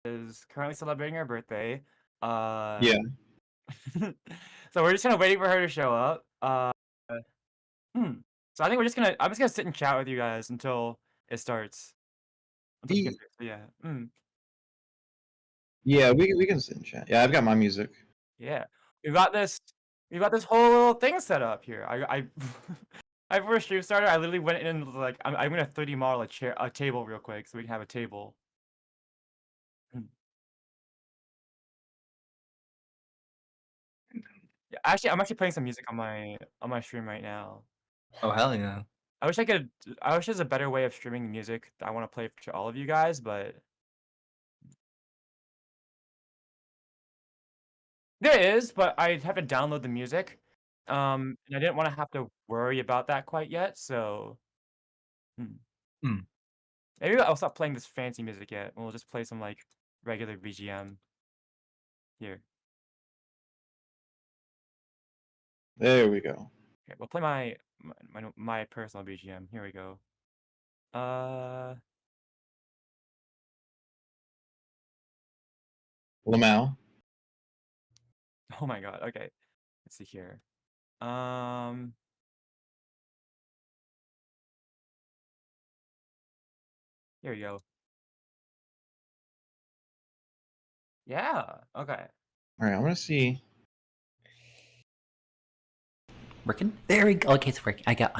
is currently celebrating her birthday. Uh, Yeah. so we're just kind of waiting for her to show up. So I think I'm just gonna sit and chat with you guys until it starts. Until she gets here. So yeah. Yeah, we can sit and chat. Yeah, I've got my music. Yeah. We've got this whole little thing set up here. I before stream started, I literally went in and was like, I'm gonna 3D model a table real quick so we can have a table. Yeah, actually, I'm actually playing some music on my stream right now. Oh, hell yeah. I wish there's a better way of streaming music that I want to play to all of you guys, but there is, but I have to download the music. And I didn't want to have to worry about that quite yet, so maybe I'll stop playing this fancy music yet. We'll just play some like regular BGM here. There we go. Okay, we'll play my personal BGM. Here we go. Lamau. Oh my god. Okay, let's see here. Here we go. Yeah. Okay. All right, I want to see. Working? There we go. Okay, it's working. I got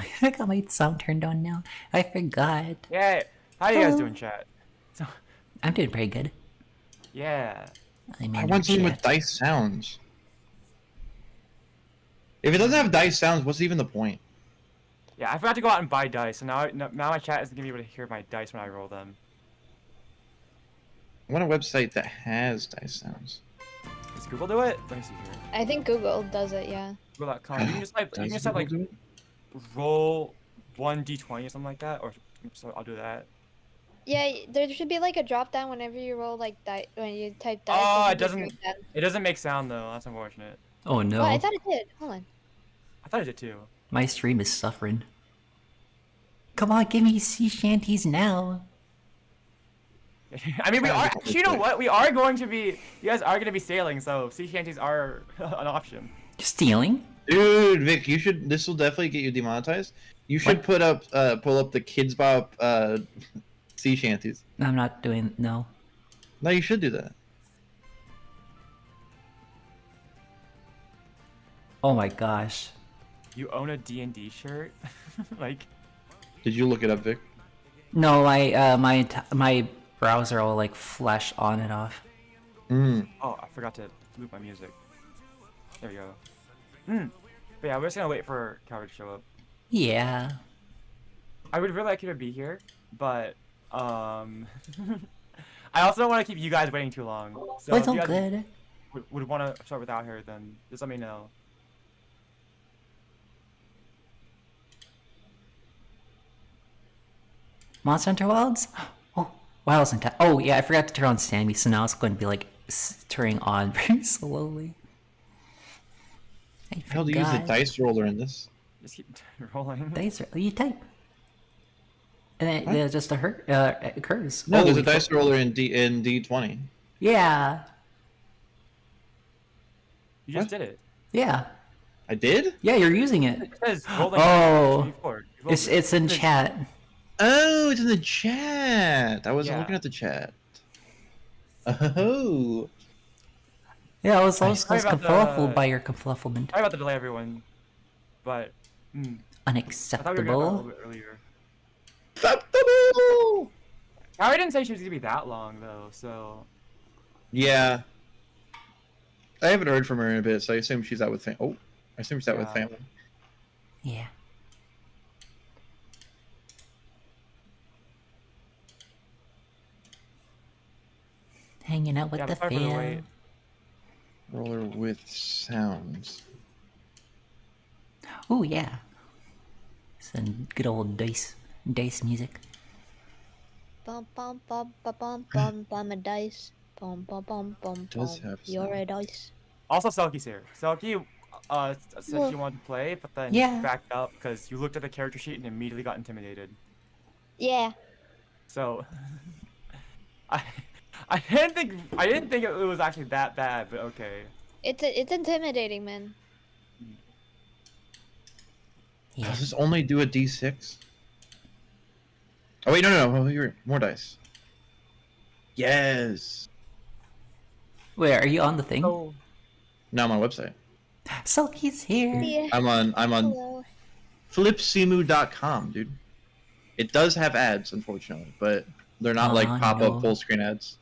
my sound turned on now. I forgot. Yeah. How you guys doing, chat? I'm doing pretty good. Yeah. I want something with dice sounds. If it doesn't have dice sounds, what's even the point? Yeah, I forgot to go out and buy dice, so now my chat isn't gonna be able to hear my dice when I roll them. I want a website that has dice sounds. Does Google do it? Let me see here. I think Google does it, yeah. Google.com. You can just have like roll 1d20 or something like that, or so I'll do that. Yeah, there should be like a drop down whenever you roll like when you type dice. Oh, it doesn't make sound though. That's unfortunate. Oh no. Well, I thought it did. Hold on. I thought it did too. My stream is suffering. Come on, give me sea shanties now. I mean, we are. Actually, you know what? We are going to be. You guys are going to be sailing, so sea shanties are an option. Stealing? Dude, Vic, you should. This will definitely get you demonetized. You should pull up the Kids Bop sea shanties. I'm not doing. No. No, you should do that. Oh my gosh. You own a D&D shirt? Like. Did you look it up, Vic? No, my browser will like flash on and off. Oh, I forgot to loop my music. There we go. But yeah, we're just gonna wait for Kaori to show up. Yeah. I would really like you to be here, but I also don't want to keep you guys waiting too long. So It's all if you guys good. would want to start without her, then just let me know. Monster Hunter Wilds? Oh, Wilds and Oh yeah, I forgot to turn on Sammy, so now it's going to be like turning on very slowly. How do you use the dice roller in this? Just keep rolling. Dice roller, you type. And then it just occurs. No, there's a dice roller in D20. Yeah. You just did it. Yeah. I did? Yeah, you're using it. It says rolling. Oh, it's in chat. Oh, it's in the chat. I wasn't looking at the chat. Oh. Yeah, I was confluffled by your conflufflement. Sorry about the delay, everyone. But unacceptable. I thought we were gonna go a little bit earlier. Acceptable. Kaori didn't say she was gonna be that long though, so. Yeah. I haven't heard from her in a bit, so I assume she's out with I assume she's out with family. Yeah. Hanging out with the fam. Roller with sounds. Oh yeah. Some good old dice music. Bum bum bum bum bum bum bum a dice. Bum bum bum bum bum. You're a dice. Also, Selkie's here. Selkie said she wanted to play, but then backed up because you looked at the character sheet and immediately got intimidated. Yeah. So, I didn't think it was actually that bad, but okay. It's intimidating, man. Yeah. Does this only do a D6? Oh wait, no. Here, more dice. Yes. Wait, are you on the thing? So Now I'm on a website. Sulky's here. Yeah. I'm on Hello. flipsimu.com, dude. It does have ads, unfortunately, but they're not like Oh, pop-up no. full screen ads.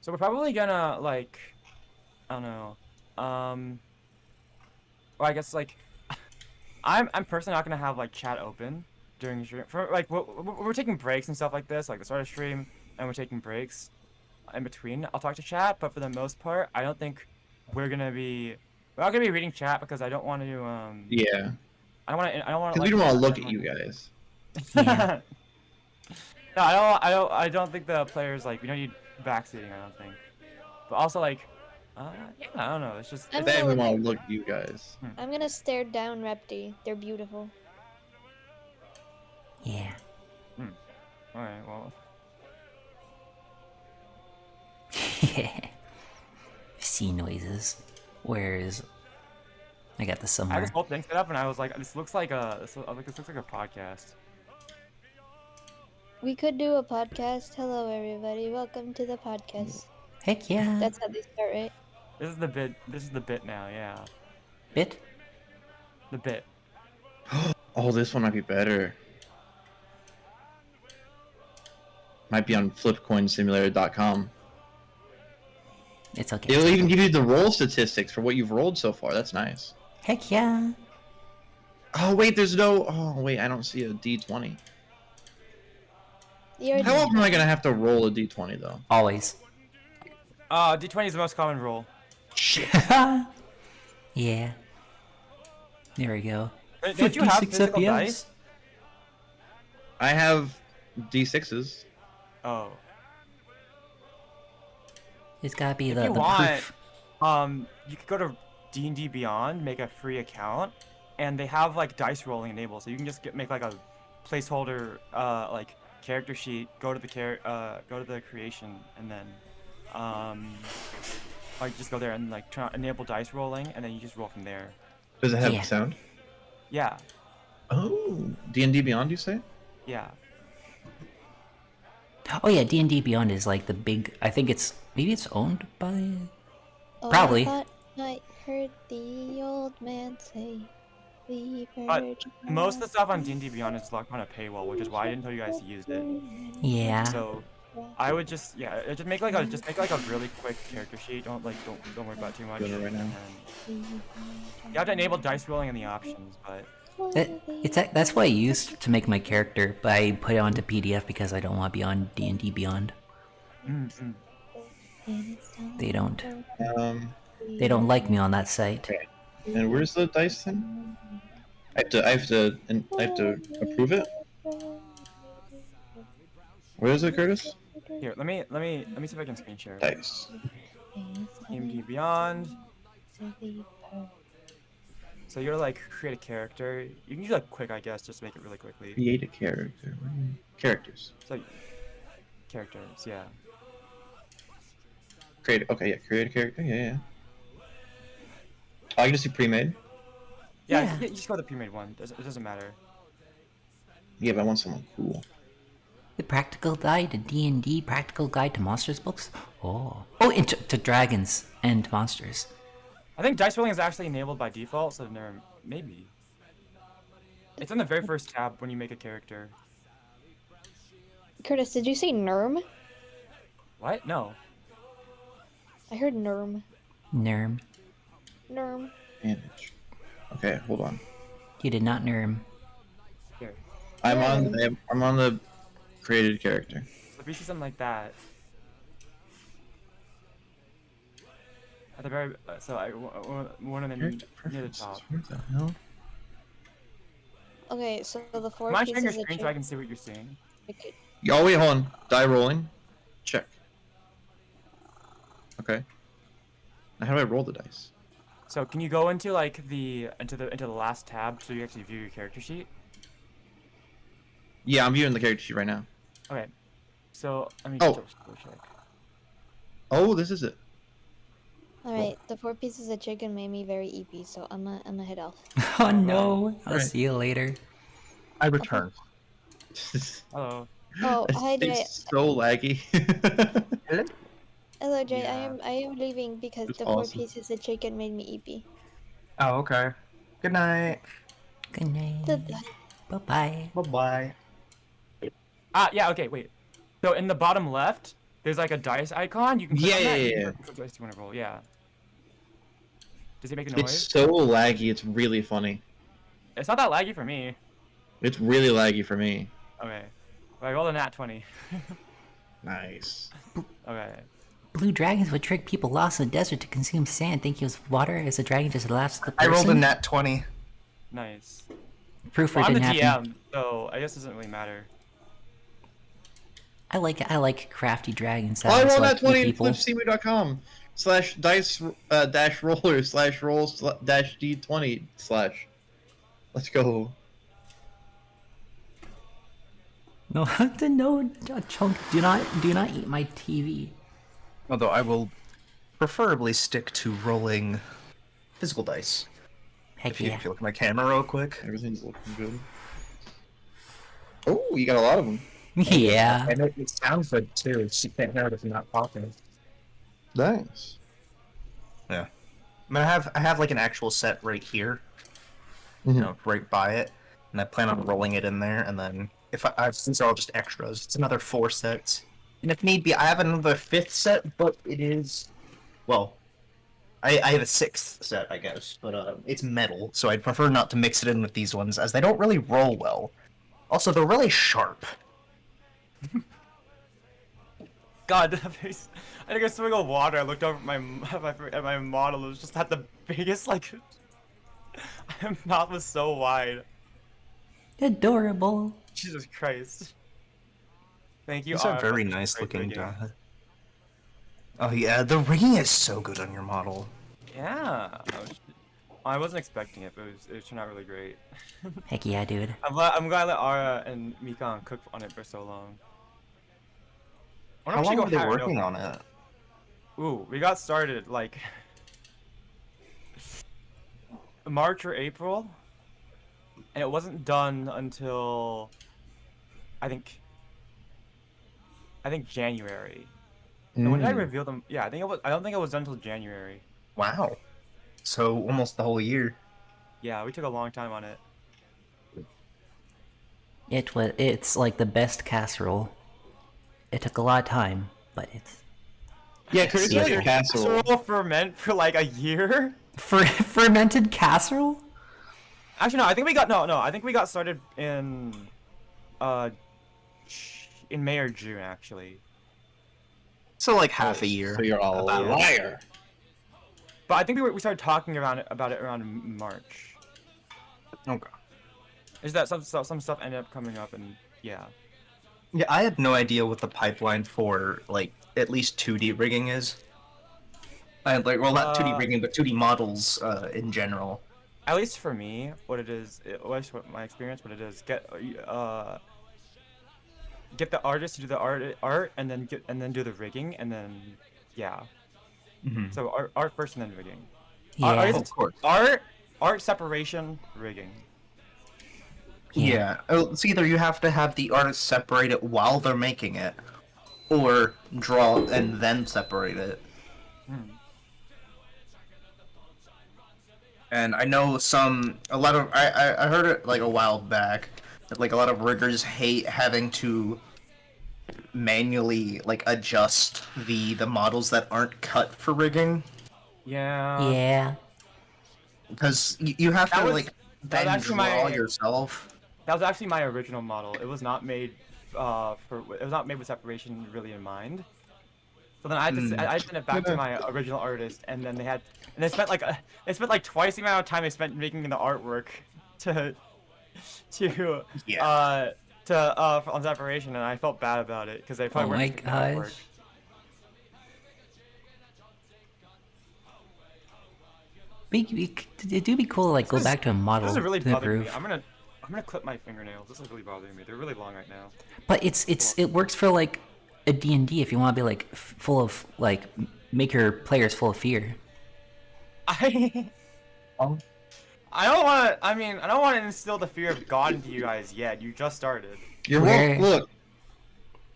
we're probably gonna like, I don't know, well, I guess like, I'm personally not gonna have like chat open during the stream. For like, we're taking breaks and stuff like this, like the start of stream, and we're taking breaks in between. I'll talk to chat, but for the most part, I don't think we're not gonna be reading chat because I don't want to Yeah, I don't want because we don't want to look at you guys. Yeah. No, I don't think the players like we don't need backseating. I don't think, but also like, yeah, I don't know. It's just I'm They gonna even look want at- to look at you guys. I'm gonna stare down Repti. They're beautiful. Yeah. all right. Well, Sea noises. Where is? I got this I had somewhere. this whole thing set up, and I was like, this looks like a podcast. We could do a podcast. Hello, everybody. Welcome to the podcast. Heck yeah. That's how they start, right? This is the bit. This is the bit now. Yeah, Bit. the bit. Oh, this one might be better. Might be on flipcoinsimulator.com. It's okay. It'll even give you the roll statistics for what you've rolled so far. That's nice. Heck yeah. Oh wait, there's no. Oh wait, I don't see a D20. You already How often am I gonna have to roll a D20 though? Always. D20 is the most common roll. Shit. Yeah. There we go. Don't you have 56 physical FPS. dice? I have D6s. Oh. It's gotta be If the you want, proof. you could go to D&D Beyond, make a free account, and they have like dice rolling enabled, so you can just make like a placeholder, like character sheet, go to the creation, and then, like just go there and like enable dice rolling, and then you just roll from there. Does it have Yeah. sound? Yeah, Oh, D&D Beyond, you say? yeah. Oh yeah, D&D Beyond is like the big. I think it's maybe it's owned by. Oh, Probably. I thought I heard the old man say, "We've But heard most of the stuff on D&D Beyond is locked on a paywall, which is why I didn't tell you guys to use it. Yeah. So I would just just make like a really quick character sheet. Don't worry about it too much. Doing it right now. And you have to enable dice rolling in the options, but That's what I used to make my character, but I put it onto PDF because I don't want to be on D&D Beyond. They don't like me on that site. And where's the dice thing? I have to approve it. Where is it, Curtis? here, let me see if I can screen share. Dice. D&D Beyond. So you're like create a character. You can use like quick, I guess, just to make it really quickly. Create a character. Characters. So characters, yeah. Create. Okay, yeah. Create a character. Yeah. Oh, I can just do pre-made. Yeah, Yeah. you just go with the pre-made one. It doesn't matter. Yeah, but I want someone cool. The Practical Guide to D&D, Practical Guide to Monsters books. Oh, and to dragons and monsters. I think dice rolling is actually enabled by default, so maybe. It's in the very first tab when you make a character. Curtis, did you say Nerm? What? No. I heard Nerm. Nerm. Nerm. Manage. Okay, hold on. You did not nerm. Here. I'm on the created character. So if you see something like that, at the very one of them Character near the preferences. top. Where the hell? Okay, so the four Mind sharing your pieces of screen so I can see what you're seeing? Oh wait, hold on. Die rolling. Check. Okay. Now how do I roll the dice? So can you go into like into the last tab so you actually view your character sheet? Yeah, I'm viewing the character sheet right now. Okay. So I mean, Oh. double check. Oh, this is it. Alright, the 4 pieces of chicken made me very eepy, so I'm gonna head off. Oh Alright, no! I'll Right. see you later. I return. Hello. Oh, hi Jay. It's so laggy. Hello? Hello Jay, Yeah. I am leaving because It's the 4 awesome. pieces of chicken made me eepy. Oh, okay. Good night. Good night. Goodbye. Bye bye. Bye-bye. Yeah. Okay. Wait. So in the bottom left, there's like a dice icon. You can click Yeah, on that. yeah, and you yeah. can pick what dice you want to roll. Yeah. Does it make a noise? It's so laggy. It's really funny. It's not that laggy for me. It's really laggy for me. Okay. Well, I rolled a nat 20. Nice. Okay. Blue dragons would trick people lost in the desert to consume sand, thinking it was water, as the dragon just laughs at the I person. rolled a nat 20. Nice. Proof Well, it I'm the didn't happen. DM, so I guess it doesn't really matter. I like crafty dragons. I also roll like that 20 in people. flipsimu.com/dice-roller/rolls-d20/ Let's go. No, no, Chunk, do not eat my TV. Although I will preferably stick to rolling physical dice. Heck If you yeah. look at my camera real quick. Everything's looking good. Oh, you got a lot of them. Yeah. And it sounds good too. She can't hear it if you're not talking. Nice. Yeah. I mean, I have like an actual set right here, Mhm. you know, right by it, and I plan on rolling it in there. And then if since they're all just extras, it's another 4 sets. And if need be, I have another 5th set, but it is, well, I have a 6th set, I guess, but it's metal, so I'd prefer not to mix it in with these ones, as they don't really roll well. Also, they're really sharp. God, that face. I think I swig of water. I looked over at my model. It was just had the biggest like. My mouth was so wide. Adorable. Jesus Christ. Thank you. These are Ara, very for this nice great looking. rigging. Oh yeah, the rigging is so good on your model. Yeah. I wasn't expecting it, but it turned out really great. Heck yeah, dude. I'm glad that Ara and Mikan cooked on it for so long. How long were they working on it? Ooh, we got started like March or April, and it wasn't done until I think January. And when did I reveal them? Yeah, I don't think it was done until January. Wow. So almost the whole year. Yeah, we took a long time on it. It's like the best casserole. It took a lot of time, but it's Yeah, Curtis, Yeah. like a casserole. Casserole ferment for like a year. fermented casserole. Actually, no. I think we got no. I think we got started in May or June actually. So like half a year. So you're a About- liar. But I think we started talking about it around March. Okay. Is that some stuff ended up coming up and yeah. Yeah, I had no idea what the pipeline for like at least 2D rigging is. I had like, well, not 2D rigging, but 2D models in general. At least for me, what it is, at least what my experience, what it is, get the artist to do the art, and then do the rigging, and then yeah. Mhm. So art first, and then rigging. Yeah. Of course. Art separation, rigging. Yeah. It's either you have to have the artist separate it while they're making it, or draw and then separate it. And I know I heard it like a while back that like a lot of riggers hate having to manually like adjust the models that aren't cut for rigging, Yeah. Yeah. because you have That to was- like that was then actually draw my- yourself. That was actually my original model. It was not made it was not made with separation really in mind. So then I had to I sent it back to my original artist, and then they spent like twice the amount of time they spent making the artwork on separation, and I felt bad about it because they probably Oh weren't my making the artwork. gosh. It'd be cool to like go This is- back to a model This is really to bothering me. improve. I'm gonna clip my fingernails. This is really bothering me. They're really long right now. But it works for like a D&D if you want to be like full of like make your players full of fear. I Oh. I don't want to. I mean, I don't want to instill the fear of God into you guys yet. You just started. You're Where- look.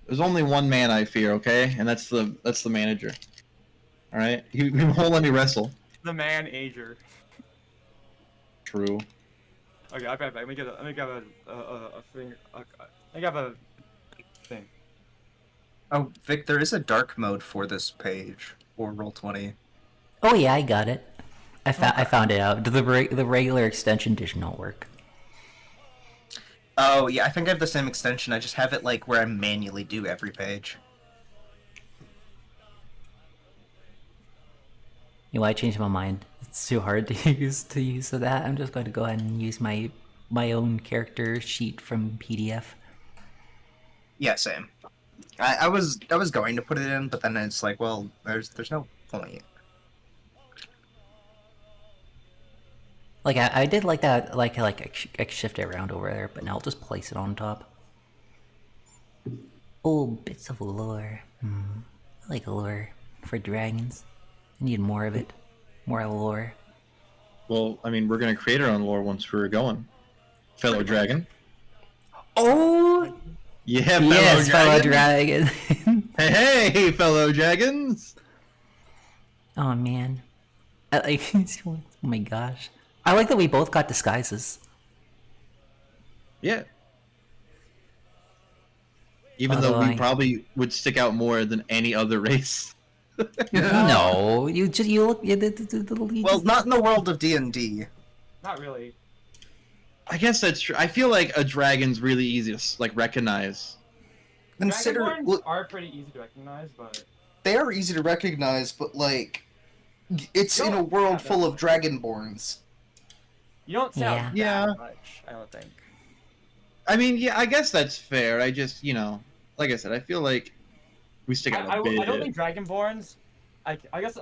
There's only one man I fear, okay, and that's the manager. All right, he won't let me wrestle. The man ager. True. Okay, I'll be right back. Let me get a thing. I got a thing. Oh, Vic, there is a dark mode for this page, or Roll20. Oh yeah, I got it. I found it out. The regular extension did not work. Oh, yeah, I think I have the same extension. I just have it, like, where I manually do every page. You know, I changed my mind. It's too hard to use that. I'm just going to go ahead and use my own character sheet from PDF. Yeah, same. I was going to put it in, but then it's like, well, there's no point. Like I did like that, like I shift it around over there, but now I'll just place it on top. Oh, bits of lore. I like lore for dragons. I need more of it. More lore. Well, I mean, we're gonna create our own lore once we're going. Fellow dragon. Oh! Yeah, Yes, fellow dragon. Hey, fellow dragons. Oh man. I like, oh my gosh. I like that we both got disguises. Yeah. Even though Although we probably would stick out more than any other race. No, you look. Well, not in the world of D&D. Not really. I guess that's true. I feel like a dragon's really easy to like recognize. Consider Dragonborns are pretty easy to recognize, but they are easy to recognize, but like, it's in a No, world yeah, full of dragonborns. you don't sound Yeah. that much. I don't think. I mean, yeah, I guess that's fair. I just, like I said, I feel like we stick out a bit. I don't think Dragonborns. I guess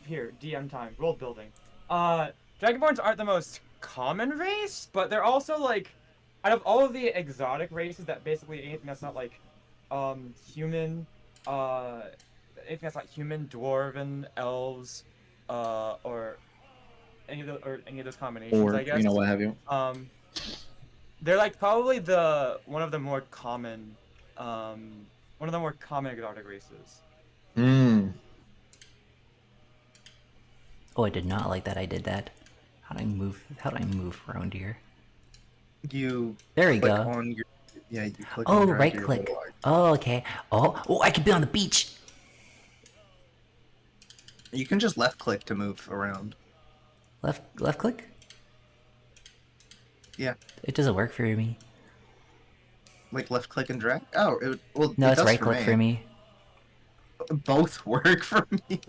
here DM time world building. Dragonborns aren't the most common race, but they're also like out of all of the exotic races that basically anything that's not like human, anything that's not human, dwarven, elves, or any of those combinations. or I guess. what have you. They're like probably one of the more common exotic races. Hmm. Oh, I did not like that. I did that. How do I move around here? You There we click go. on your, you click Oh, on drag right your click. little art. Oh, okay. Oh, I could be on the beach. You can just left click to move around. Left click? Yeah, It doesn't work for me. like left click and drag. Oh, well, No, it it's does right click for me. Both work for me.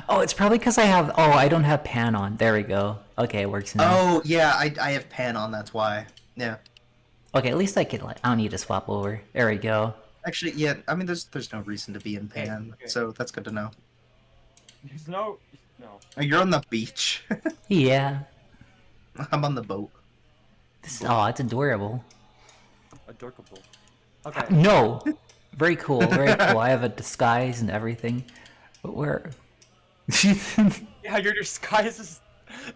Oh, it's probably because I don't have pan on. There we go. Okay, it works now. Oh yeah, I have pan on. That's why. Yeah. Okay, at least I don't need to swap over. There we go. Actually, yeah. I mean, there's no reason to be in pan, okay. so that's good to know. There's no. Oh, you're on the beach. Yeah. I'm on the boat. It's adorable. Adorable. Okay. No! Very cool, very cool. I have a disguise and everything. But where? Yeah, your disguise is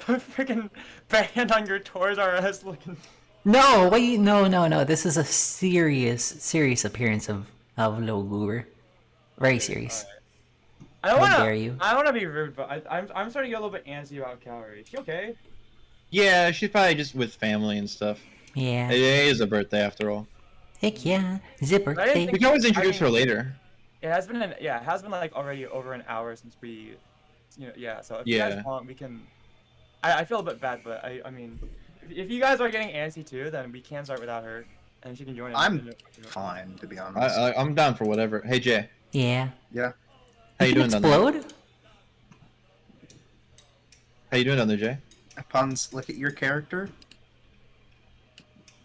the freaking band on your Toys R Us looking. No, wait, no. This is a serious appearance of Little Goober. Very serious. I don't How wanna. dare you. I don't wanna be rude, but I'm starting to get a little bit antsy about Kaori. Is she okay? Yeah, she's probably just with family and stuff. Yeah. It is a birthday after all. Heck yeah. Zipper. I didn't We can always introduce I her mean- later. It has been like already over an hour since we, yeah. So if you Yeah. guys want, we can. I feel a bit bad, but I mean, if you guys are getting antsy too, then we can start without her, and she can join. I'm fine, to be honest. I'm down for whatever. Hey Jay, Yeah. Yeah. how you doing down there? Explode? How you doing down there, Jay? Puns, look at your character.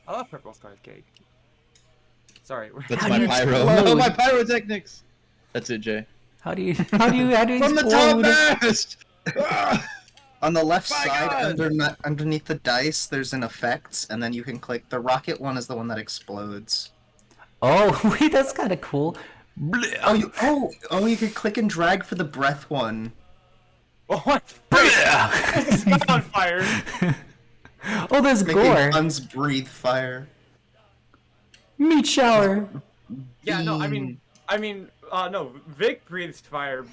I love purple scarlet cake. Sorry. That's How my do you pyro. explode? No, my pyrotechnics. That's it, Jay. How do you From the explode? top best. On the left My side, God! underneath the dice, there's an effects, and then you can click. The rocket one is the one that explodes. Oh, wait, that's kind of cool. Oh, you could click and drag for the breath one. Oh my frick! It's not on fire. Oh, there's Making gore. guns breathe fire. Meat shower. Yeah, no, Beam. no, Vic breathes fire.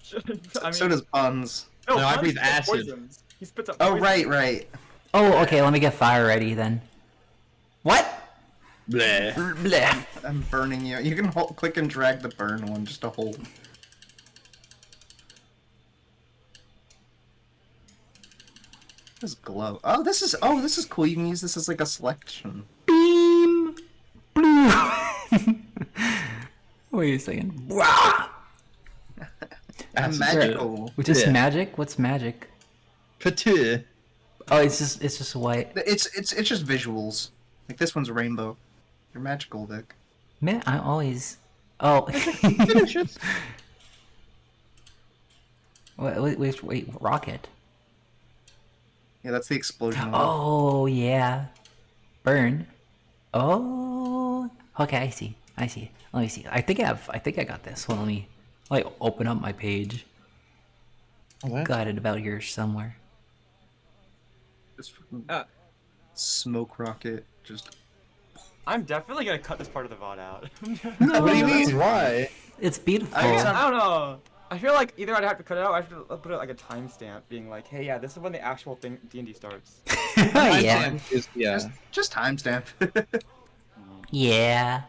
So does Buns. No, I Buns breathe spits acid. poisons. He spits up Oh, poison. right. Oh, okay, let me get fire ready then. What? Bleh. Bleh. I'm burning you. You can click and drag the burn one just to hold. This glow. Oh, this is cool. You can use this as like a selection. Beam. Blue. Wait a second. Wow. And magical. Which is Yeah. magic? What's magic? Patu. Oh, it's just white. It's just visuals. Like this one's rainbow. You're magical, Vic. Man, I always. Oh. wait, rocket. Yeah, that's the explosion one. Oh yeah, burn. Oh, okay, I see. Let me see. I think I got this. Well, let me like open up my page. What? Got it about here somewhere. Just fucking smoke rocket. Just. I'm definitely gonna cut this part of the VOD out. What do you that's mean? Why? It's beautiful. I guess I don't know. I feel like either I'd have to cut it out or I have to put it like a timestamp being like, hey, yeah, this is when the actual thing D&D starts. Yeah, Timestamp is- yeah. Just timestamp. yeah.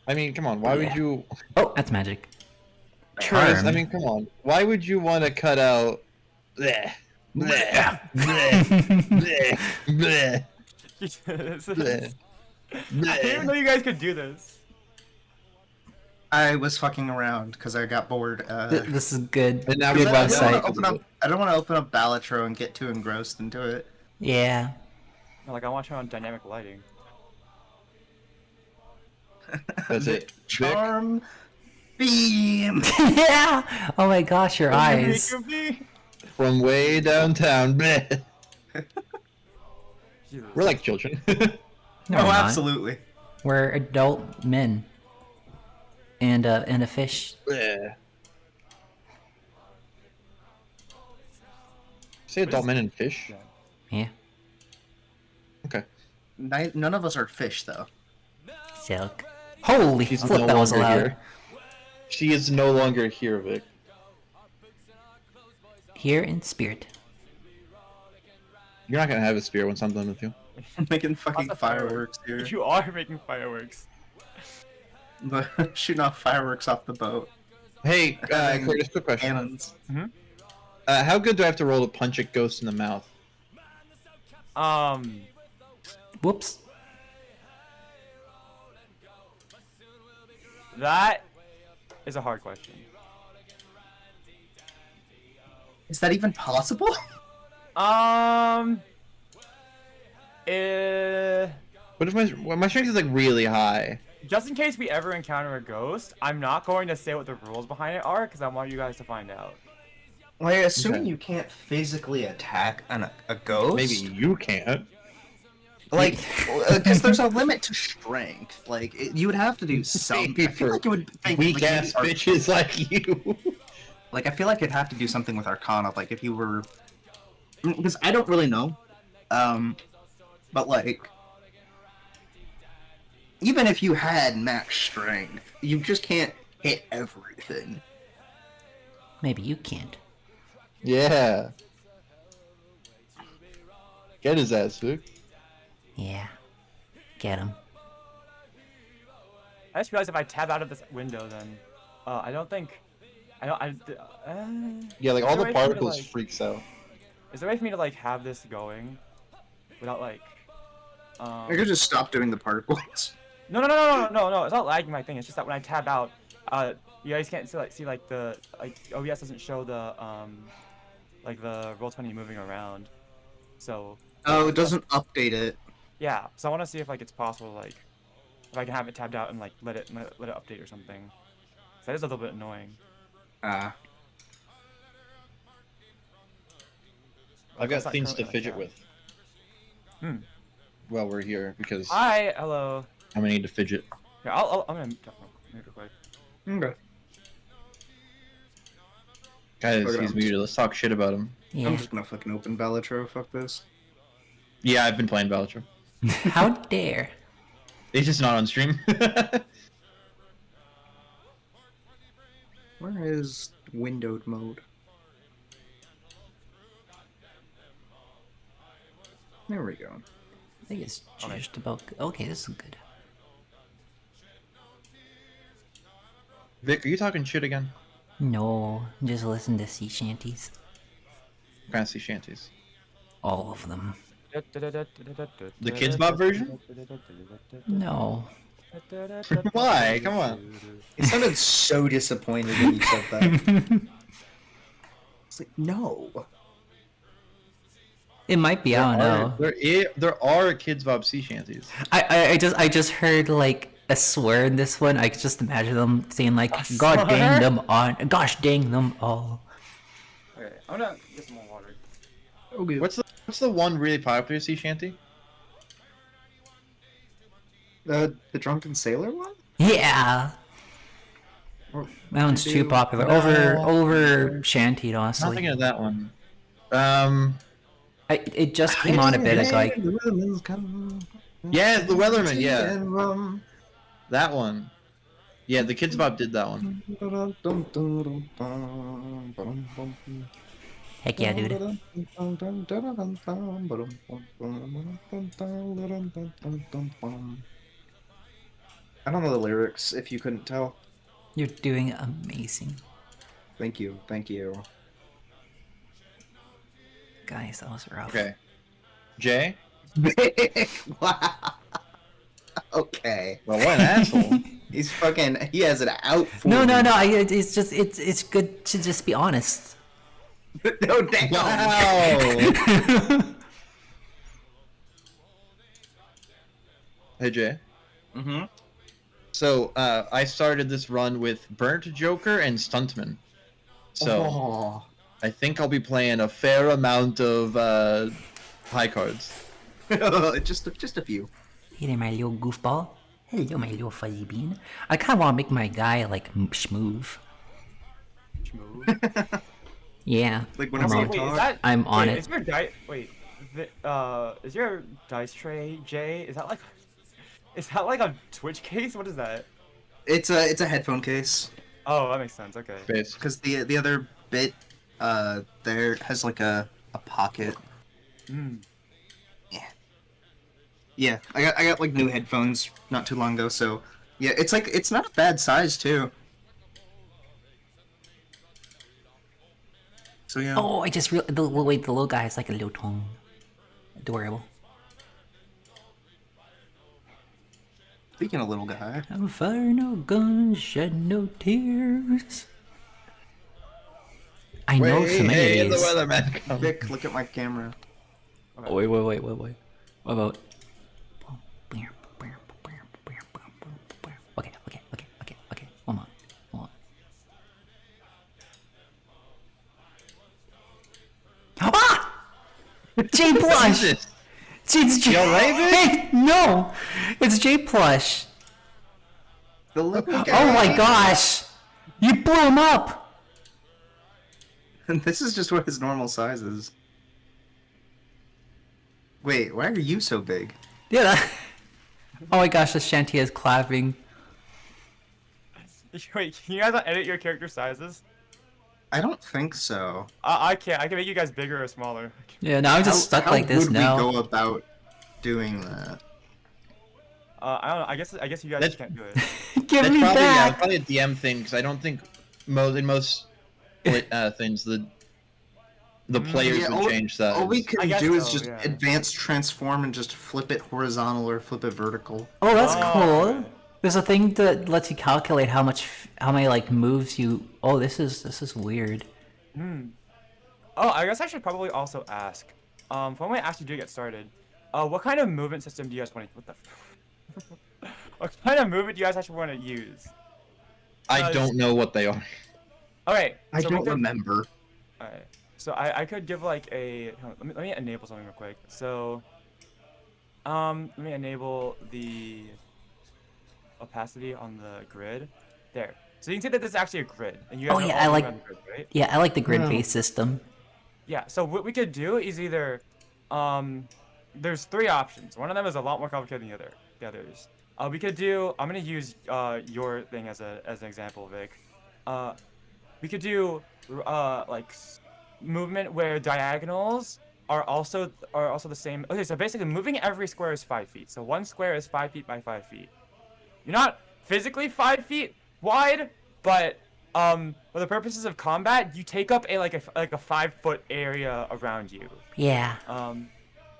I mean, come on. Why would Yeah. you? Oh, that's magic. Chris, I Charm. mean, come on. Why would you want to cut out? Bleh. Bleh. Bleh. Bleh. Bleh. Jesus. Bleh. I didn't even know you guys could do this. I was fucking around because I got bored. This is good. And now Good we have- website. I don't want to open up Balatro and get too engrossed into it. Yeah. Like, I want to turn on dynamic lighting. That's it. Vic? Charm beam. Yeah. Oh my gosh, your eyes. From way downtown. Bleh. Jesus. We're like children. No, Oh, we're not. absolutely. We're adult men. And a fish. Bleh. Say adult men and fish. Yeah. Okay. None of us are fish, though. Silk. Holy She's flip, no that was longer loud. here. She is no longer here, Vic. Here in spirit. You're not gonna have a spear when I'm done with you. I'm making fucking Lots of fireworks here. You are making fireworks. Shooting off fireworks off the boat. Hey, Having Curtis, quick question. Cannons. How good do I have to roll to punch a ghost in the mouth? Whoops. That is a hard question. Is that even possible? What if my strength is like really high? Just in case we ever encounter a ghost, I'm not going to say what the rules behind it are because I want you guys to find out. Well, assuming Okay. you can't physically attack a ghost. Maybe you can't. Like, because there's a limit to strength. Like, you would have to do something. I feel like it would think Weak ass like, bitches like you. Like, I feel like it'd have to do something with Arcana. Like, if you were, because I don't really know, but like, even if you had max strength, you just can't hit everything. Maybe you can't. Yeah. Get his ass, Vic. Yeah. Get him. I just realized if I tab out of this window, then I don't think. Yeah, like Is all there the a way for me to, particles like- freaks out. Is there a way for me to like have this going without like? I could just stop doing the particles. No. It's not lagging my thing. It's just that when I tab out, you guys can't see like the OBS doesn't show the like the Roll20 moving around. So Oh, it doesn't update it. yeah. So I want to see if like it's possible like if I can have it tabbed out and like let it update or something. So that is a little bit annoying. Ah. I've That's got not things to currently fidget like with. while we're here because Hi, hello. I'm gonna need to fidget. Yeah, I'm gonna mute real quick. Okay. Guys, Look at he's him. muted. Let's talk shit about him. I'm Yeah. just gonna fucking open Balatro. Fuck this. Yeah, I've been playing Valtra. How dare? He's just not on stream. Where is windowed mode? There we go. I think it's just about. Okay, this is good. Vic, are you talking shit again? No, just listen to sea shanties. What kind of sea shanties? All of them. The Kids Bop version? No. Why? Come on. It sounded so disappointed when you said that. It's like, no. It might be. I don't know. There are Kids Bop sea shanties. I just heard like a swear in this one. I could just imagine them saying like, "God dang them on, gosh dang them all." Okay, I'm gonna get some more water. Okay. What's the one really popular sea shanty? The Drunken Sailor one? Yeah, that one's too popular. Over shanty, I'm not thinking honestly. of that one. It just came on a bit ago. Yeah, the Weatherman. Yeah, that one. Yeah, the Kids Bop did that one. Heck yeah, dude. I don't know the lyrics, if you couldn't tell. You're doing amazing, Thank you, thank you. guys. That was rough. Okay. Jay? Wow. Okay. Well, what an asshole. He's fucking. He has it out for No, me. no, no. It's just it's good to just be honest. No, damn. Wow. Hey, Jay. Mm-hmm. So, I started this run with Burnt Joker and Stuntman. So, Oh. I think I'll be playing a fair amount of high cards. just a few. Hey there, my little goofball. Hello, my little fuzzy bean. I kind of want to make my guy like schmoove. Yeah, Like when I'm I'm on, on Wait, is talk. that? I'm on wait, it. Is your dice? Wait, is your dice tray, Jay? Is that like? Is that like a Twitch case? What is that? It's a headphone case. Oh, that makes sense. Okay. Face. Because the other bit there has like a pocket. Hmm. Yeah, I got like new headphones not too long ago, so yeah, it's not a bad size too. So yeah. Oh, I just real the wait, the little guy has like a little tongue. Adorable. Speaking of little guy, I'll fire no guns, shed no tears. I know so many of the these. Weatherman comes. Vic, look at my camera. Oh, wait. What about? Okay. Hold on. Ah! J Plush! Jesus. It's J. You alright, Vic? Hey, no! It's J Plush! The little Oh guy. my gosh! You blew him up! This is just what his normal size is. Wait, why are you so big? Yeah. Oh my gosh, the shanty is clapping. Wait, can you guys not edit your character sizes? I don't think so. I can't. I can make you guys bigger or smaller. Yeah, now I'm just stuck like this would now. we go about doing that? I don't know. I guess you guys just can't do it. Give That's me probably, yeah, back! probably a DM thing, because I don't think in most things the players Yeah, would change that. All we I can guess do is so, just yeah. advanced transform and just flip it horizontal or flip it vertical. Oh, that's Oh, cool. okay. There's a thing that lets you calculate how many like moves you. Oh, this is weird. Oh, I guess I should probably also ask. For when I actually do get started, what kind of movement system do you guys want to? What the? What kind of movement do you guys actually want to use? I don't know what they are. Okay. I so don't we could- remember. Alright. So I could give like a. Let me enable something real quick. So. Let me enable the opacity on the grid. There. So you can see that this is actually a grid, and you guys Oh are yeah, all I moving like. on the grid, right? Yeah, I like the No. grid-based system. Yeah. So what we could do is either, there's 3 options. One of them is a lot more complicated than the others. We could do. I'm gonna use your thing as an example, Vic. We could do like movement where diagonals are also the same. Okay, so basically moving every square is 5 feet. So one square is 5 feet by 5 feet. You're not physically 5 feet wide, but for the purposes of combat, you take up a 5-foot area around you. Yeah.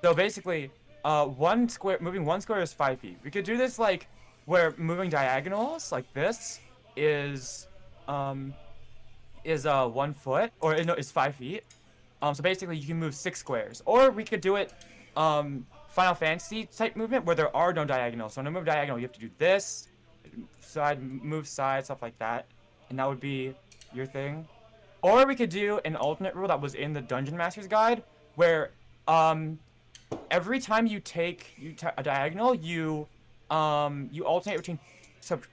So basically, moving one square is 5 feet. We could do this like where moving diagonals like this is 1 foot, or no, is 5 feet. So basically you can move 6 squares, or we could do it Final Fantasy type movement where there are no diagonals. So to move diagonal, you have to do this, move side, stuff like that, and that would be your thing. Or we could do an alternate rule that was in the Dungeon Master's Guide, where every time you take a diagonal, you alternate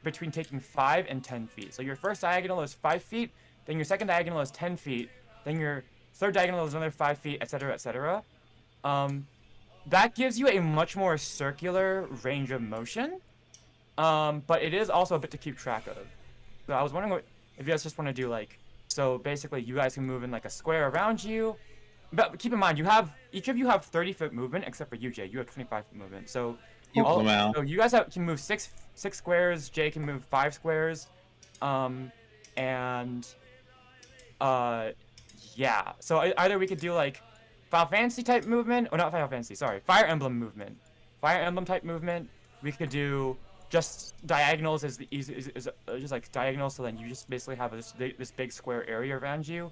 between taking 5 and 10 feet. So your first diagonal is 5 feet, then your second diagonal is 10 feet, then your third diagonal is another 5 feet, etc., etc. That gives you a much more circular range of motion, but it is also a bit to keep track of. So I was wondering if you guys just want to do like, so basically you guys can move in like a square around you, but keep in mind each of you have 30-foot movement except for you, Jay. You have 25-foot movement. So so you guys can move six squares. Jay can move 5 squares, and yeah. So either we could do like Final Fantasy type movement, or not Final Fantasy, sorry, Fire Emblem movement. Fire Emblem type movement. We could do just diagonals is just like diagonals, so then you just basically have this big square area around you,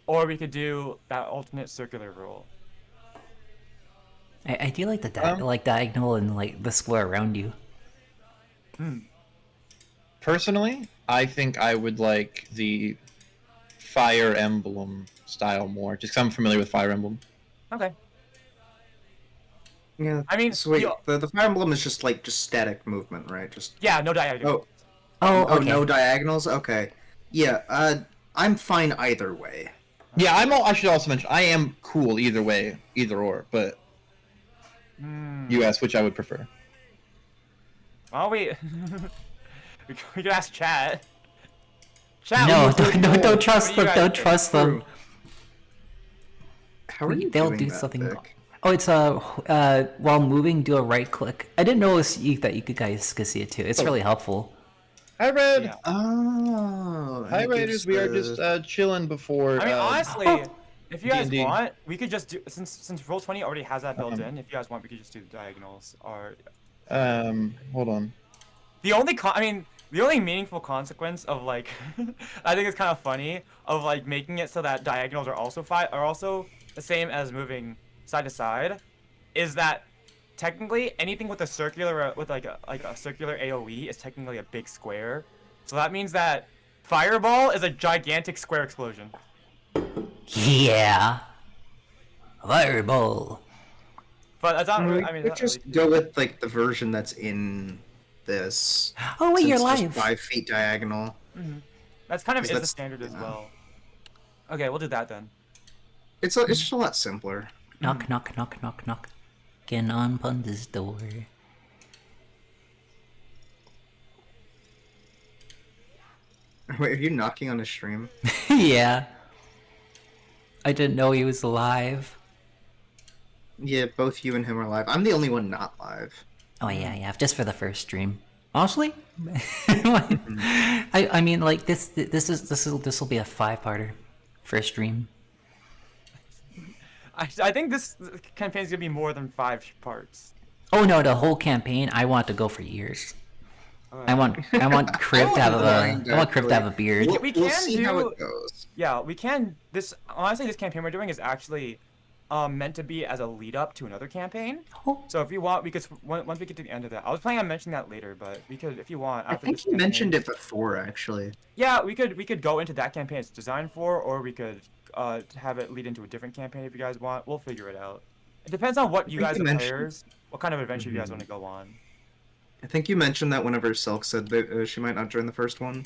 or we could do that alternate circular rule. I do like the diagonal and like the square around you. Personally, I think I would like the Fire Emblem style more, just 'cause I'm familiar with Fire Emblem. Okay. Yeah. I mean, so wait, the Fire Emblem is just static movement, right? Just yeah, no diagonals. Oh, okay. no diagonals. Okay. Yeah. I'm fine either way. Yeah, I should also mention I am cool either way, either or, but you asked which I would prefer. Well, we could ask chat. Chat. No, don't trust them. Don't trust them. How are you They'll doing do that, something. Vic? Oh, it's while moving, do a right click. I didn't know that you guys could see it too. It's really helpful. Hi, Red. Yeah. Oh. Hi, it Raiders. gives We are the- just chilling before. I mean, honestly, if you guys D&D. want, we could just do since Roll20 already has that built in. If you guys want, we could just do the diagonals. Or hold on. the only meaningful consequence of like, I think it's kind of funny of like making it so that diagonals are also the same as moving side to side, is that technically anything with a circular a circular AOE is technically a big square. So that means that Fireball is a gigantic square explosion. Yeah. Fireball. But that's not really, Let's just go with like the version that's in this. Oh wait, since you're just live. 5 feet diagonal. That's kind of Because is the that's- standard as yeah. well. Okay, we'll do that then. It's just a lot simpler. Knock, knock, knock, knock, knock. Get on Punda's door. Wait, are you knocking on a stream? Yeah. I didn't know he was alive. Yeah, both you and him are live. I'm the only one not live. Oh yeah, just for the first stream. Honestly, I mean like this will be a 5-parter first stream. I think this campaign is gonna be more than 5 parts. Oh no, the whole campaign I want to go for years. I want Crib to have a beard. We We'll can see do- how it goes. Yeah, we can. Honestly, this campaign we're doing is actually meant to be as a lead up to another campaign. Oh. So if you want, we could once we get to the end of that. I was planning on mentioning that later, but we could, if you want. I After think this you mentioned campaign- it before, actually. Yeah, we could go into that campaign it's designed for, or we could have it lead into a different campaign if you guys want. We'll figure it out. It depends on what you think guys you are mentioned- players. what kind of adventure you guys want to go on. I think you mentioned that whenever Silk said that she might not join the first one,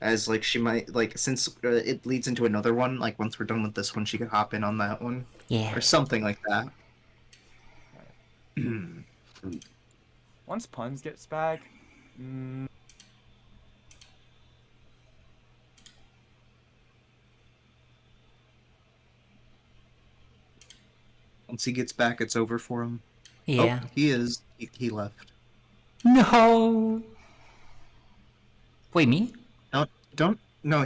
as like she might since it leads into another one. Like once we're done with this one, she could hop in on that one, Yeah. or something like that. Once Puns gets back, Once he gets back, it's over for him. Yeah. Oh, he is. He left. No. Wait, me? Don't. No,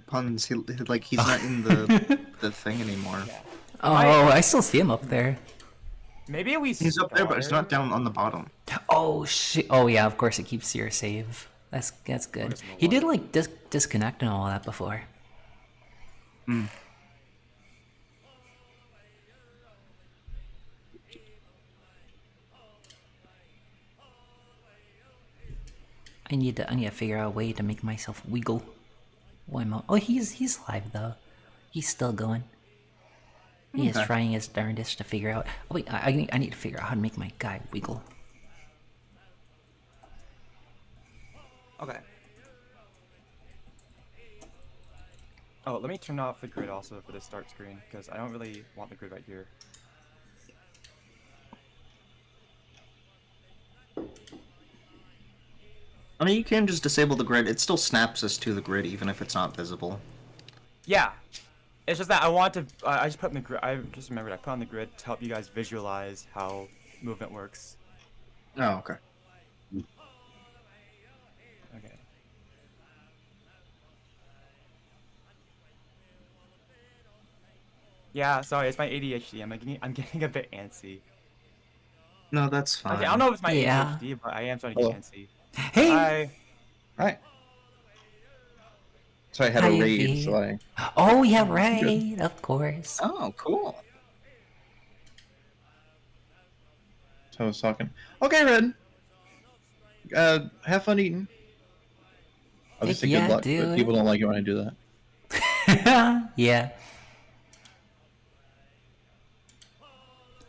Puns. He's not in the thing anymore. yeah. Oh, I still see him up there. Maybe we. He's up there, but it's not down on the bottom. Oh shit! Oh yeah, of course it keeps your save. That's good. it's in the He did water. like disconnect and all that before. I need to figure out a way to make myself wiggle. Why am I? Oh, he's live though. He's still going. He is Okay. trying his darndest to figure out. Oh wait, I need to figure out how to make my guy wiggle. Okay. Oh, let me turn off the grid also for the start screen, because I don't really want the grid right here. I mean, you can just disable the grid. It still snaps us to the grid, even if it's not visible. Yeah. It's just that I want to. I just put in the grid. I just remembered I put on the grid to help you guys visualize how movement works. Oh, okay. Okay. Yeah, sorry, it's my ADHD. I'm getting a bit antsy. No, that's fine. Okay, I don't know if it's my Yeah. ADHD, but I am starting to Hello. get antsy. Hey. Hi. Hi. So I had Hi, a raid, V. so I. Oh yeah, right. Of course. Oh, cool. So I was talking. Okay, Red. Have fun eating. Obviously, yeah, good luck, dude. but people don't like it when I do that. Yeah.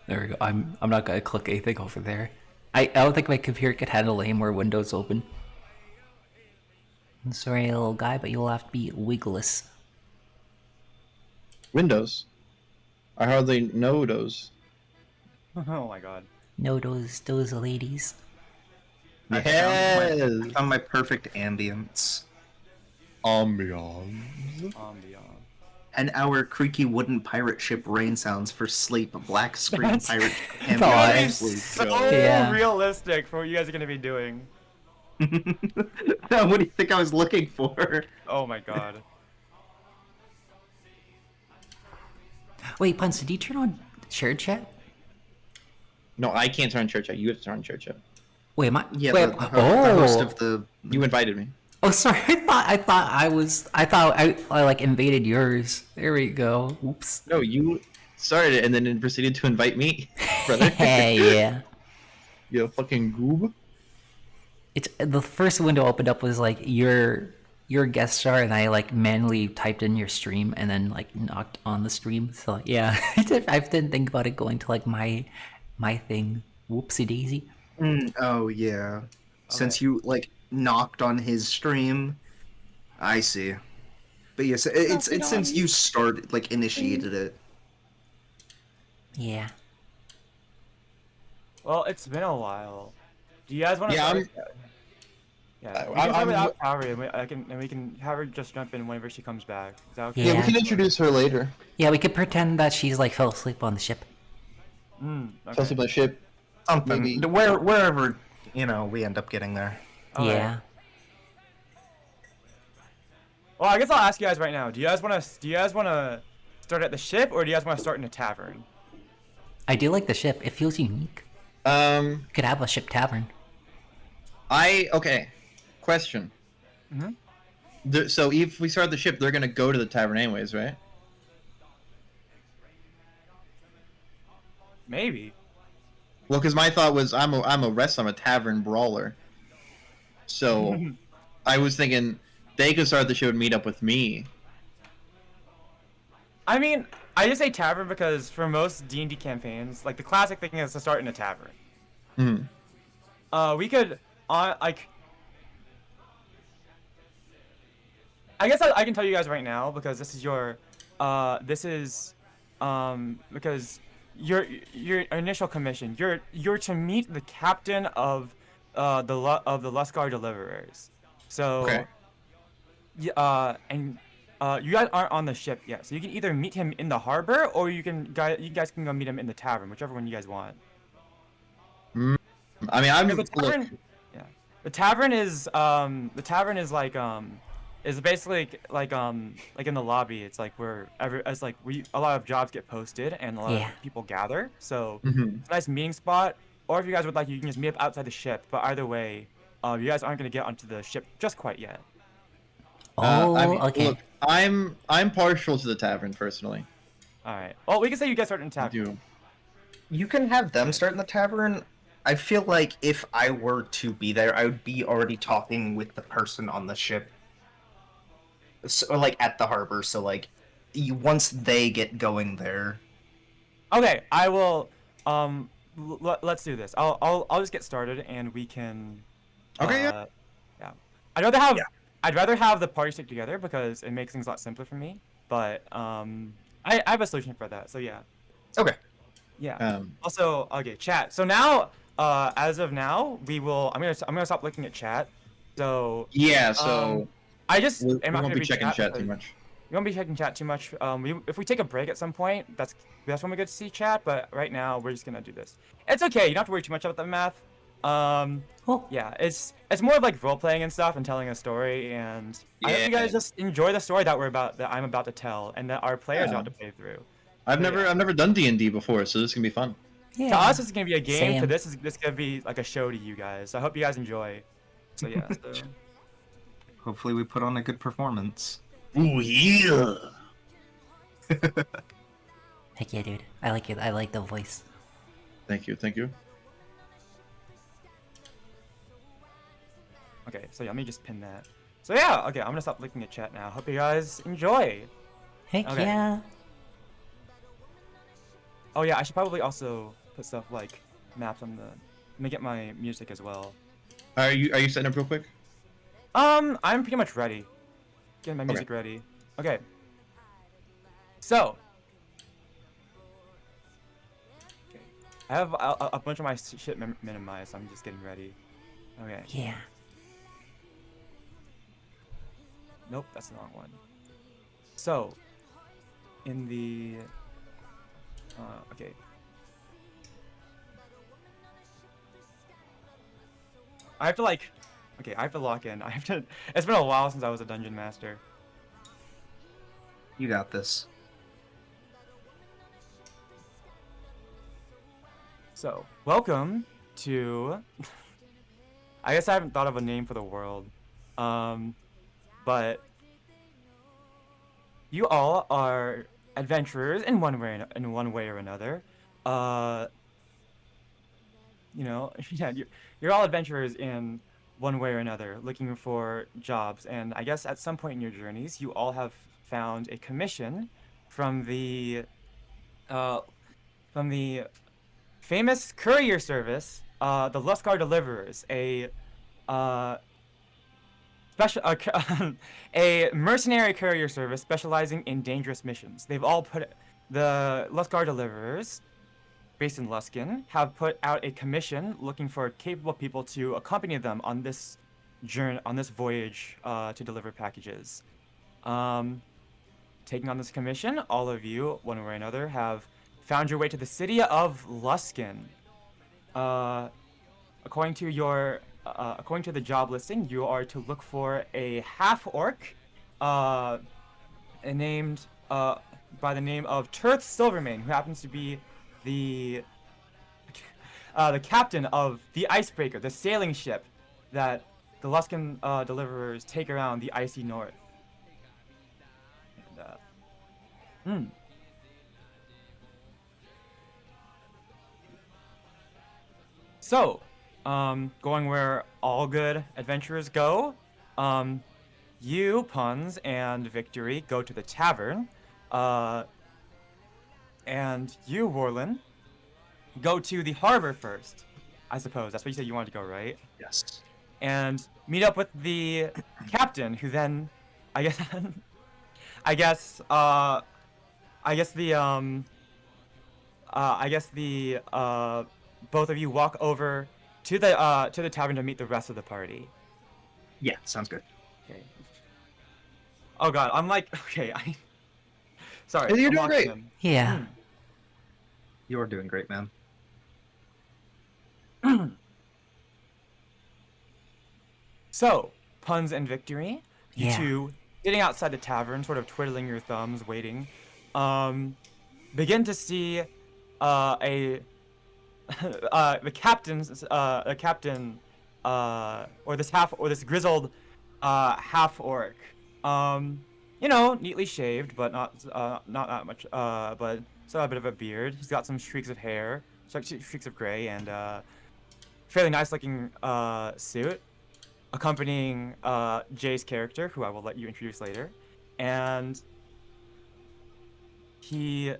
There we go. I'm not gonna click anything over there. I don't think my computer could handle any more windows open. I'm sorry, little guy, but you'll have to be wiggless. Windows. I hardly know those. Oh my god. No, those ladies. I Yes. found my perfect ambience. Ambiance. Ambiance. And our creaky wooden pirate ship rain sounds for sleep. Black screen That's- pirate Nice. That ambience. is Sleep. so Yeah. realistic for what you guys are gonna be doing. What do you think I was looking for? Oh my god. Wait, Puns, did you turn on shared chat? No, I can't turn church out. You have to turn church out. Wait, am I? Yeah, wait, the host of the. You invited me. Oh, sorry. I thought I like invaded yours. There we go. Oops. No, you started it and then proceeded to invite me, brother. Hey, yeah. You fucking goob. It's the first window opened up was like your guest star, and I like manually typed in your stream and then like knocked on the stream. So yeah, I didn't think about it going to like my thing. Whoopsie daisy. Oh yeah. Since you like knocked on his stream, I see. But yes, it's since you started like initiated it. Yeah. Well, it's been a while. Do you guys want to? Yeah, Yeah, we I'm- can talk I'm- about Kaori, and we can have her just jump in whenever she comes back. Is that okay? Yeah, Yeah. we can introduce her later. Yeah, we could pretend that she's like fell asleep on the ship. Okay. Chelsea by ship. Something. Maybe. Wherever we end up getting there. Okay. Yeah. Well, I guess I'll ask you guys right now. Do you guys want to start at the ship, or do you guys want to start in a tavern? I do like the ship. It feels unique. Could have a ship tavern. Okay. Question. Mhm. So if we start the ship, they're gonna go to the tavern anyways, right? Maybe. Well, because my thought was I'm a tavern brawler. So I was thinking they could start the ship and meet up with me. I mean, I just say tavern because for most D&D campaigns, like the classic thing is to start in a tavern. Mhm. We could like. I guess I can tell you guys right now because this is your, because your initial commission. You're to meet the captain of, the Luscar Deliverers. So, Okay. and you guys aren't on the ship yet, so you can either meet him in the harbor or you guys can go meet him in the tavern, whichever one you guys want. I mean, Because the look. tavern, yeah, the tavern is basically like in the lobby. It's like where a lot of jobs get posted and a lot Yeah. of people gather. So Mhm. it's a nice meeting spot. Or if you guys would like, you can just meet up outside the ship. But either way, you guys aren't gonna get onto the ship just quite yet. I Oh, mean, look, okay. I'm partial to the tavern personally. All right. Well, we can say you guys start in the I tavern. do. You can have them start in the tavern. I feel like if I were to be there, I would be already talking with the person on the ship, or like at the harbor. So like, once they get going there, Okay, I will. Let's do this. I'll just get started and we can. Okay, yeah. Yeah. I'd rather have Yeah. I'd rather have the party stick together because it makes things a lot simpler for me. But I have a solution for that. So yeah. okay. Yeah. Also, okay, chat. So now, as of now, I'm gonna stop looking at chat. So Yeah. So I just we am not won't gonna be be checking chat too because much. we won't be checking chat too much. If we take a break at some point, that's when we get to see chat. But right now, we're just gonna do this. It's okay. You don't have to worry too much about the math. Oh, Yeah, it's more of like role playing and stuff and telling a story. And I hope you guys Yeah. just enjoy the story that I'm about to tell and that our players are about to play through. I've So, never yeah. I've never done D&D before, so this is gonna be fun. yeah. To us, it's gonna be a game. Same. To this gonna be like a show to you guys. So I hope you guys enjoy. So yeah. So. Hopefully, we put on a good performance. Ooh yeah. Heck yeah, dude. I like it. I like the voice. Thank you. Thank you. Okay, so yeah, let me just pin that. So yeah, okay, I'm gonna stop looking at chat now. Hope you guys enjoy. Heck Okay. yeah. Oh yeah, I should probably also put stuff like maps on the. Let me get my music as well. Are you setting up real quick? I'm pretty much ready. Getting my music ready. Okay. So. Okay. I have a bunch of my shit minimized. So I'm just getting ready. Okay. Yeah. Nope, that's the wrong one. So, in the, okay. I have to like, okay, I have to lock in. It's been a while since I was a dungeon master. You got this. So, welcome to, I guess I haven't thought of a name for the world. But you all are adventurers in one way or another. You know, yeah, you're all adventurers in one way or another, looking for jobs. And I guess at some point in your journeys, you all have found a commission from the famous courier service, the Luscar Deliverers, uh, a mercenary courier service specializing in dangerous missions. They've all the Luscar Deliverers, based in Luskin, have put out a commission looking for capable people to accompany them on this voyage to deliver packages. Taking on this commission, all of you, one way or another, have found your way to the city of Luskin. According to the job listing, you are to look for a half-orc, named by the name of Turth Silvermane, who happens to be the captain of the Icebreaker, the sailing ship that the Luskin deliverers take around the icy north. And, So, going where all good adventurers go, you, Puns, and Victory go to the tavern, and you, Warlin, go to the harbor first. I suppose that's what you said you wanted to go, right? Yes. And meet up with the captain, who then, I guess, I guess, I guess the both of you walk over to the tavern to meet the rest of the party. Yeah, sounds good. Okay. Oh god, I'm like, okay, sorry. You're I'm doing locking great. in. Yeah. You are doing great, man. So, puns and victory. You Yeah. two, sitting outside the tavern, sort of twiddling your thumbs, waiting, begin to see the captain, or this grizzled half orc. Neatly shaved, but not that much. But still a bit of a beard. He's got some streaks of hair, streaks of gray, and fairly nice looking suit, accompanying Jay's character, who I will let you introduce later, and he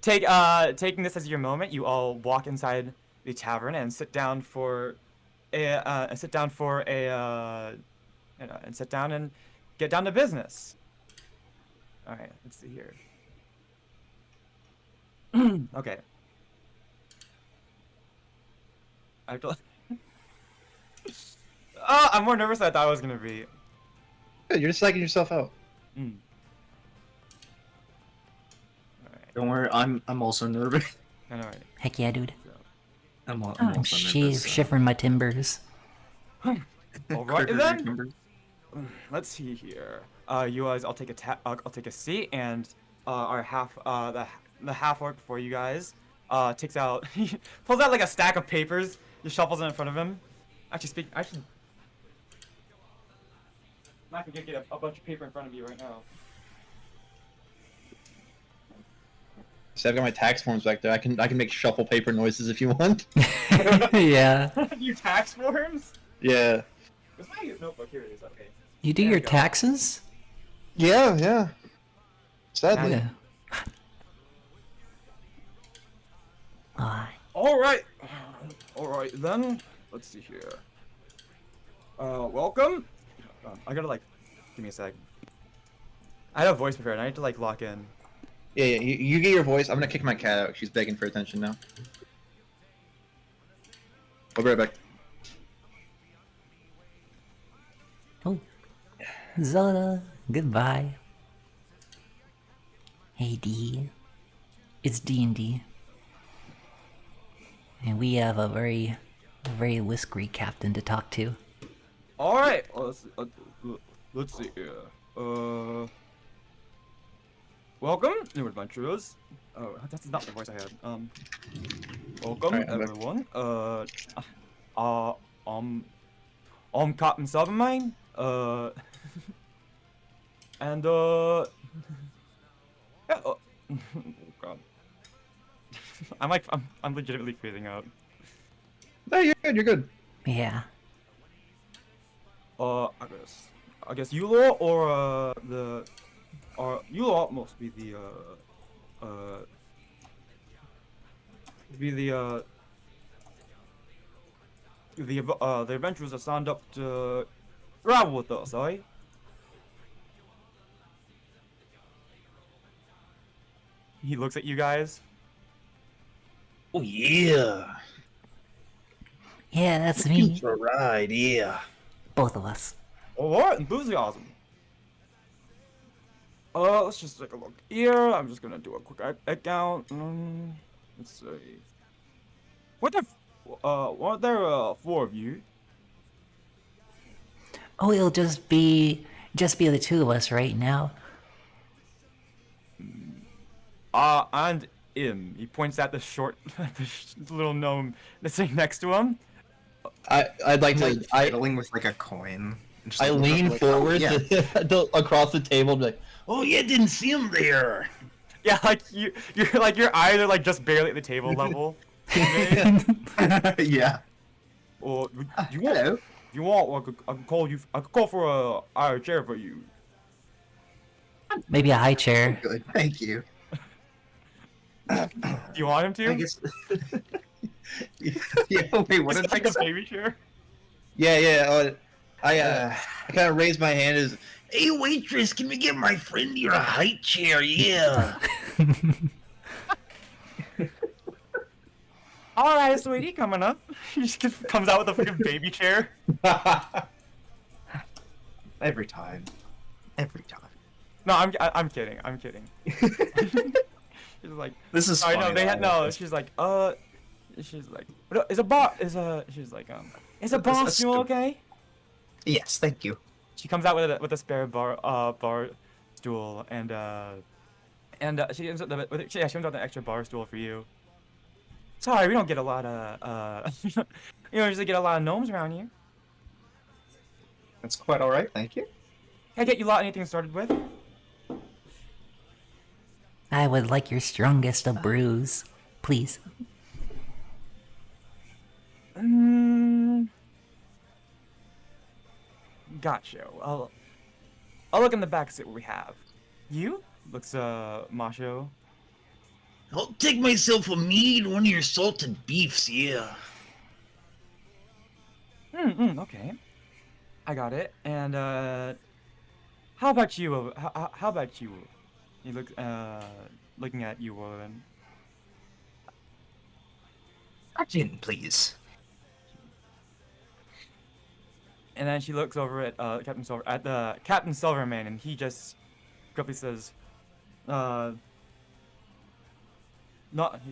taking this as your moment, you all walk inside the tavern and sit down and sit down and get down to business. All right, let's see here. Okay. I have to. I'm more nervous than I thought I was gonna be. Good, you're just psyching yourself out. Mm. Alright, Don't worry, I'm also nervous. I know, right? Heck yeah, dude. So. I'm I'm also nervous. shivering my timbers. Alright then. Let's see here. You guys, I'll take a seat, and our the half orc before you guys takes out he pulls out like a stack of papers, just shuffles it in front of him. Actually, I'm not gonna get a bunch of paper in front of you right now. So I've got my tax forms back there. I can make shuffle paper noises if you want. Yeah. Your tax forms? Yeah. Where's my notebook? Here it is. Okay. You do There your we go. taxes? Yeah. Sadly. Yeah. Ah, All right then. Let's see here. Welcome. I gotta give me a sec. I had a voice prepared. I need to lock in. Yeah. You get your voice. I'm gonna kick my cat out. She's begging for attention now. I'll be right back. oh. Zelda, goodbye. Hey D. It's D&D. And we have a very whiskery captain to talk to. All right. Let's see here. Welcome, new adventurers. Oh, that's not the voice I had. Welcome Alright, I'm back. everyone. I'm Captain Silvermane. And yeah. Oh God. I'm legitimately freezing out. No, you're good. You're good. Yeah. I guess you lot or you lot must be the the adventurers that signed up to travel with us, eh? He looks at you guys. Oh yeah. Yeah, that's me. a ride. Yeah. Both of us. Alright, enthusiasm. Let's just take a look here. I'm just gonna do a quick account. Let's see. Weren't there 4 of you? Oh, it'll just be the two of us right now. And him. He points at the little gnome that's sitting next to him. I'd like I'm to. fiddling with a coin. and just, I look up, lean like, oh, forward yeah. across the table, and be like, "Oh yeah, didn't see him there." Yeah, your eyes are just barely at the table level. Yeah. Or you Hello. If you want, I can call you. I could call for a higher chair for you. Maybe a high chair. Good. Thank you. Do you want him to? I guess. Yeah, wait, what did It's like I a say? baby chair. Yeah. I kind of raised my hand as, "Hey waitress, can we get my friend your height chair?" Yeah. All right, sweetie, coming up. He just comes out with a freaking baby chair. Every time. Every time. No, I'm kidding. I'm kidding. She's like, This is I funny. know they though, had I no. like this. She's like, is a bar she's like, is a bar stool okay? Yes, thank you. She comes out with a spare bar stool and she ends up she comes out with an extra bar stool for you. Sorry, we don't get a lot of you don't usually get a lot of gnomes around here. That's quite all right, thank you. Can I get you lot anything started with? I would like your strongest of brews, please. Gotcha. I'll look in the back see what we have. You? Looks macho. I'll take myself a mead, one of your salted beefs. Yeah. Okay. I got it. And how about you? How about you? He looks looking at you, Owen. A gin, please. And then she looks over at Captain Silverman, and he just quickly says, not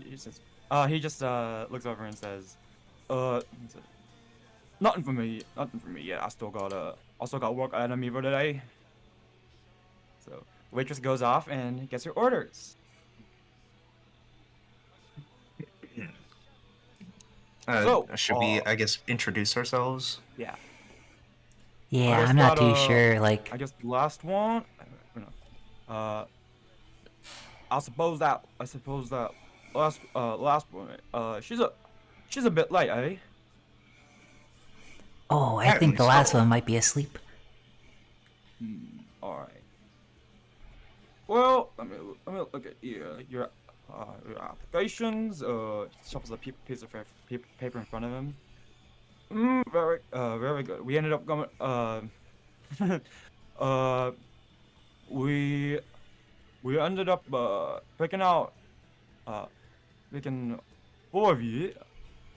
he says, he just looks over and says, nothing for me yet. I still got work ahead of me for today. So waitress goes off and gets her orders. Should we, I guess, introduce ourselves? Yeah. Yeah, guess I'm not that, too sure. Like, I guess the last one. I suppose that last one. She's a bit late, eh? oh, I think the last one might be asleep. All right. Well, let me look at your applications. Shuffles a piece of paper in front of him. Very good. We ended up going. We ended up picking four of you.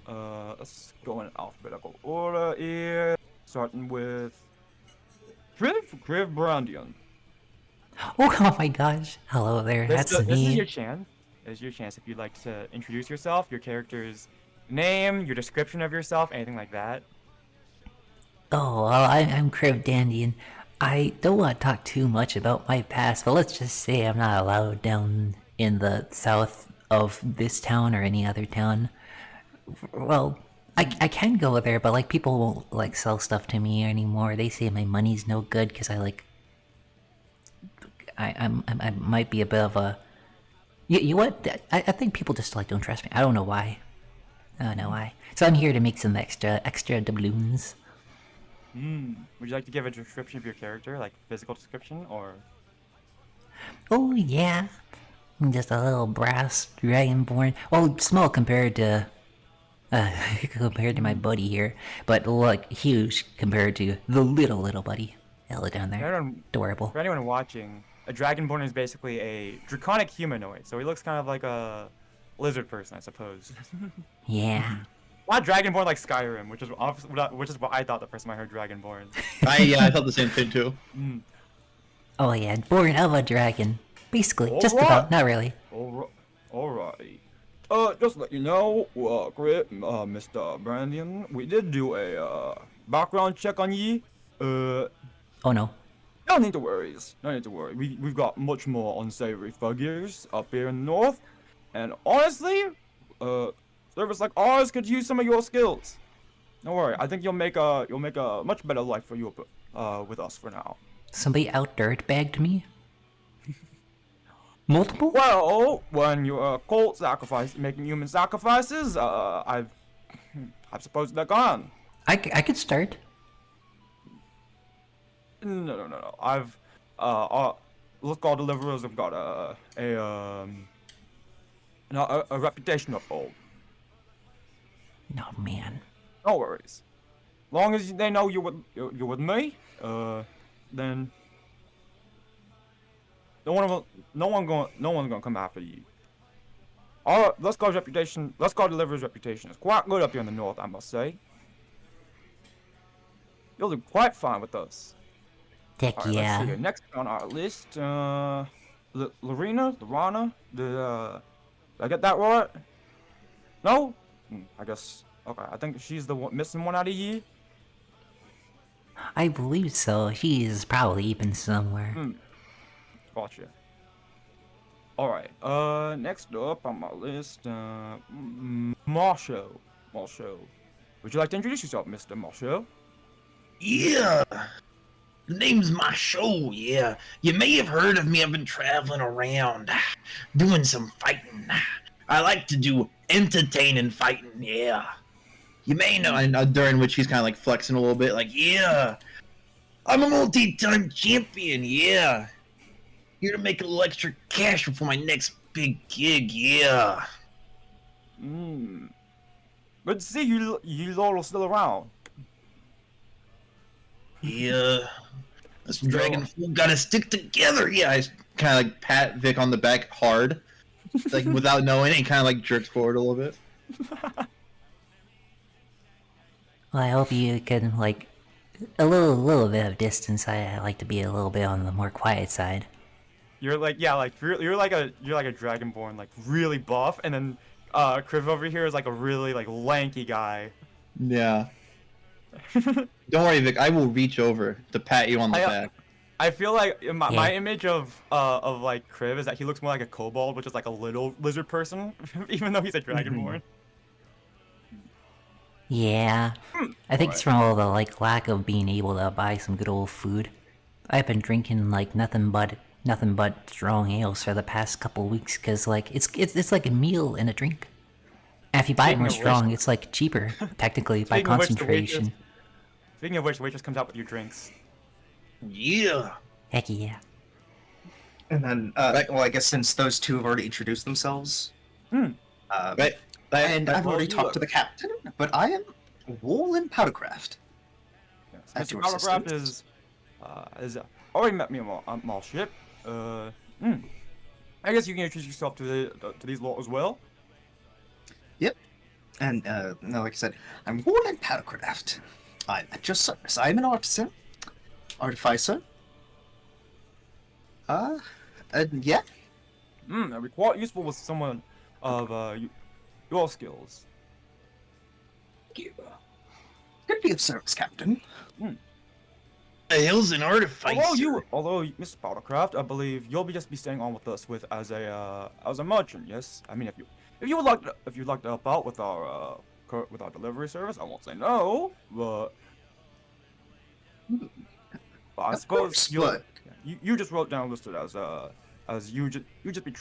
Let's go in alphabetical order here, starting with Kriv Brandian. Oh my gosh. Hello there, that's This is me. your chance. This is your chance if you'd like to introduce yourself, your character's name, your description of yourself, anything like that. Oh, well, I'm Crib Dandy, and I don't want to talk too much about my past, but let's just say I'm not allowed down in the south of this town or any other town. Well, I can go there, but like people won't like sell stuff to me anymore. They say my money's no good because I might be a bit of a. You what? I think people just like don't trust me. I don't know why. I don't know why. So I'm here to make some extra doubloons. Would you like to give a description of your character, like physical description, or? Oh yeah, I'm just a little brass dragonborn. Well, small compared to my buddy here, but like huge compared to the little buddy. Hello down there. Adorable. For anyone watching, a dragonborn is basically a draconic humanoid, so he looks kind of like a lizard person, I suppose. Yeah. Not dragonborn like Skyrim, which is what I thought the first time I heard dragonborn. I thought the same thing too. Oh yeah, born of a dragon. Basically, just Alright. about. Not really. Alrighty. Just to let you know, Mr. Brandon, we did do a background check on ye. Oh no. No need to worry. We've got much more unsavory figures up here in the north, and honestly, service like ours could use some of your skills. Don't worry. I think you'll make a much better life for you with us for now. Somebody out dirtbagged me? Multiple? Well, when you're cult making human sacrifices, I suppose they're gone. I could start. No. I've look, all deliverers have got a reputation to uphold. Oh man. No worries. Long as they know you're with me, then no one's gonna come after you. Our Let's Go's reputation, Let's Go Delivery's reputation is quite good up here in the north, I must say. You'll do quite fine with us. Heck Alright, let's see yeah. here. Next on our list, Lorena? Did I get that right? No? I guess, okay, I think she's the missing one out of you. I believe so. She's probably even somewhere. Gotcha. Alright, next up on my list, Marsho. Would you like to introduce yourself, Mr. Marsho? Yeah. The name's my show, yeah. You may have heard of me. I've been traveling around, doing some fighting. I like to do entertaining fighting, yeah. You may know, and during which he's kind of like flexing a little bit, like, yeah. I'm a multi-time champion, yeah. Here to make a little extra cash before my next big gig, yeah. Good to see you all are still around. Yeah. This dragon fool gotta stick together. Yeah, I kind of like pat Vic on the back hard, like without knowing, and kind of like jerks forward a little bit. Well, I hope you can, like, a little bit of distance. I like to be a little bit on the more quiet side. You're like, yeah, like you're like a dragonborn, like really buff, and then Kriv over here is like a really like lanky guy. Yeah. Don't worry, Vic. I will reach over to pat you on the back. I feel like my image of like Kriv is that he looks more like a kobold, which is like a little lizard person, even though he's a dragonborn. Yeah. I think it's from all the, like, lack of being able to buy some good old food. I've been drinking, like, nothing but strong ales for the past couple weeks, cause like it's like a meal and a drink. And if you buy it more strong, it's like cheaper, technically, by concentration. Speaking of which, the waitress comes out with your drinks. Yeah. Heck yeah. And then, well, I guess since those two have already introduced themselves, and I've already talked to the captain, but I am Woolen Powdercraft. Yes, Mr. Powdercraft is already met me on my ship. I guess you can introduce yourself to these lot as well. Yep. And no, like I said, I'm Woolen Powdercraft. I'm at your service. I'm an artisan, artificer. And yeah. That'd be quite useful with someone of your skills. Good to be of service, Captain. The hell's an artificer? Although Mr. Powdercraft, I believe you'll just be staying on with us as a merchant. Yes, I mean if you would like to help out with our delivery service, I won't say no, but I suppose you just wrote down listed as you just be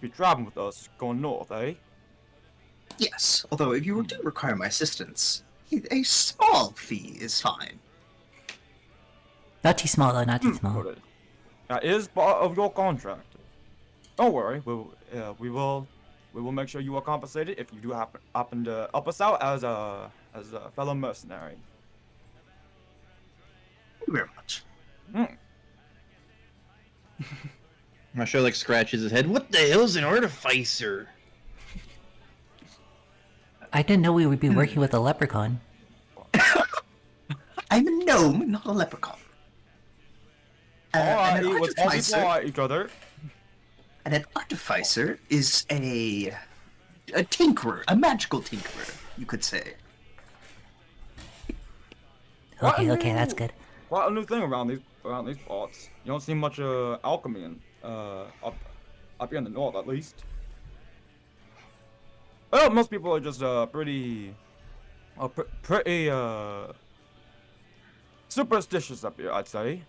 traveling with us going north, eh? Yes, although if you do require my assistance, a small fee is fine. Not too small though, not too small. That is part of your contract. Don't worry, we will make sure you are compensated if you do happen to help us out as a fellow mercenary. Thank you very much. My show like scratches his head. What the hell's an artificer? I didn't know we would be working with a leprechaun. I'm a gnome, not a leprechaun. And an artificer, each other. And an artificer is a tinkerer, a magical tinkerer, you could say. Okay, that's good. Quite a new thing around these parts. You don't see much alchemy up here in the north, at least. Well, most people are just pretty superstitious up here, I'd say.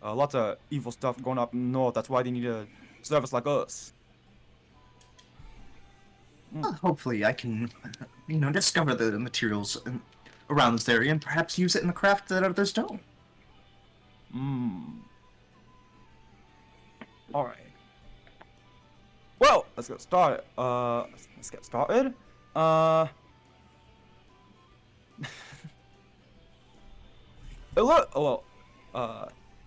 Lots of evil stuff going up north. That's why they need a service like us. Well, hopefully I can, discover the materials around this area and perhaps use it in the craft that others don't. Alright. Well, let's get started. It look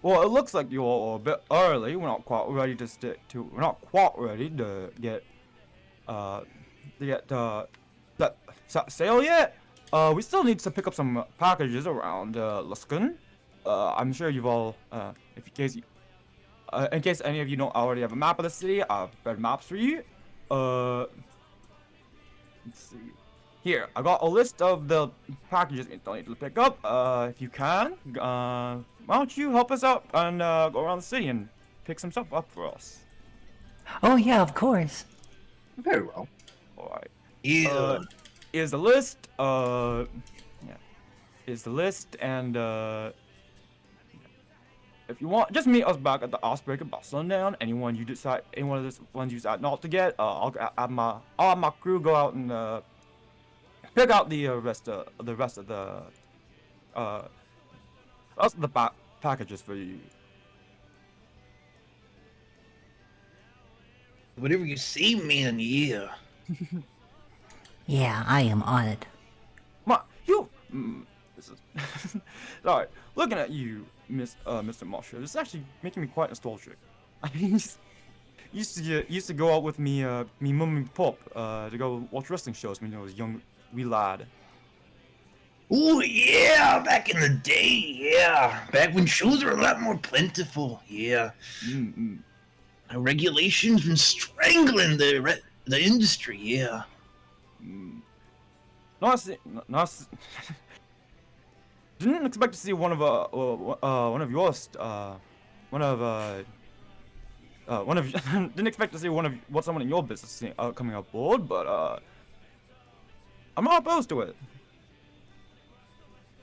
well, it looks like you're all a bit early. We're not quite ready to stick to. We're not quite ready to get that sale yet. We still need to pick up some packages around Luskan. I'm sure you've all, in case any of you don't already have a map of the city, I've got maps for you. Let's see. Here, I got a list of the packages you need to pick up. If you can, why don't you help us out and go around the city and pick some stuff up for us? Oh yeah, of course. Very well. Alright. Yeah. Is the list, is the list, and, if you want, just meet us back at the Icebreaker by sundown. Any one of the ones you decide not to get, I'll have my crew go out and, pick out the rest of the packages for you. Whatever you say, man, yeah. Yeah, I am on it. This is sorry. Looking at you, Mr. Marshall, this is actually making me quite nostalgic. I mean, used to go out with me mum and pop to go watch wrestling shows when I was young, wee lad. Oh yeah, back in the day, yeah. Back when shows were a lot more plentiful, yeah. Regulations been strangling the industry, yeah. Didn't expect to see one of didn't expect to see someone in your business coming on board, but I'm not opposed to it.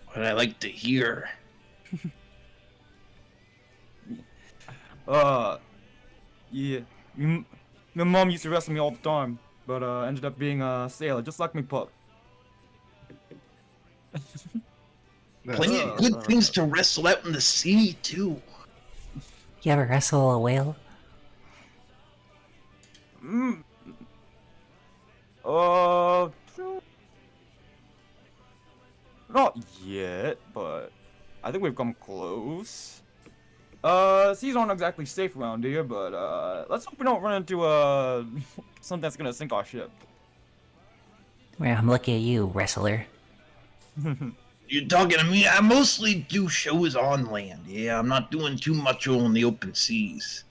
What I like to hear. Yeah, my mom used to wrestle me all the time, but ended up being a sailor, just like me pup. Plenty of good things to wrestle out in the sea, too. You ever wrestle a whale? Not yet, but I think we've come close. Seas aren't exactly safe around here, but let's hope we don't run into something that's gonna sink our ship. Well, I'm looking at you, wrestler. You're talking to me? I mostly do shows on land, yeah. I'm not doing too much on the open seas.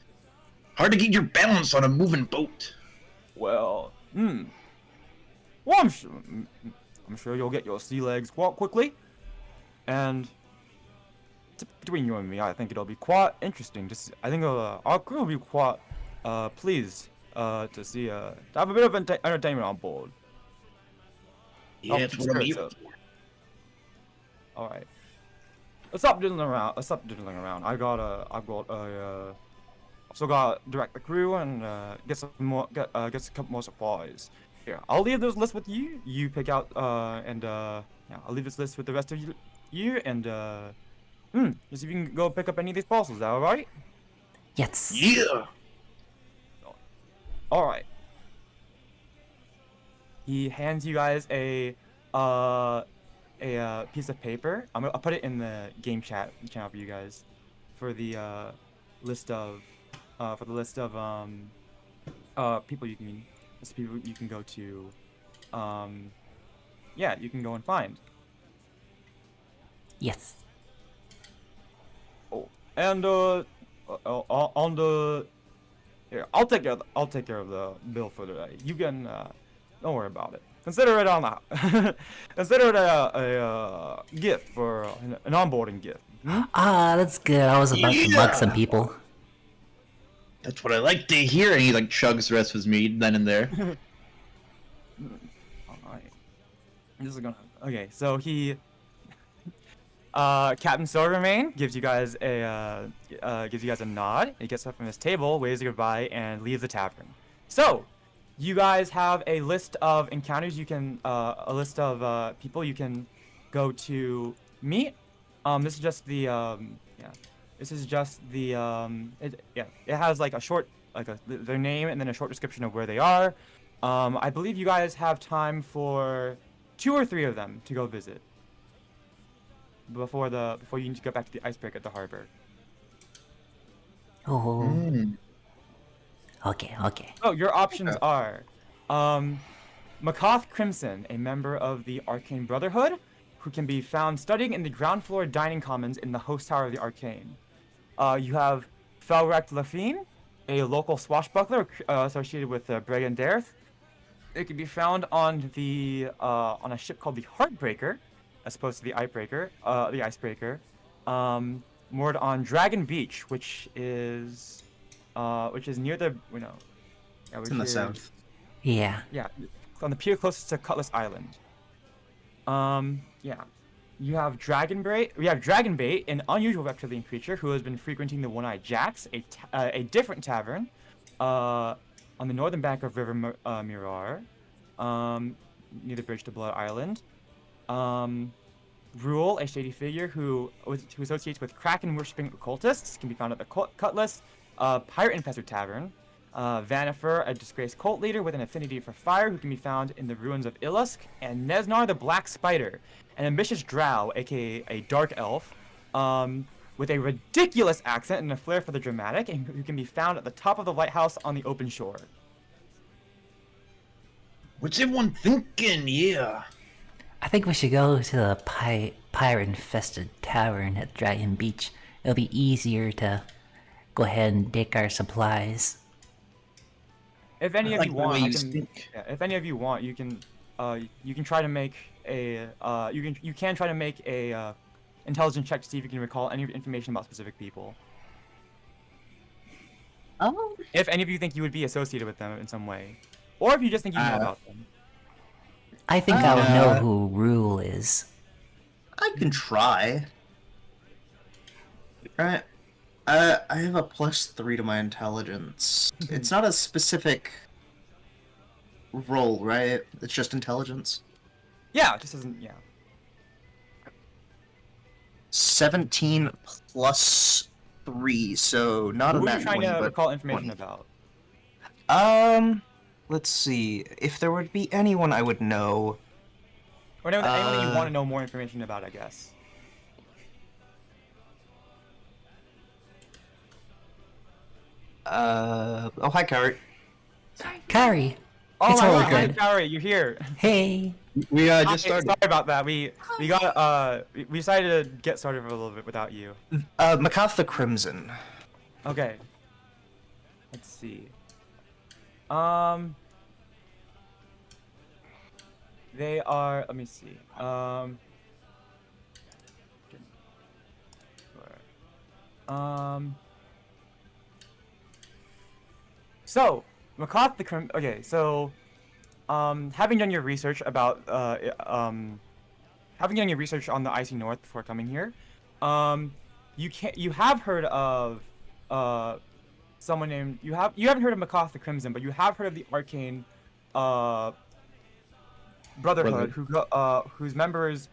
Hard to get your balance on a moving boat. Well, well, I'm sure you'll get your sea legs quite quickly, and between you and me, I think it'll be quite interesting to see. I think our crew will be quite pleased to see to have a bit of entertainment on board. Yeah, that's what I'm here for. All right. Let's stop diddling around. I've also got to direct the crew and get a couple more supplies. Here, I'll leave those lists with you. You pick out yeah, I'll leave this list with the rest of you and just if you can go pick up any of these parcels. Is that all right? Yes. Yeah. All right. He hands you guys a piece of paper. I'll put it in the game chat channel for you guys for the list of people you can go to. Yeah, you can go and find. Yes. Oh, and on the here, I'll take care of the bill for today. You can don't worry about it. Consider it consider it a gift for an onboarding gift. Ah, that's good. I was about to mug some people. That's what I like to hear. And he like chugs the rest of his mead then and there. Alright. This is gonna okay, so he Captain Silvermane gives you guys a nod. He gets up from his table, waves you goodbye, and leaves the tavern. So you guys have a list of encounters you can a list of people you can go to meet. This is just the it has like a short their name and then a short description of where they are. I believe you guys have time for 2 or 3 of them to go visit. before you need to go back to the icebreaker at the harbor. Oh, Mm. okay, okay. Oh, your options are, Makoth Crimson, a member of the Arcane Brotherhood, who can be found studying in the ground floor dining commons in the host tower of the Arcane. You have Felrect Lafine, a local swashbuckler associated with Bregan Dareth. It can be found on on a ship called the Heartbreaker, as opposed to the Icebreaker, moored on Dragon Beach, which is near the yeah, It's in the south. Yeah. yeah, on the pier closest to Cutlass Island. Yeah. You have Dragonbait, an unusual reptilian creature who has been frequenting the One-Eyed Jacks, a different tavern, on the northern bank of River Mirar, near the bridge to Blood Island. Rule, a shady figure who associates with Kraken-worshipping occultists, can be found at the Cutlass, Pirate Infested Tavern. Vanifer, a disgraced cult leader with an affinity for fire, who can be found in the ruins of Illusk, and Nesnar the Black Spider, an ambitious drow, aka a dark elf, with a ridiculous accent and a flair for the dramatic, and who can be found at the top of the lighthouse on the open shore. What's everyone thinking? Yeah. I think we should go to the pirate-infested tavern at Dragon Beach. It'll be easier to go ahead and take our supplies. If any of you want, if any of you want, you can try to make a you can try to make a intelligence check to see if you can recall any information about specific people. Oh. If any of you think you would be associated with them in some way, or if you just think you know about them. I think I would know who Rule is. I can try. Right. I have a +3 to my intelligence. It's not a specific roll, right? It's just intelligence. Yeah, it just doesn't. Yeah. 17 plus 3, so not Who a are you nat trying 20, to but recall information 20. about? Let's see. If there would be anyone I would know. Or anyone that you want to know more information about, I guess. Oh, hi, Kaori. Kaori! Oh It's my all God, good. Kaori, you're here. Hey! We Hi, just started. Sorry about that. We decided to get started for a little bit without you. Makoth the Crimson. Okay. Let's see. They are. Let me see. So, Makoth the Crim. Okay, so, having done your research about having done your research on the Icy North before coming here, you have heard of someone named you haven't heard of Makoth the Crimson, but you have heard of the Arcane Brotherhood, whose members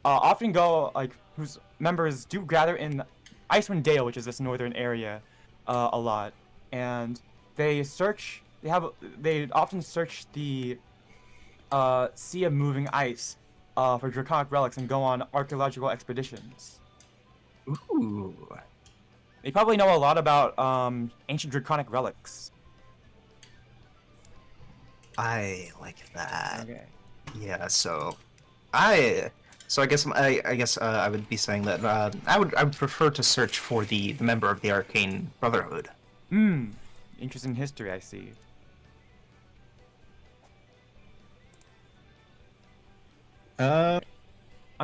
often go whose members do gather in Icewind Dale, which is this northern area, a lot, and they often search the sea of moving ice for draconic relics and go on archaeological expeditions. Ooh. They probably know a lot about ancient draconic relics. I like that. Okay. Yeah, I guess I would be saying that I would prefer to search for the member of the Arcane Brotherhood. Interesting history, I see. I'm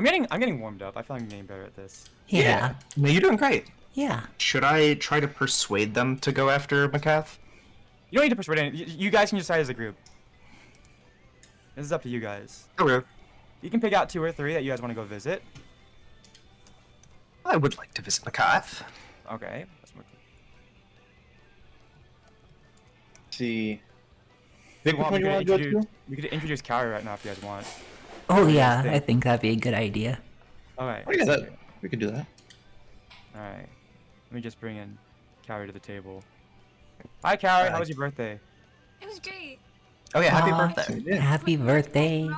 getting warmed up. I feel like I'm getting better at this. Yeah. No, you're doing great. Yeah. Should I try to persuade them to go after Makoth? You don't need to persuade anyone. You guys can decide as a group. This is up to you guys. Okay. You can pick out 2 or 3 that you guys want to go visit. I would like to visit Makoth. Okay. See. We Vic, which one you want to go to? could introduce Kaori right now if you guys want. Oh do you yeah, guys I think that'd be a good idea. Alright. Oh, yeah, that, we can do that. Alright. Let me just bring in Kaori to the table. Hi Kaori, how was your birthday? It was great. Oh yeah, happy Aw, birthday. Yeah. Happy birthday.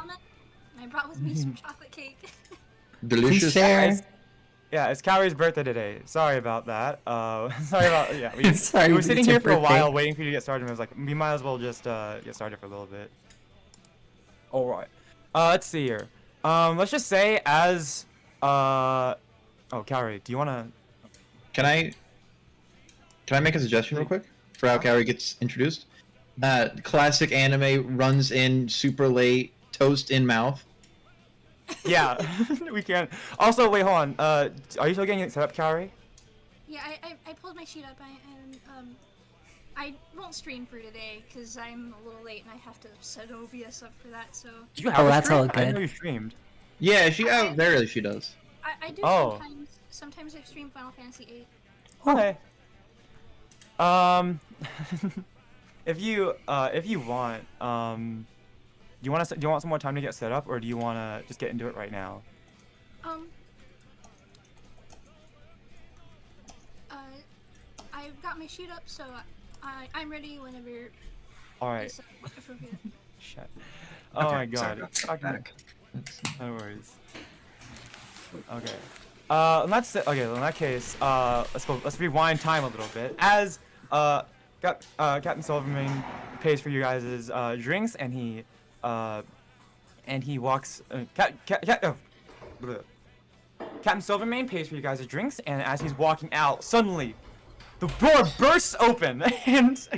I brought with me some chocolate cake. Please Delicious. share. Yeah, it's Kaori's birthday today. Sorry about that. Sorry about yeah. Sorry, We were it's sitting your here for a birthday. while waiting for you to get started. And I was like, we might as well just get started for a little bit. All right. Let's see here. Let's just say as oh, Kaori, do you wanna? Can I make a suggestion real quick for how Kaori gets introduced? Classic anime, runs in super late, toast in mouth. Yeah, we can. Also, wait, hold on. Are you still getting it set up, Kaori? Yeah, I pulled my sheet up. I won't stream for today because I'm a little late and I have to set OBS up for that. So Do you have a that's stream? all I didn't know good. you streamed. Yeah, very she does. I do Oh. sometimes. Sometimes I stream Final Fantasy VIII. Okay. If you want, do you want some more time to get set up, or do you want to just get into it right now? I've got my sheet up, so I'm ready whenever. All right. It's appropriate. Shit. Oh my sorry, god. back. No worries. Okay. In that case, let's rewind time a little bit. As Captain Silvermane pays for you guys' drinks, and he walks. Captain Silvermane pays for you guys' drinks, and as he's walking out, suddenly the door bursts open, and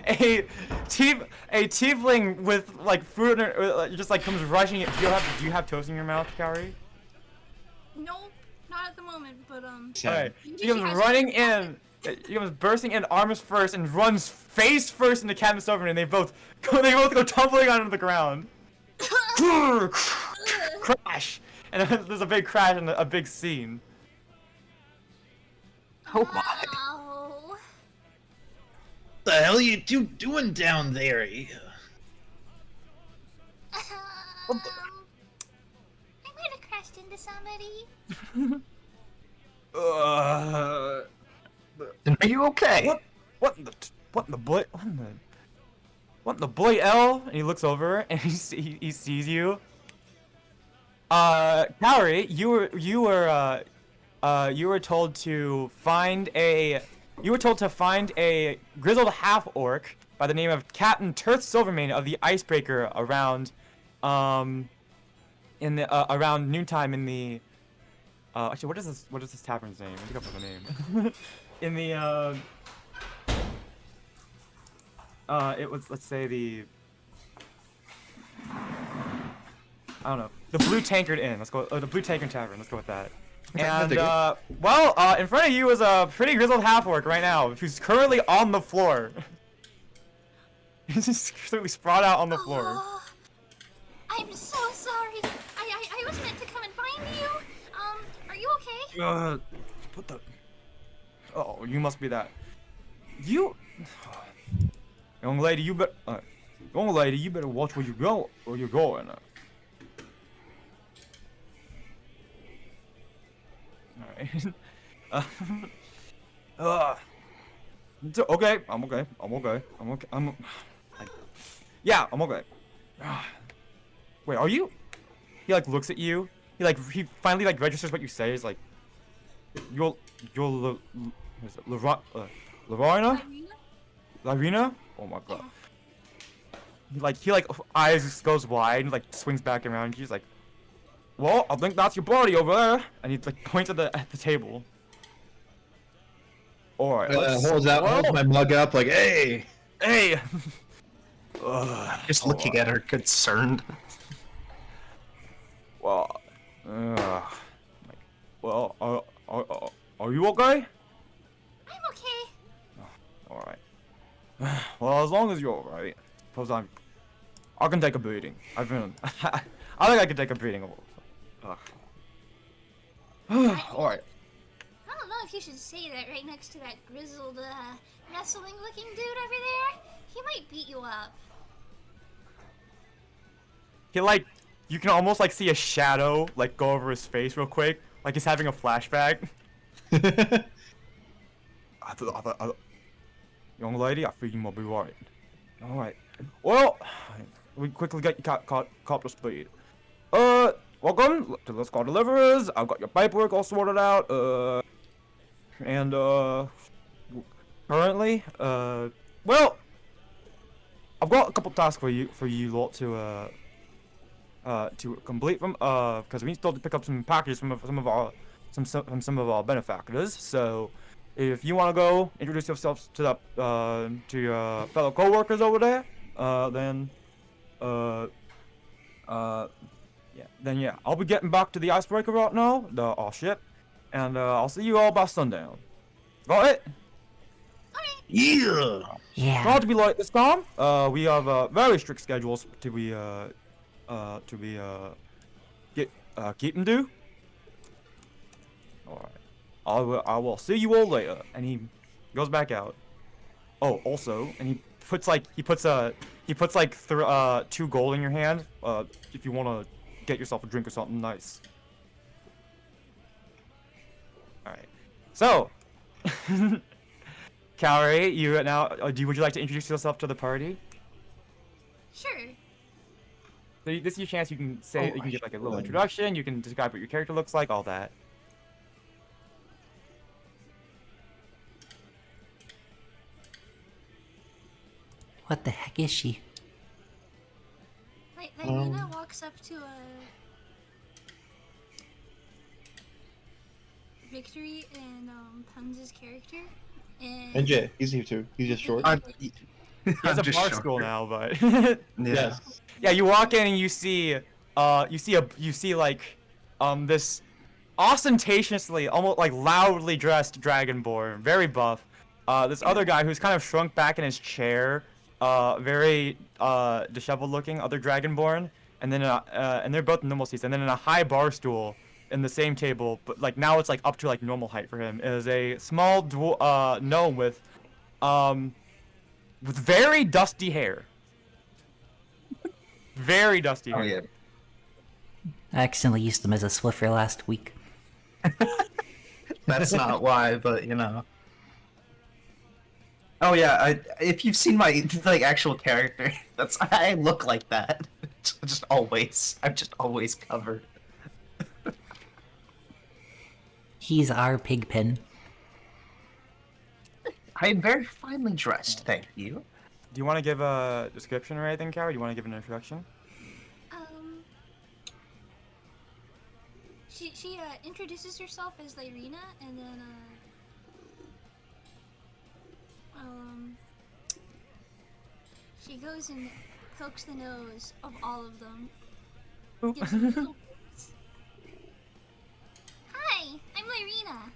a tiefling with like food just like comes rushing. Do you have toast in your mouth, Kaori? No, not at the moment, but Alright, Maybe she she comes has running something in. He comes bursting in, arms first, and runs face first into Captain Silvermane, and they both go tumbling onto the ground. Crash! And there's a big crash and a big scene. Oh my. Ow. What the hell are you two doing down there? I might have crashed into somebody. Are you okay? What in the boy L? And he looks over and he sees you. Kaori, you were told to find a grizzled half orc by the name of Captain Turth Silvermane of the Icebreaker around around noontime in the actually what is this tavern's name? Look up the name. In the it was, let's say, the I don't know, the Blue Tankard Inn. Let's go, the Blue Tankard Tavern. Let's go with that. And well, in front of you is a pretty grizzled half orc right now, who's currently on the floor. He's just completely sprawled out on the floor. Oh, I'm so sorry. I was meant to come and find you. Are you okay? What the? Oh, you must be that. You, young lady, you better watch where you go, or you're going. Alright. Okay, I'm okay. Yeah, I'm okay. Wait, are you? He like looks at you. He finally like registers what you say. He's like, you're Larina? Larina? Oh my god. He eyes just goes wide and like swings back around. He's like, well, I think that's your body over there. And he like points at the table. Alright, Holds my mug up like, hey! Hey! Just looking at her concerned. Well, are you okay? I'm okay. Alright. Well, as long as you're alright. Suppose I can take a beating. I think I can take a beating. Alright. I don't know if you should say that right next to that grizzled, wrestling-looking dude over there. He might beat you up. He you can almost see a shadow go over his face real quick, like he's having a flashback. Young lady, I think you might be right. Alright. Well, we quickly get you caught to speed. welcome to the Skull Deliverers. I've got your paperwork all sorted out. And currently, well, I've got a couple tasks for you lot to complete from because we still have to pick up some packages from some of our benefactors. So if you want to go introduce yourselves to your fellow co-workers over there, then yeah, I'll be getting back to the icebreaker right now, our ship, and I'll see you all by sundown. Got it? Yeah. Yeah. Not to be like this time. We have very strict schedules to keep and do. All right. I will see you all later. And he goes back out. Oh, also, and he puts 2 gold in your hand. If you want to get yourself a drink or something nice. All right. So. Kaori, you now. Would you like to introduce yourself to the party? Sure. So this is your chance. You can say you can get like a little introduction. You can describe what your character looks like, all that. What the heck is she? Lena walks up to Victory and Pun's character, And Jay, he's here too. He's just short. He has a bar school now, but Yes. yeah, you walk in and you see this ostentatiously, almost like loudly dressed dragonborn, very buff. This other guy who's kind of shrunk back in his chair, very disheveled looking, other dragonborn, and then and they're both normal seats, and then in a high bar stool in the same table, but like now it's like up to like normal height for him, is a small gnome with very dusty hair. Very dusty hair. Oh yeah. I accidentally used them as a Swiffer last week. That's not why, but you know. Oh yeah, if you've seen my like actual character, I look like that. Just always. I'm just always covered. He's our pigpen. I'm very finely dressed, thank you. Do you want to give a description or anything, Kaori? Do you want to give an introduction? She introduces herself as Lyrina, and then she goes and pokes the nose of all of them. Gives them little pokes. Hi, I'm Lyrina.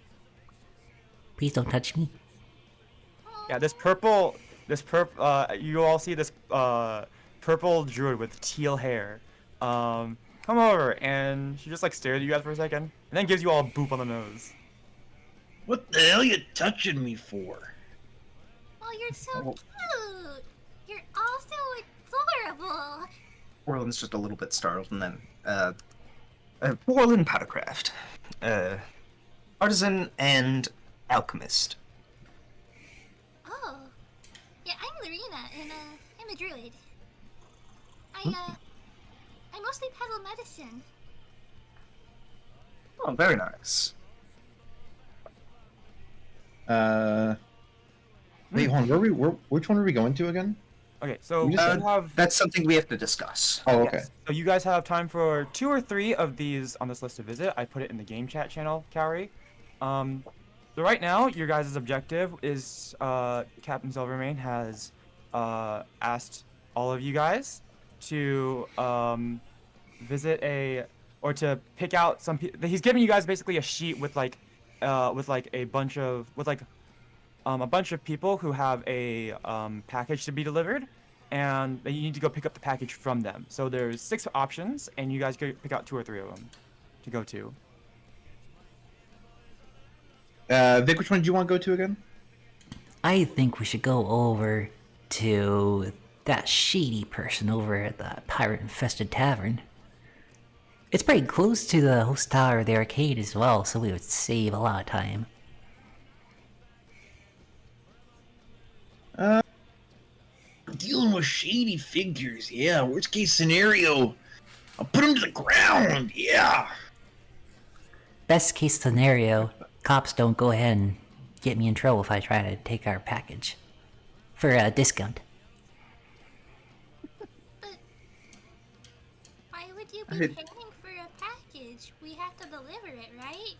Please don't touch me. Yeah, you all see this purple druid with teal hair. Come over, and she just like stares at you guys for a second, and then gives you all a boop on the nose. What the hell you touching me for? Oh, you're so cute. You're all so adorable. Orland's just a little bit startled, and then Orland Powdercraft, artisan and alchemist. Oh, yeah, I'm Lyrina, and I'm a druid. I mostly peddle medicine. Oh, very nice. Wait, hold on. Which one are we going to again? Okay, so We just we have. That's something we have to discuss. Oh, okay. Yes. So you guys have time for 2 or 3 of these on this list to visit. I put it in the game chat channel, Kaori. So right now, your guys' objective is Captain Silvermane has asked all of you guys to visit to pick out some people. He's giving you guys basically a sheet with a bunch of people who have a package to be delivered, and you need to go pick up the package from them. So there's 6 options, and you guys go pick out 2 or 3 of them to go to. Vic, which one do you want to go to again? I think we should go over to that shady person over at the pirate-infested tavern. It's pretty close to the host tower of the arcade as well, so we would save a lot of time. Dealing with shady figures, yeah. Worst case scenario, I'll put him to the ground. Yeah. Best case scenario, cops don't go ahead and get me in trouble if I try to take our package for a discount. But why would you be paying for a package? We have to deliver it, right?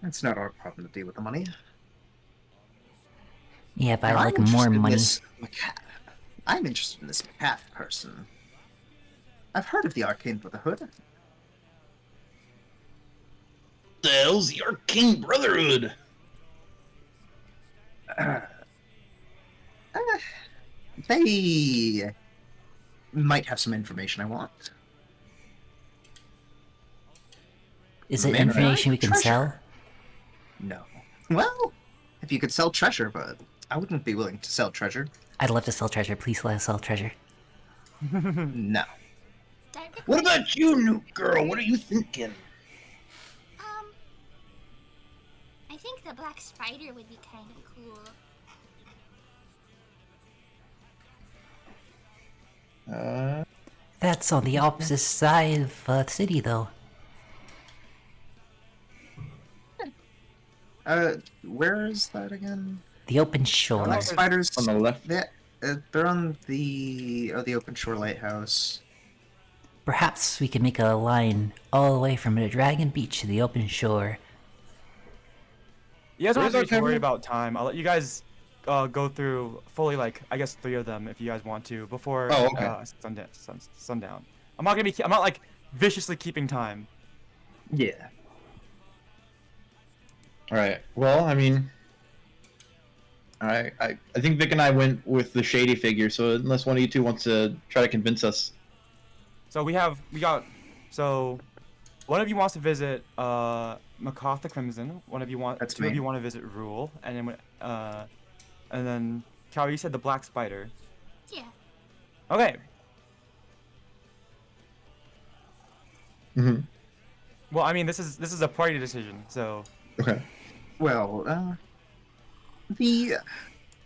It's not our problem to deal with the money. Yeah, but I'd Now, like more money. I'm interested in this path person. I've heard of the Arcane Brotherhood. The hell's the Arcane Brotherhood? They might have some information I want. Is it Man, information we can treasure. sell? No. Well, if you could sell treasure, but I wouldn't be willing to sell treasure. I'd love to sell treasure. Please let us sell treasure. No. Direct What about you, new girl? What are you thinking? I think the black spider would be kind of cool. That's on the opposite side of the city, though. Where is that again? The open shore. Black spiders. On the left. They're on the open shore lighthouse. Perhaps we can make a line all the way from the Dragon Beach to the open shore. You guys don't Where's have to our be worried camera? about time. I'll let you guys go through fully, like, I guess 3 of them if you guys want to before Oh, okay. sundown. I'm not gonna be. I'm not like viciously keeping time. Yeah. All right. Well, I mean, I think Vic and I went with the shady figure. So unless one of you two wants to try to convince us. So so one of you wants to visit Macaw the Crimson. One of you That's two of me. you want to visit Rule, and then Kaori, you said the Black Spider. Yeah. Okay. Mm-hmm. Well, I mean, this is a party decision, so Okay. Well, the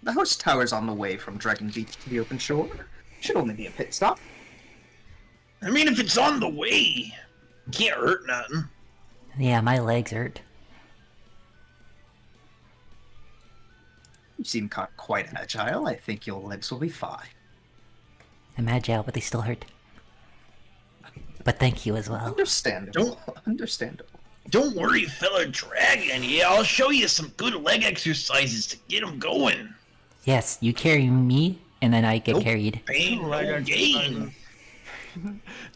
host tower's on the way from Dragon Beach to the open shore. Should only be a pit stop. I mean, if it's on the way, can't hurt nothing. Yeah, my legs hurt. You seem quite agile. I think your legs will be fine. I'm agile, but they still hurt. But thank you as well. Understandable. Understandable. Don't worry, fella dragon. Yeah, I'll show you some good leg exercises to get them going. Yes, you carry me, and then I get Nope. Carried. Pain, Leg no gain. exercises.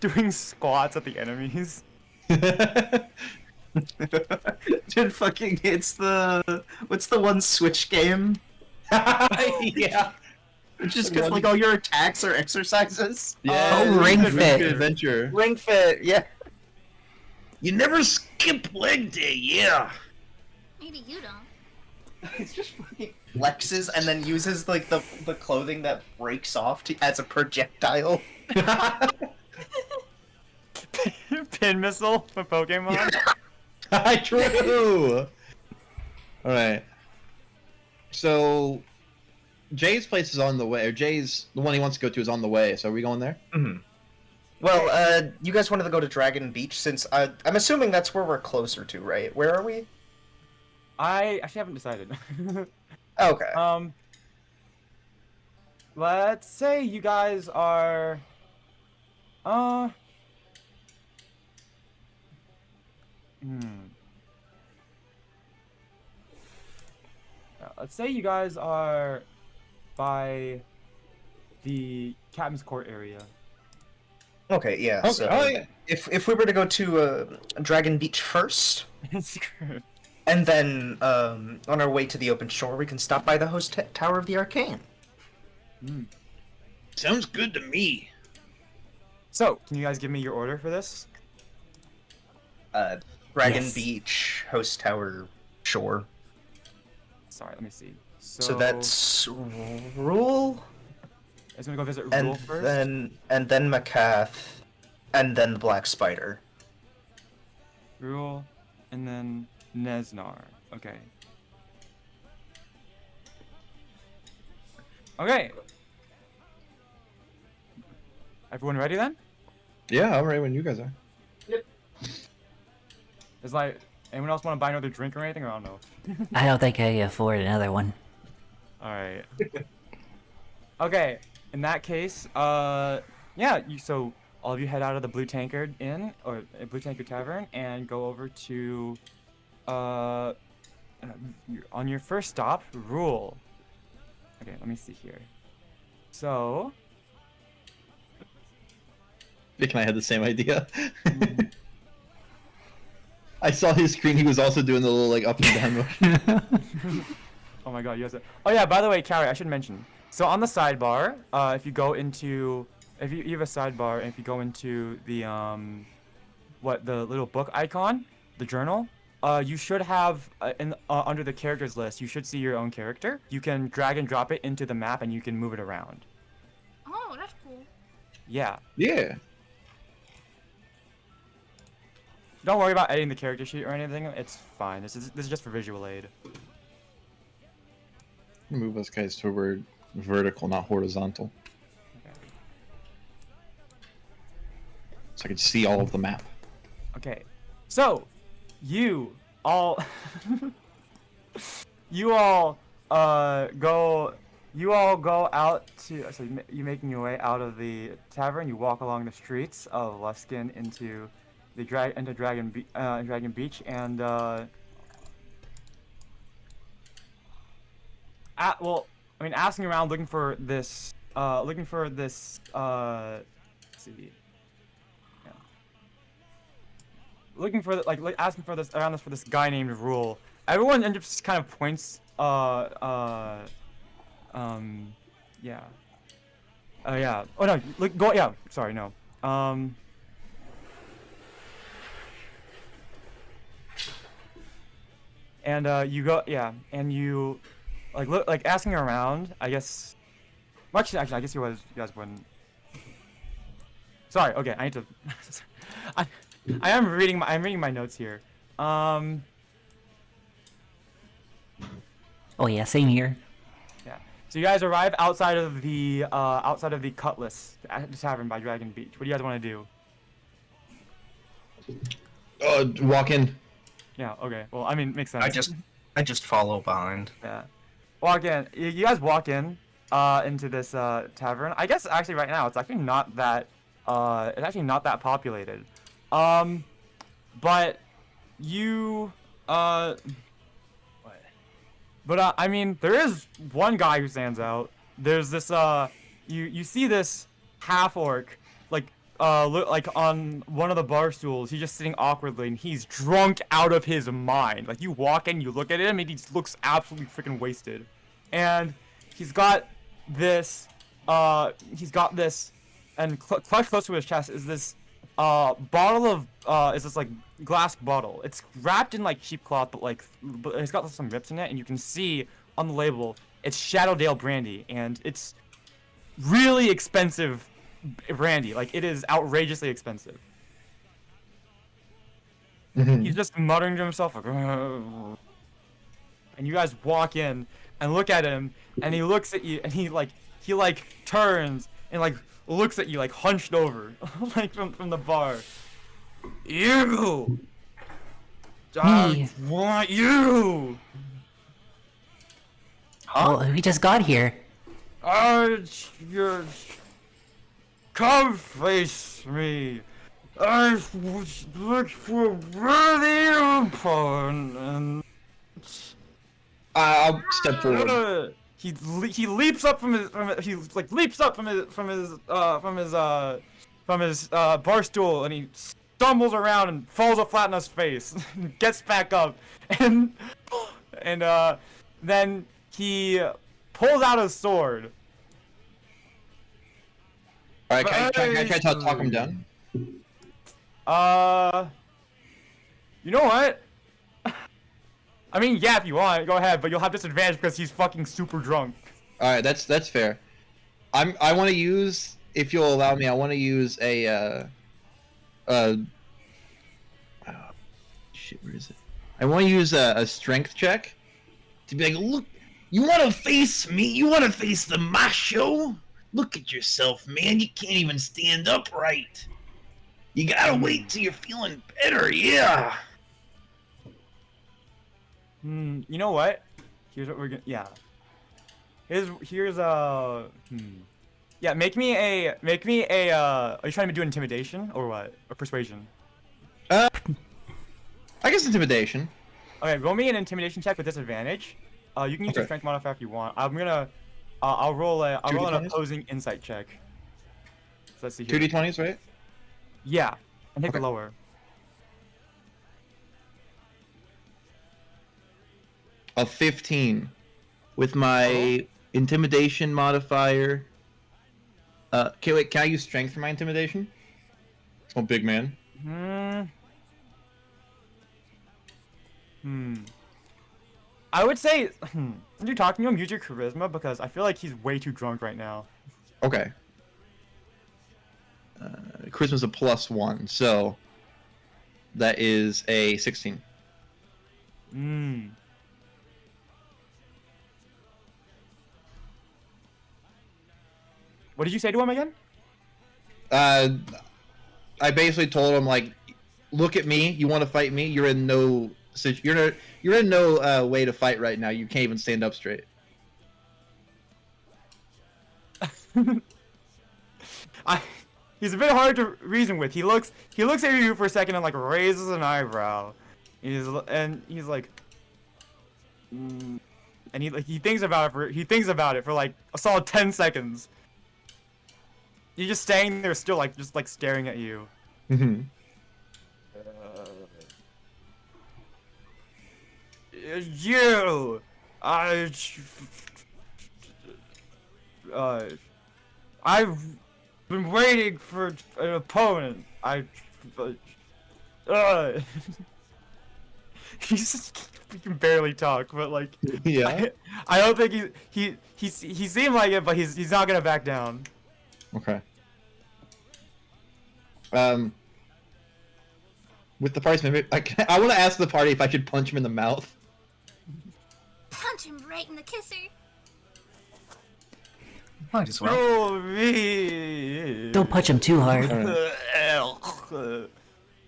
Doing squats at the enemies. Dude, fucking, it's the... What's the one Switch game? Yeah. It's just because, like, all your attacks are exercises. Yeah. Oh, Ring Ring Fit. Adventure. Ring Fit, yeah. You never skip leg day, yeah. Maybe you don't. It's just fucking flexes and then uses, like, the clothing that breaks off as a projectile. Pin missile for Pokemon. True. All right. So, Jay's place is on the way. Or Jay's the one he wants to go to is on the way. So are we going there? Mm-hmm. Well, you guys wanted to go to Dragon Beach since I'm assuming that's where we're closer to, right? Where are we? I actually haven't decided. Okay. Let's say you guys are, let's say you guys are by the Captain's Court area. Okay, yeah. Okay. So Oh, yeah. if we were to go to Dragon Beach first, Screw. and then on our way to the open shore, we can stop by the host tower of the Arcane. Sounds good to me. So, can you guys give me your order for this? Dragon Yes. Beach, host tower, shore. Sorry, let me see. So that's Rule, I'm gonna go visit Rule and first. then Macath, and then the Black Spider. Rule, and then Nesnar. Okay. Okay. Everyone ready then? Yeah, I'm ready when you guys are. Is like anyone else want to buy another drink or anything? Or I don't know. I don't think I can afford another one. All right. Okay. In that case, yeah. So all of you head out of the Blue Tankard Inn or Blue Tankard Tavern and go over to, on your first stop, Rule. Okay, let me see here. So. Vic and I had the same idea. I saw his screen. He was also doing the little like up and down motion. Oh my god, you guys. Oh yeah, by the way, Kaori, I should mention. So on the sidebar, if you go into, if you have a sidebar, and if you go into the the little book icon, the journal, you should have under the characters list, you should see your own character. You can drag and drop it into the map, and you can move it around. Oh, that's cool. Yeah. Yeah. Don't worry about editing the character sheet or anything. It's fine. This is just for visual aid. Move us guys toward vertical, not horizontal, Okay. so I can see all of the map. Okay, so you all you all go out to, so you making your way out of the tavern. You walk along the streets of Luskin into the Dragon Beach, and well, I mean, asking around looking for this let's see. Looking for asking for this around this for this guy named Rule. Everyone ends up just kind of points yeah. Yeah. Oh no, look, go, yeah, sorry, no. And you go, yeah, and you look asking around, I guess. Well, actually, I guess you guys wouldn't. Sorry, okay, I need to I'm reading my notes here. Oh yeah, same here. Yeah. So you guys arrive outside of the Cutlass at the tavern by Dragon Beach. What do you guys want to do? Walk in. Yeah. Okay. Well, I mean, makes sense. I just follow behind. Yeah. Walk in. You guys walk in into this tavern. I guess actually right now it's actually not that populated. But you But I mean, there is one guy who stands out. There's this you see this half orc like on one of the bar stools. He's just sitting awkwardly and he's drunk out of his mind. Like, you walk in, you look at him, and he just looks absolutely freaking wasted. And he's got this and clutched close to his chest is this bottle of is this like glass bottle. It's wrapped in like cheap cloth, but it's got some rips in it, and you can see on the label it's Shadowdale brandy, and it's really expensive brandy. Like, it is outrageously expensive. He's just muttering to himself like, "Ugh." And you guys walk in and look at him, and he looks at you, and he turns and looks at you hunched over like from the bar. You! I want you! Huh? Well, we just got here. You come face me. I look for worthy opponent. I'll step forward. He leaps up from his bar stool, and he stumbles around and falls flat on his face. Gets back up, and then he pulls out his sword. All right, can I try to talk him down? You know what? I mean, yeah, if you want, go ahead, but you'll have disadvantage because he's fucking super drunk. All right, that's fair. I want to use, if you'll allow me, I want to use a shit, where is it? I want to use a strength check to be like, look, you want to face me? You want to face the macho? Look at yourself, man. You can't even stand upright. You gotta wait till you're feeling better, yeah. You know what? Here's what we're gonna. Yeah. Here's Yeah, make me a. Are you trying to do intimidation or what? Or persuasion? I guess intimidation. Okay, roll me an intimidation check with disadvantage. You can use your Okay. strength modifier if you want. I'm gonna. I'll roll an 2d20s? opposing insight check. So let's see here. 2d20s, right? Yeah, and take the Okay. lower. A 15 with my intimidation modifier. Okay, wait, can I use strength for my intimidation? Oh, big man. I would say, when you're talking to him, use your charisma because I feel like he's way too drunk right now. Okay. Charisma's a +1, so that is a 16. What did you say to him again? I basically told him, like, look at me. You want to fight me? You're in no way to fight right now. You can't even stand up straight. He's a bit hard to reason with. He looks at you for a second and like raises an eyebrow. He's like, and he thinks about it for like a solid 10 seconds. You're just standing there still, like just like staring at you. Mm-hmm. You, I've been waiting for an opponent. He can barely talk, but like, Yeah. I don't think he seemed like it, but he's not gonna back down. Okay. With the party's member, I want to ask the party if I should punch him in the mouth. Punch him right in the kisser. Might as well. Oh me. Don't punch him too hard. What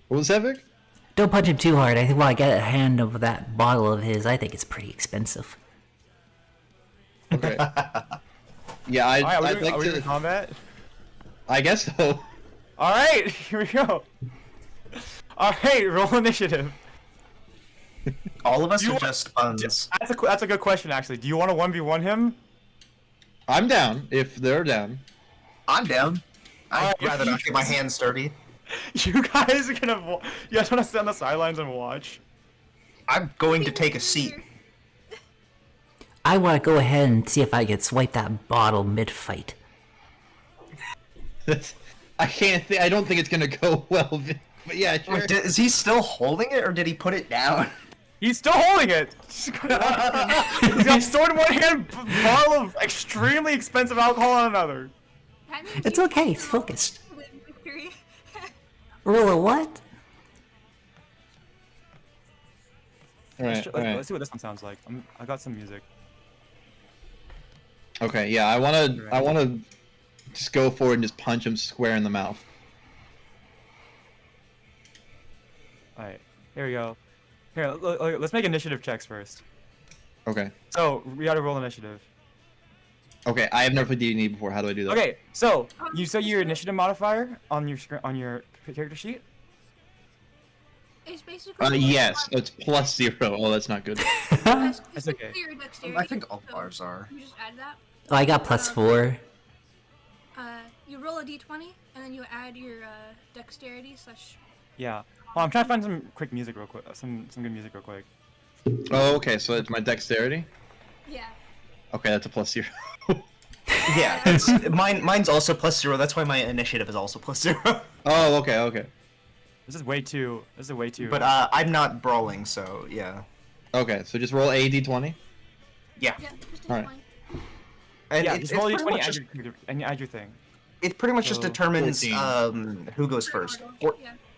was that, Vic? Don't punch him too hard. I think while I get a hand of that bottle of his, I think it's pretty expensive. Okay. Yeah, Alright, I'd are we like doing to. combat? I guess so. Alright, here we go. Alright, roll initiative. All of us You are want- just puns. That's a good question actually. Do you want to 1v1 him? I'm down if they're down. I'm down. I'd Alright. rather not get my hands dirty. You guys are gonna. You guys want to sit on the sidelines and watch? I'm going to take a seat. I want to go ahead and see if I can swipe that bottle mid-fight. I can't. I don't think it's gonna go well. Vic, but yeah, sure. Wait, is he still holding it, or did he put it down? He's still holding it. He's got sword in one hand, bottle of extremely expensive alcohol in another. That means It's you okay, can it's focused. win victory. Roll a what? Alright, alright. Let's see what this one sounds like. I got some music. Okay, yeah, I wanna just go forward and just punch him square in the mouth. Alright, here we go. Here, let's make initiative checks first. Okay. So we gotta roll initiative. Okay, I have never played D&D before. How do I do that? Okay, so you set your initiative modifier on your character sheet. It's basically. Yes, it's +0. Oh, that's not good. That's okay. Your dexterity, I think all so ours are. You just add that. Oh, I got +4. You roll a d20 and then you add your dexterity slash. Yeah. Well, I'm trying to find some quick music real quick. Some good music real quick. Oh, okay, so it's my dexterity? Yeah. Okay, that's a +0. Yeah, it's, mine's also +0. That's why my initiative is also +0. Oh, okay, okay. This is way too. But I'm not brawling, so yeah. Okay, so just roll a d20. Yeah. Yeah. Just Alright. d20. And yeah, it, just it's roll your pretty 20 much and you add your thing. it pretty much just So, determines 14. who goes first. Yeah.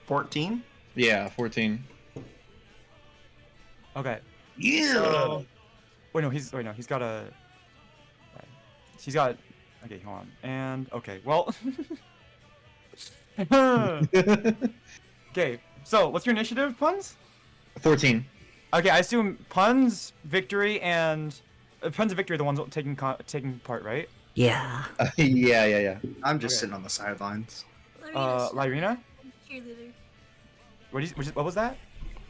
14? Yeah, 14. Okay. Yeah. So, he's got a. He's got. Okay, hold on. And okay, well. Okay, so what's your initiative, Puns? 14. Okay, I assume Puns, Victory, and Puns and Victory are the ones taking part, right? Yeah. Yeah. I'm just Okay. sitting on the sidelines. Lyrina? Cheerleader. What was that?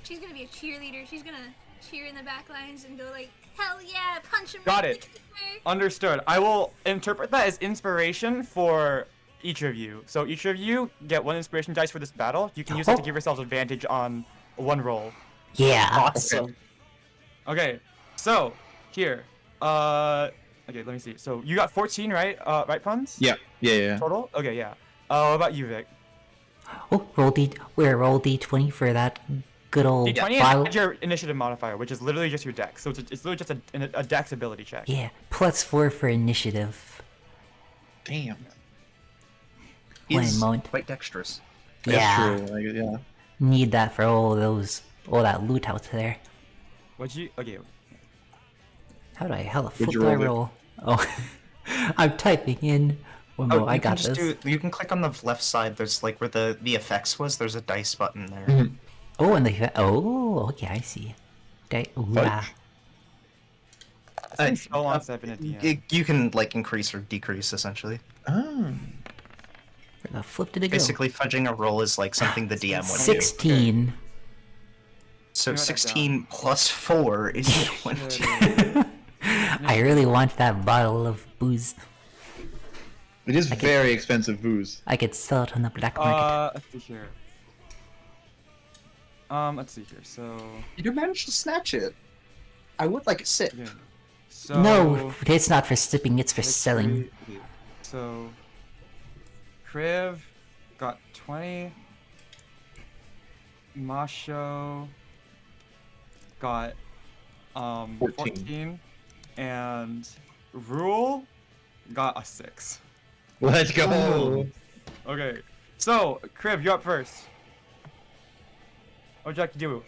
She's gonna be a cheerleader. She's gonna cheer in the back lines and go like, hell yeah, punch him. Got right it. in the kidney." Understood. I will interpret that as inspiration for each of you. So each of you get 1 inspiration dice for this battle. You can use it to give yourselves advantage on 1 roll. Yeah. Awesome. Okay, so here. Okay, let me see. So you got 14, right? Right, Puns? Yeah. Total? Okay, yeah. What about you, Vic? Oh, roll D20 for that good old D20 bottle. and add your initiative modifier, which is literally just your dex. So it's literally just a dex ability check. Yeah, +4 for initiative. Damn. One He's moment. quite dexterous. That's Yeah. true. Like, yeah. Need that for all that loot out there. What'd you? Okay. How the you flip do roll, I Vic? roll? Oh, I'm typing in. One more, I you can got just this. you can click on the left side. There's like where the effects was. There's a dice button there. Mhm. Oh, and okay, I see. Ooh, Fudge. It's been so long since I've been at DM. You can like increase or decrease essentially. Oh. where the flip did it go? Basically, fudging a roll is like something the DM would do. 16. So Write that 16 plus 4 is 20. I really want that bottle of booze. It is very expensive booze. I could sell it on the black market. Let's see here. Let's see here. So. You managed to snatch it. I would like a sip. Okay. So. No, it's not for sipping, it's for selling. Okay. So. Kriv got 20. Masho got 14. And Rule got a 6. Let's go. Okay. So, Kriv, you're up first. What would you like to do?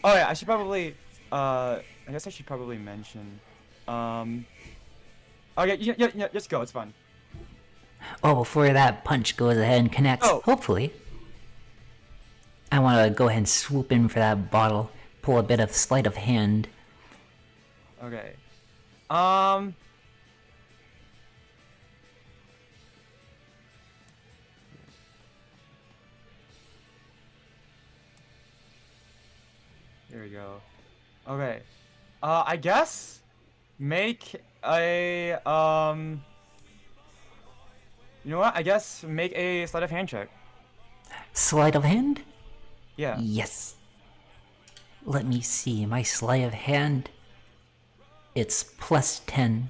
Oh yeah, I should probably I guess I should probably mention. Okay, yeah, just go, it's fine. Oh, before that punch goes ahead and connects, Oh. hopefully, I want to go ahead and swoop in for that bottle, pull a bit of sleight of hand. Okay. There we go. Okay. I guess make a you know what? I guess make a sleight of hand check. Sleight of hand? Yeah. Yes. Let me see, my sleight of hand. It's +10.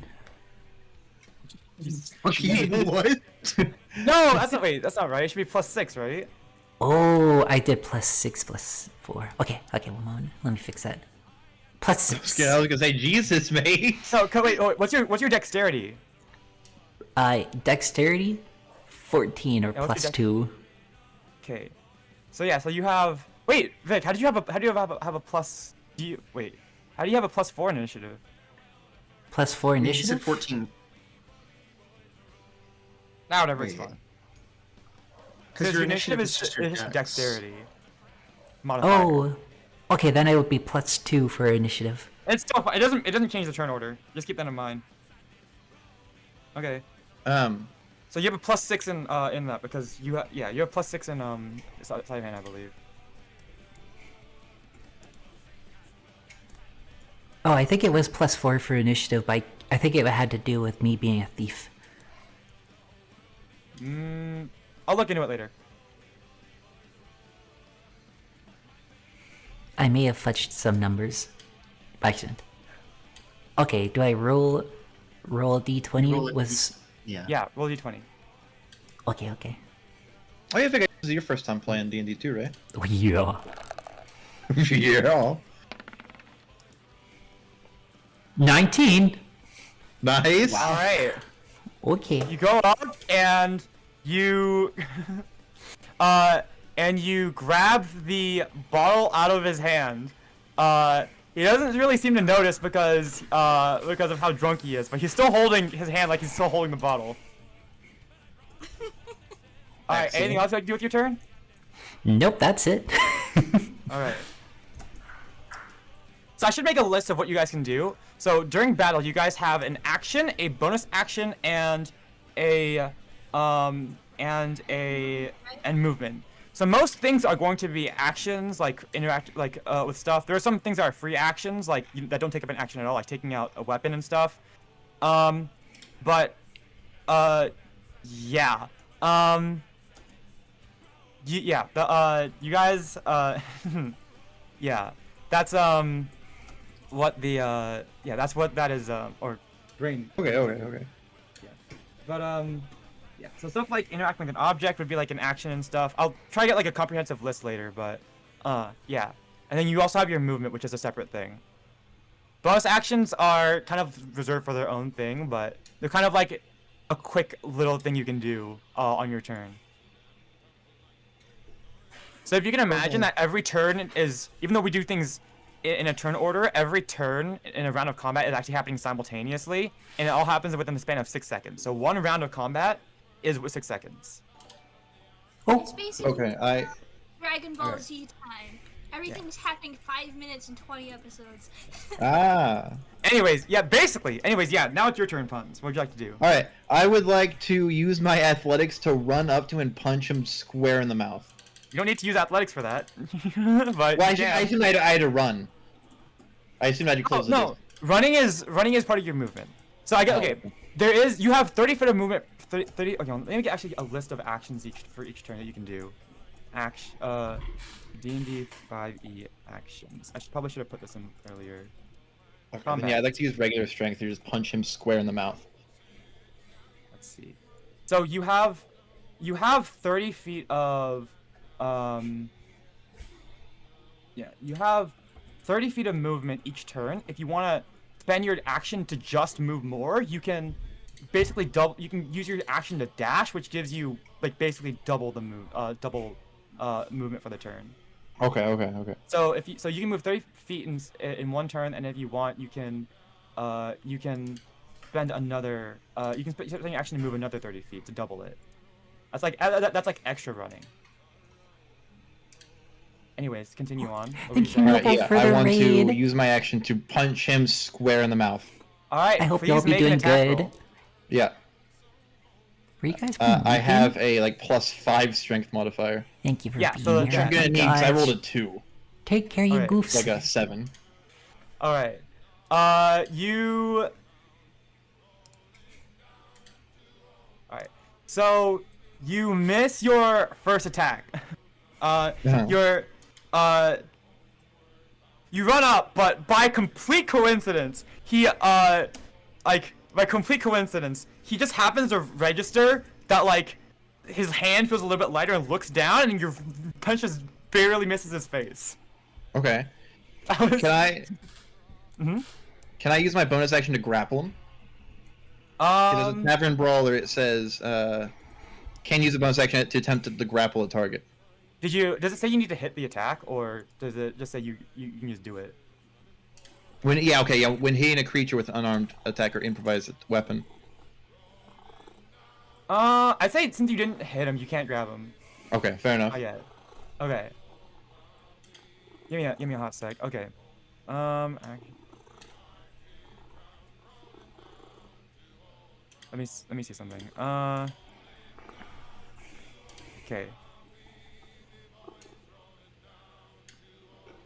Okay, what? No, that's not right. It should be +6, right? Oh, I did +6 +4. Okay, one moment. Let me fix that. +6. I was gonna say Jesus, mate. So, wait, what's your dexterity? Dexterity, 14 or Yeah, what's your +2. Okay. So yeah, so you have. Wait, Vic, how do you have a plus? How do you have a +4 in initiative? +4 You said initiative? 14. Nah, whatever, it's Wait. fine. Because your initiative is just your dex. dexterity. Modifier. Oh, okay, then it would be +2 for initiative. It's still fine. It doesn't change the turn order. Just keep that in mind. Okay. So you have a +6 in that because you have +6 in sleight of hand, I believe. Oh, I think it was +4 for initiative, but I think it had to do with me being a thief. I'll look into it later. I may have fudged some numbers by accident. Okay, do I roll d20? Roll it. Was Yeah, roll d20. okay. Oh yeah, Vic, this is your first time playing D&D too, right? Oh, yeah. Yeah. 19. Nice. All right. Okay. You go up and you you grab the bottle out of his hand. He doesn't really seem to notice because of how drunk he is, but he's still holding his hand like he's still holding the bottle. All right. Anything else you like to do with your turn? Nope, that's it. All right. So I should make a list of what you guys can do. So during battle, you guys have an action, a bonus action, and movement. So most things are going to be actions, like interact, like with stuff. There are some things that are free actions, like that don't take up an action at all, like taking out a weapon and stuff. Yeah. You guys, yeah. That's what the yeah, that's what that is, or brain. Okay. But yeah, so stuff like interacting with an object would be like an action and stuff. I'll try to get like a comprehensive list later, but yeah. And then you also have your movement, which is a separate thing. Bonus actions are kind of reserved for their own thing, but they're kind of like a quick little thing you can do on your turn. So if you can imagine that every turn is, even though we do things in a turn order, every turn in a round of combat is actually happening simultaneously, and it all happens within the span of 6 seconds. So one round of combat is with 6 seconds. It's basically Okay, Dragon Ball Z time. Everything's happening 5 minutes and 20 episodes. Anyways, yeah, basically. Anyways, yeah, now it's your turn, Puns. What would you like to do? Alright, I would like to use my athletics to run up to and punch him square in the mouth. You don't need to use athletics for that. But Well, I assumed I had to run. I assumed I had to close the no, running is part of your movement. So I get okay. You have 30 feet of movement. 30. Okay, let me get actually a list of actions for each turn that you can do. D&D 5e actions. Probably should have put this in earlier. Okay, then yeah, I'd like to use regular strength to just punch him square in the mouth. Let's see. So you have 30 feet of yeah, you have 30 feet of movement each turn. If you want to spend your action to just move more, you can basically you can use your action to dash, which gives you like basically double the movement for the turn. Okay. So you can move 30 feet in one turn, and if you want, you can spend another you can spend your action to move another 30 feet to double it. That's like extra running. Anyways, continue on. Thank you for I the want raid. to use my action to punch him square in the mouth. All right. I hope please you'll be make an doing attack good. roll. Yeah. Were you guys I have a like +5 strength modifier. Thank you for Yeah, being so here. Which I'm gonna need because I rolled a 2. Take care, you Alright. goofs. Like a 7. All right. You. All right. So you miss your first attack. You run up, but by complete coincidence, he he just happens to register that like his hand feels a little bit lighter and looks down, and your punch just barely misses his face. Okay. Can Can I use my bonus action to grapple him? There's a tavern brawler. It says can use a bonus action to attempt to grapple a target. Does it say you need to hit the attack, or does it just say you can just do it? When hitting a creature with unarmed attack or improvised weapon. I'd say since you didn't hit him, you can't grab him. Okay, fair enough. Oh yeah. Okay. Give me a hot sec. Okay. Let me see something. Okay.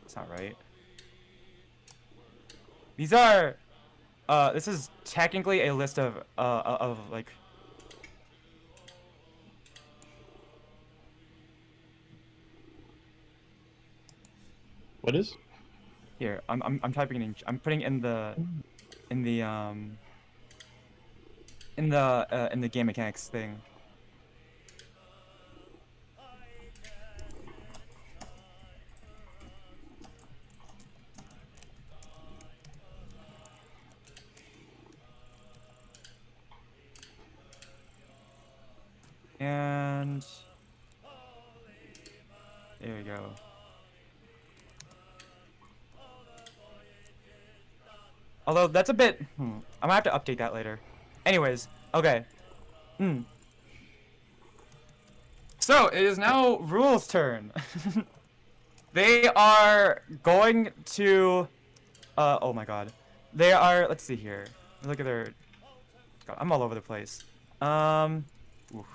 That's not right. These are this is technically a list of like What is? here. I'm typing in. I'm putting in the game mechanics thing. And there we go. Although that's a bit, I might have to update that later. Anyways, okay. So it is now Rule's turn. They are going to. Oh my god. They are. Let's see here. Look at their. God, I'm all over the place. Oof.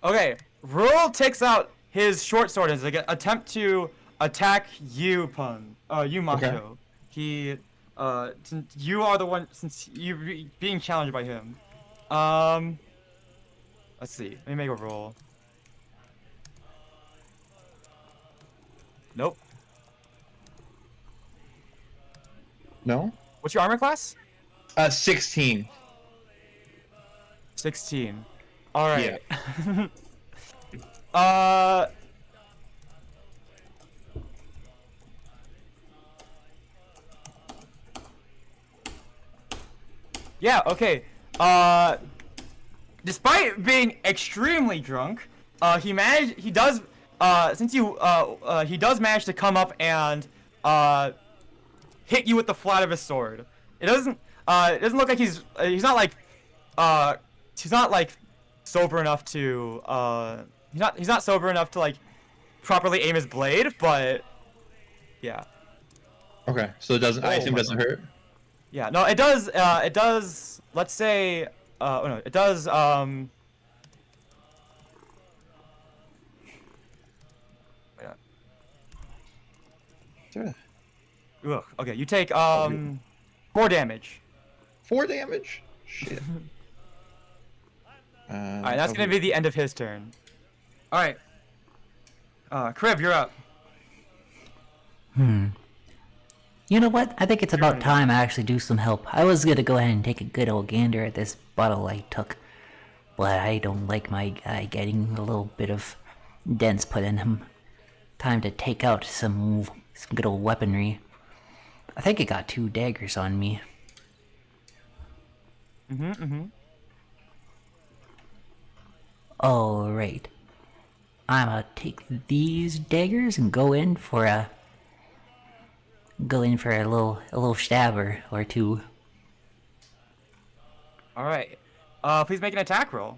Okay, Rule takes out his short sword as an attempt to attack you, you Macho. Okay. He, since you are the one, since you being challenged by him. Let's see. Let me make a roll. Nope. No. What's your armor class? 16. 16. All right. Yeah. Yeah, okay. Despite being extremely drunk, he does manage to come up and hit you with the flat of his sword. It doesn't look like he's not like sober enough to he's not sober enough to like properly aim his blade, but yeah. Okay, so it doesn't. I assume it doesn't hurt. Yeah, no, it does. It does. Let's say. Oh no, it does. Sure. Ugh, okay, you take 4 damage. 4 damage. Shit. All right, that's gonna be the end of his turn. All right. Kriv, you're up. You know what? I think it's about time I actually do some help. I was gonna go ahead and take a good old gander at this bottle I took, but I don't like my guy getting a little bit of dents put in him. Time to take out some good old weaponry. I think it got 2 daggers on me. Alright. I'm gonna take these daggers and go in for a little stabber or 2. All right. Please make an attack roll.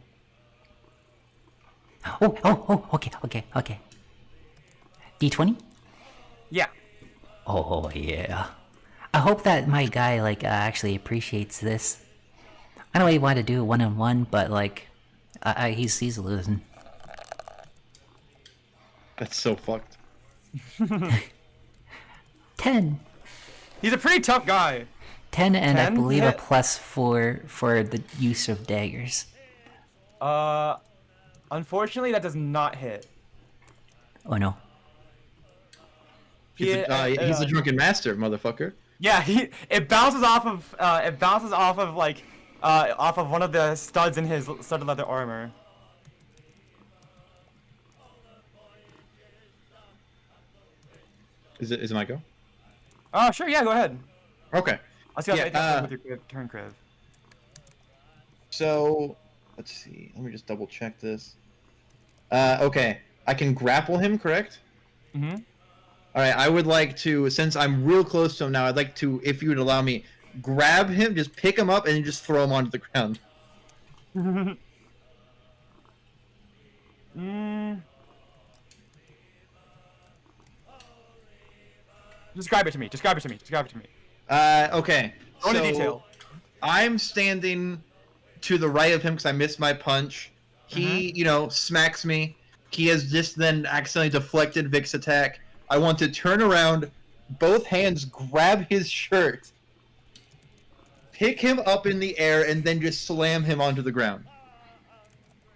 Okay. D20? Yeah. Oh, yeah. I hope that my guy, actually appreciates this. I know he wanted to do 1-on-1, but, he's losing. That's so fucked. 10. He's a pretty tough guy. 10 and 10 I believe a hit? plus for the use of daggers. Unfortunately, that does not hit. Oh no. He's a drunken master, motherfucker. Yeah, it bounces off of off of one of the studs in his studded leather armor. Is it my go? Oh, sure, yeah, go ahead. Okay. I'll see how Yeah, with your turn, Kriv. So let's see. Let me just double check this. Okay. I can grapple him, correct? Mm-hmm. All right. I would like to, since I'm real close to him now, I'd like to, if you would allow me, grab him, just pick him up, and then just throw him onto the ground. Describe it to me. Okay. Go into So, detail. I'm standing to the right of him because I missed my punch. He, smacks me. He has just then accidentally deflected Vic's attack. I want to turn around, both hands grab his shirt, pick him up in the air, and then just slam him onto the ground.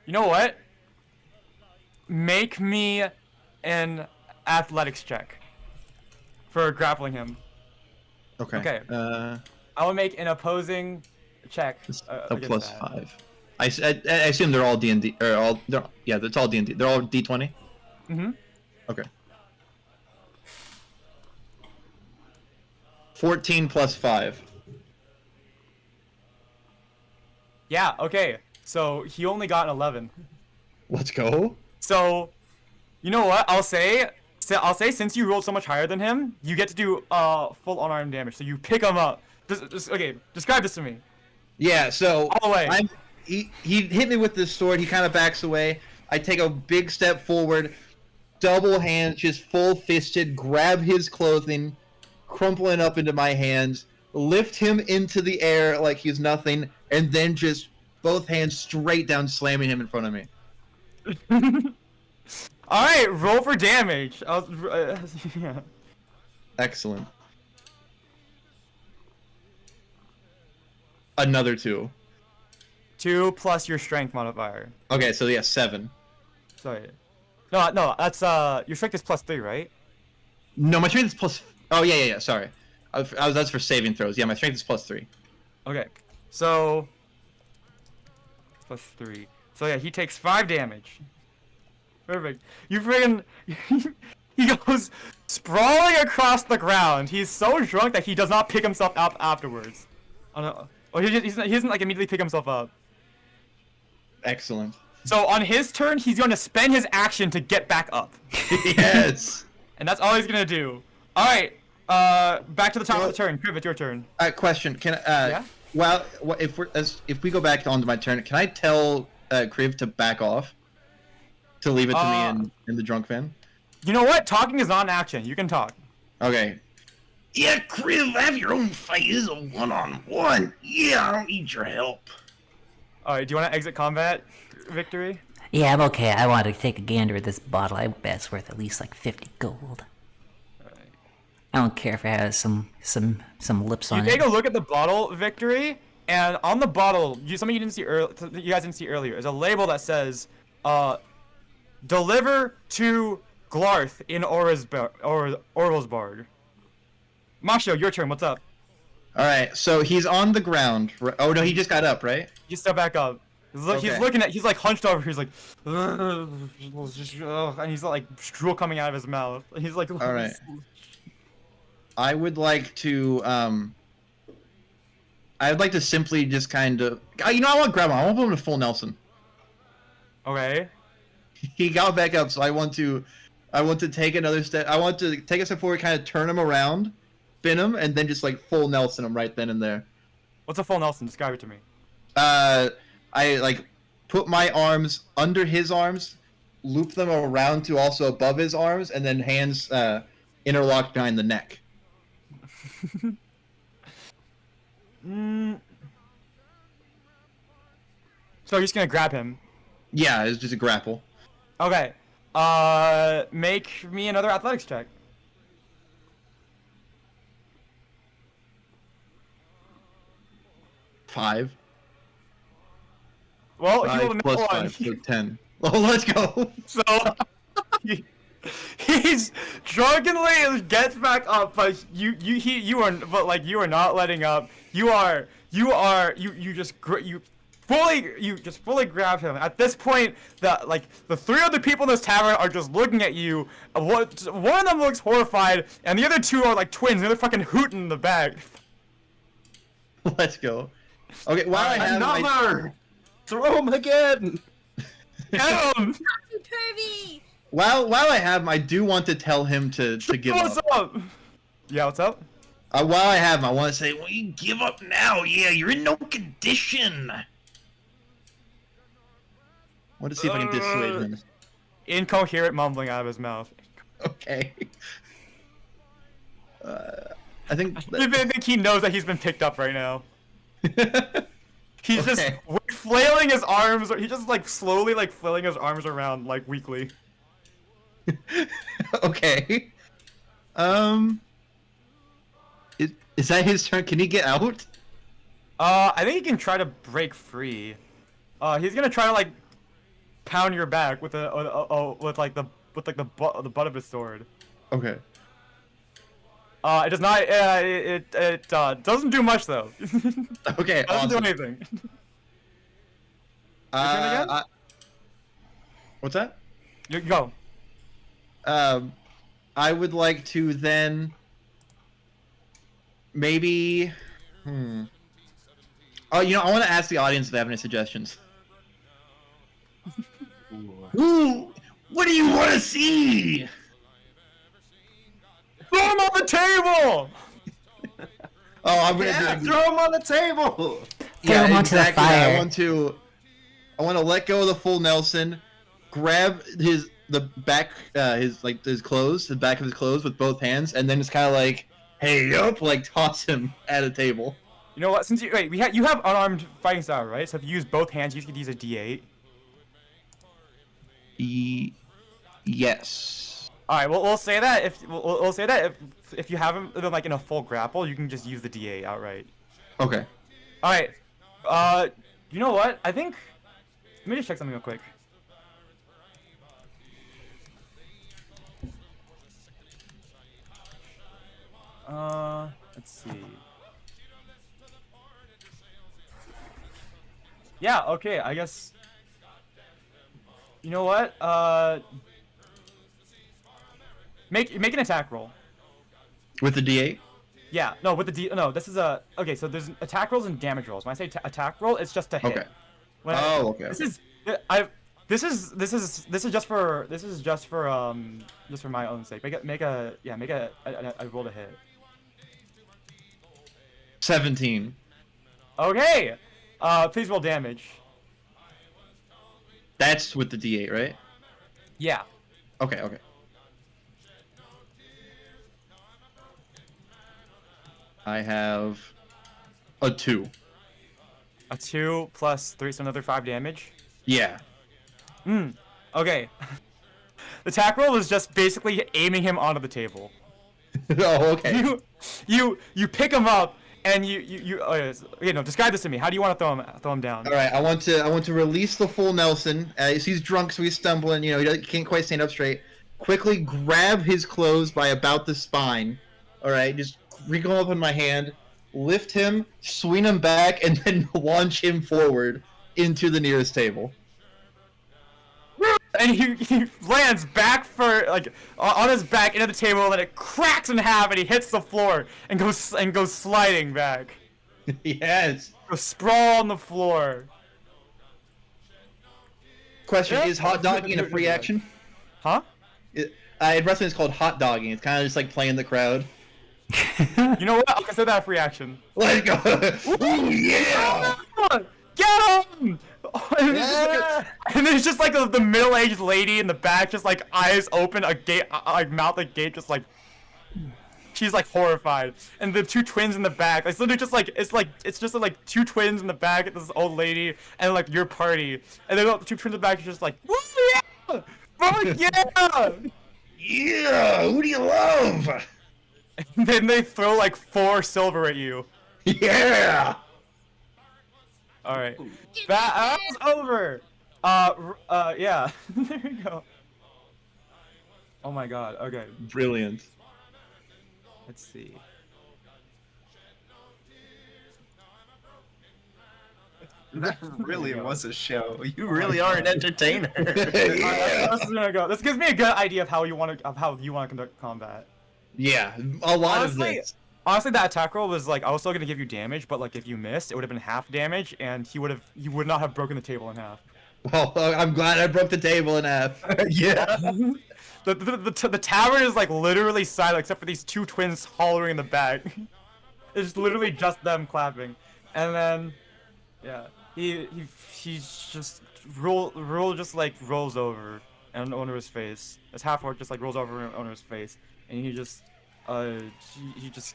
You know what? Make me an athletics check for grappling him. Okay. Okay. I will make an opposing check. A against plus that. 5. I assume they're all D&D, or all. Yeah, it's all D&D. They're all D20. Mm-hmm. Okay. 14 plus 5. Yeah. Okay. So he only got an 11. Let's go. So, you know what? I'll say So I'll say since you rolled so much higher than him, you get to do full unarmed damage. So you pick him up. Okay, describe this to me. Yeah, so All the way. he hit me with this sword. He kind of backs away. I take a big step forward, double hand, just full fisted, grab his clothing, crumple it up into my hands, lift him into the air like he's nothing, and then just both hands straight down, slamming him in front of me. All right, roll for damage. Yeah. Excellent. Another 2. 2 plus your strength modifier. Okay, so yeah, 7. Sorry. No, that's your strength is +3, right? No, my strength is plus. Oh yeah. Sorry, that's for saving throws. Yeah, my strength is +3. Okay, so +3. So yeah, he takes 5 damage. Perfect. You friggin' he goes sprawling across the ground. He's so drunk that he does not pick himself up afterwards. Oh no. Oh, he doesn't like immediately pick himself up. Excellent. So on his turn, he's going to spend his action to get back up. Yes. And that's all he's gonna do. All right. Back to the top of the turn. Kriv, it's your turn. Question. Can Yeah? Well, if we go back onto my turn, can I tell Kriv to back off? To leave it to me in the drunk van? You know what? Talking is not an action. You can talk. Okay. Yeah, Kriv, have your own fight. This is a one-on-one. Yeah, I don't need your help. All right. Do you want to exit combat, Victory? Yeah, I'm okay. I wanted to take a gander at this bottle. I bet it's worth at least like 50 gold. Alright. I don't care if it has some lips You on take it. a look at the bottle, Victory, and on the bottle, something you guys didn't see earlier, is a label that says, "Deliver to Glarth in Orlesbarg." Masho, your turn. What's up? All right. So he's on the ground. Oh no, he just got up, right? You step back up. He's Okay. looking at. He's like hunched over. He's like, and he's like drool coming out of his mouth. He's like, All right. I would like to I'd like to simply just kind of. You know, I want to grab him. I want to put him to full Nelson. Okay. He got back up, so I want to take another step. I want to take a step forward, kind of turn him around, spin him, and then just like full Nelson him right then and there. What's a full Nelson? Describe it to me. I like put my arms under his arms, loop them around to also above his arms, and then hands interlocked behind the neck. So you're just gonna grab him. Yeah, it's just a grapple. Okay. Make me another athletics check. Five. Well, he Five rolled a plus natural 1. 5, so 10. Oh, let's go. So he's drunkenly gets back up, but you are not letting up. You just fully grab him. At this point, the 3 other people in this tavern are just looking at you. One of them looks horrified, and the other 2 are like twins. They're fucking hooting in the back. Let's go. Okay, while I have Another! Throw him again! Get him! You pervy! while I have him, I do want to tell him to give What's up. up? Yeah, what's up? While I have him, I want to say, Well, you give up now. Yeah, you're in no condition. I want to see if I can dissuade him. Incoherent mumbling out of his mouth. Okay. I think. I think he knows that he's been picked up right now. He's just Okay. flailing his arms. He's just like slowly like flailing his arms around like weakly. Okay. Is that his turn? Can he get out? I think he can try to break free. He's gonna try to like pound your back with the butt of his sword. Okay. It does not. It doesn't do much though. Okay. Doesn't Awesome. do anything. turn again? What's that? You go. I would like to then maybe. Oh, you know, I want to ask the audience if they have any suggestions. Ooh, what do you want to see? Throw him on the table! Oh, I'm gonna Yeah, do. throw him on the table. Throw him onto the exactly. fire. I want to let go of the full Nelson, grab his clothes, the back of his clothes with both hands, and then it's kind of like, hey up, like toss him at a table. You know what? Since you you have unarmed fighting style, right? So if you use both hands, you could use a D8. Yes. All right, we'll say that if you have him like in a full grapple, you can just use the D8 outright. Okay. All right. You know what? I think. Let me just check something real quick. Let's see. Yeah. Okay. I guess. You know what? Make an attack roll. With the D8. Yeah. No, with the D. No, this is a. Okay, so there's attack rolls and damage rolls. When I say attack roll, it's just to hit. Okay. When Okay. This is. This is just for my own sake. Make a roll to hit. 17. Okay. Please roll damage. That's with the D8, right? Yeah. Okay. I have a 2. A 2 plus 3, so another 5 damage. Yeah. Okay. The attack roll was just basically aiming him onto the table. Oh, okay. You pick him up and describe this to me. How do you want to throw him down? All right, I want to release the full Nelson. He's drunk, so he's stumbling. He can't quite stand up straight. Quickly grab his clothes by about the spine. All right, just wrinkle him up in my hand, lift him, swing him back, and then launch him forward into the nearest table. And he lands back on his back into the table, and then it cracks in half, and he hits the floor and goes sliding back. Yes. Goes sprawl on the floor. Question: Is hot dogging a free action? Huh? In wrestling, it's called hot dogging. It's kind of just like playing the crowd. You know what? I'll consider that a free action. Let's go! Ooh, yeah! Get him! And Yeah! there's just like the middle-aged lady in the back, just like eyes open, mouth agape, just like she's like horrified. And the two twins in the back, it's literally just like it's just like two twins in the back, this old lady, and like your party, and then the two twins in the back are just like, woo yeah, oh yeah, Yeah, who do you love? and then they throw like 4 silver at you. Yeah. All right, that was over. Yeah, there you go. Oh my god. Okay, Brilliant. let's see. That really was a show. You really are an entertainer. This is gonna go. This gives me a good idea of how you want to conduct combat. Yeah, a lot of Honestly, this. Honestly, that attack roll was like I was still gonna give you damage, but like if you missed, it would have been half damage, and you would not have broken the table in half. Well, I'm glad I broke the table in half. Yeah. The tavern is like literally silent except for these two twins hollering in the back. It's literally just them clapping, and then yeah, he's just just like rolls over and onto his face. His half orc just like rolls over onto his face, and he just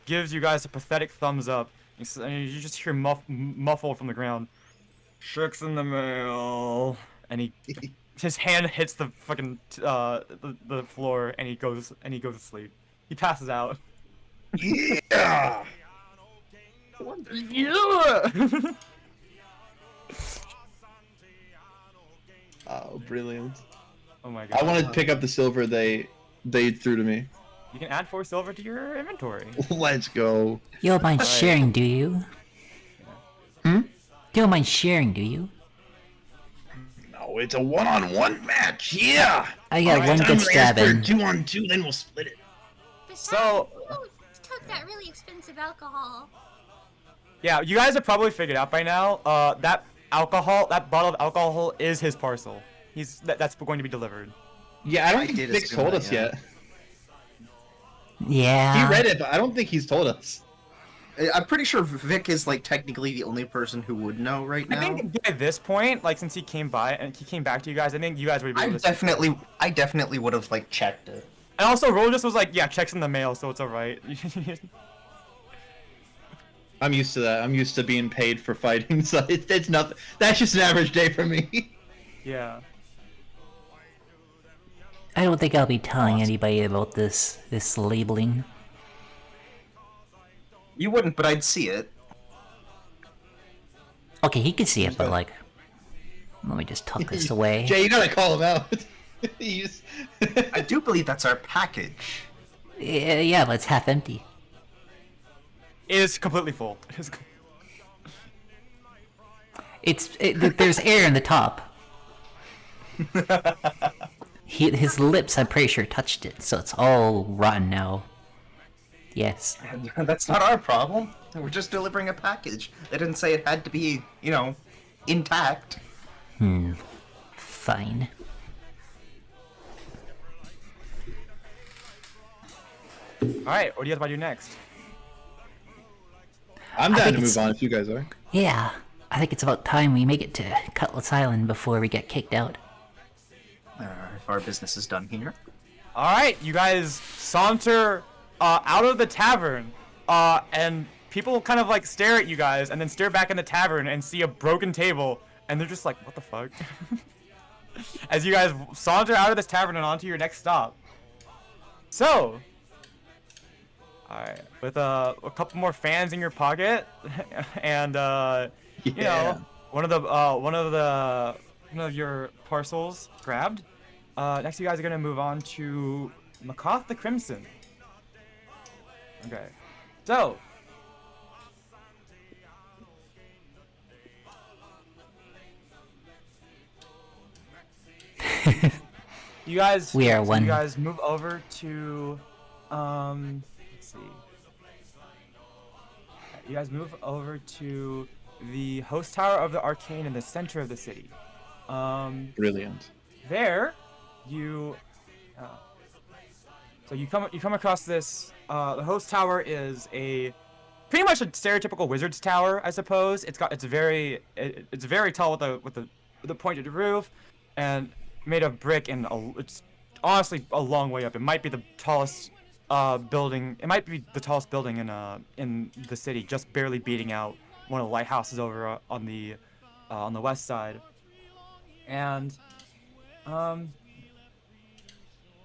gives you guys a pathetic thumbs up, and you just hear muffled from the ground. Checks in the mail, and his hand hits the fucking the floor, and he goes to sleep. He passes out. Yeah. Yeah. Oh, brilliant. Oh my god. I want to pick up the silver they threw to me. You can add 4 silver to your inventory. Let's go. You don't mind sharing, do you? Hmm? You don't mind sharing, do you? No, it's a one-on-one match. Yeah. I got one Time good we ask stab for in. 2-on-2, then we'll split it. So- who took that really expensive alcohol? Yeah, you guys have probably figured out by now. That bottle of alcohol is his parcel. That's going to be delivered. Yeah, I don't I think did Nick's assume told that, us yeah. yet. Yeah. He read it, but I don't think he's told us. I'm pretty sure Vic is like technically the only person who would know right I now. think at this point, like since he came by and he came back to you guys, I think you guys would be able to. I definitely would have like checked it. And also, Roll just was like, yeah, checks in the mail, so it's alright. I'm used to that. I'm used to being paid for fighting, so it's nothing. That's just an average day for me. Yeah. I don't think I'll be telling anybody about this labeling. You wouldn't, but I'd see it. Okay, he could see it, but like, let me just tuck this away. Jay, you gotta call him out. I do believe that's our package. Yeah, but it's half empty. It is completely full. There's air in the top. His lips, I'm pretty sure, touched it, so it's all rotten now. Yes. That's not our problem. We're just delivering a package. They didn't say it had to be, you know, intact. Fine. Alright, what do you guys want to do next? I'm I down think to move it's- on if you guys are. Yeah, I think it's about time we make it to Cutlass Island before we get kicked out. If our business is done here. Alright, you guys saunter out of the tavern, and people kind of like stare at you guys and then stare back in the tavern and see a broken table, and they're just like, what the fuck? As you guys saunter out of this tavern and onto your next stop. So, alright, with a couple more fans in your pocket, and you know, one of your parcels grabbed. Next, you guys are gonna move on to Makoth the Crimson. Okay, so you guys, We are one. You guys move over to, let's see. You guys move over to the host tower of the Arcane in the center of the city. Brilliant. There, you so you come across this. The host tower is pretty much a stereotypical wizard's tower, I suppose. It's very tall with the pointed roof, and made of brick, and it's honestly a long way up. It might be the tallest building. It might be the tallest building in the city, just barely beating out one of the lighthouses over on the west side. And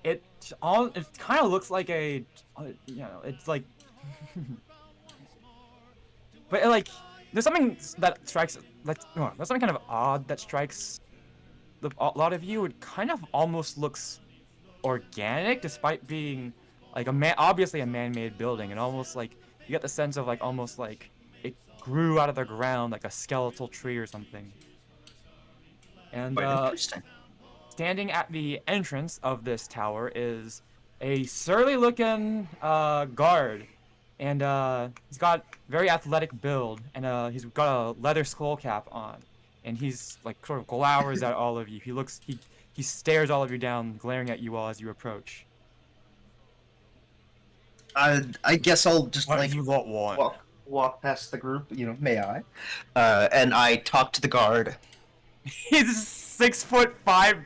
it kind of looks like it's like but like there's something that strikes there's something kind of odd that strikes a lot of you. It kind of almost looks organic despite being like obviously a man-made building, and almost like you get the sense of like almost like it grew out of the ground like a skeletal tree or something. And Quite interesting. standing at the entrance of this tower is a surly-looking guard, and he's got very athletic build, and he's got a leather skull cap on, and he's like sort of glowers at all of you. He stares all of you down, glaring at you all as you approach. I guess I'll just What like do you want? walk past the group. You know, may I? And I talk to the guard. He's 6'5",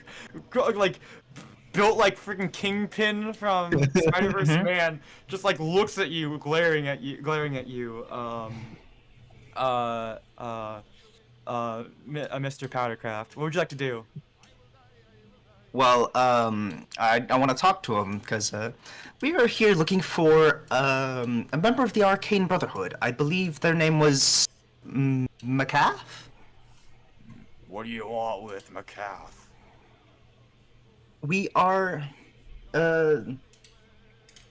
like built like freaking Kingpin from Spider-Verse Man. Just like looks at you, glaring at you. Mr. Powdercraft, what would you like to do? Well, I want to talk to him because we are here looking for a member of the Arcane Brotherhood. I believe their name was Macath. What do you want with Macath? We are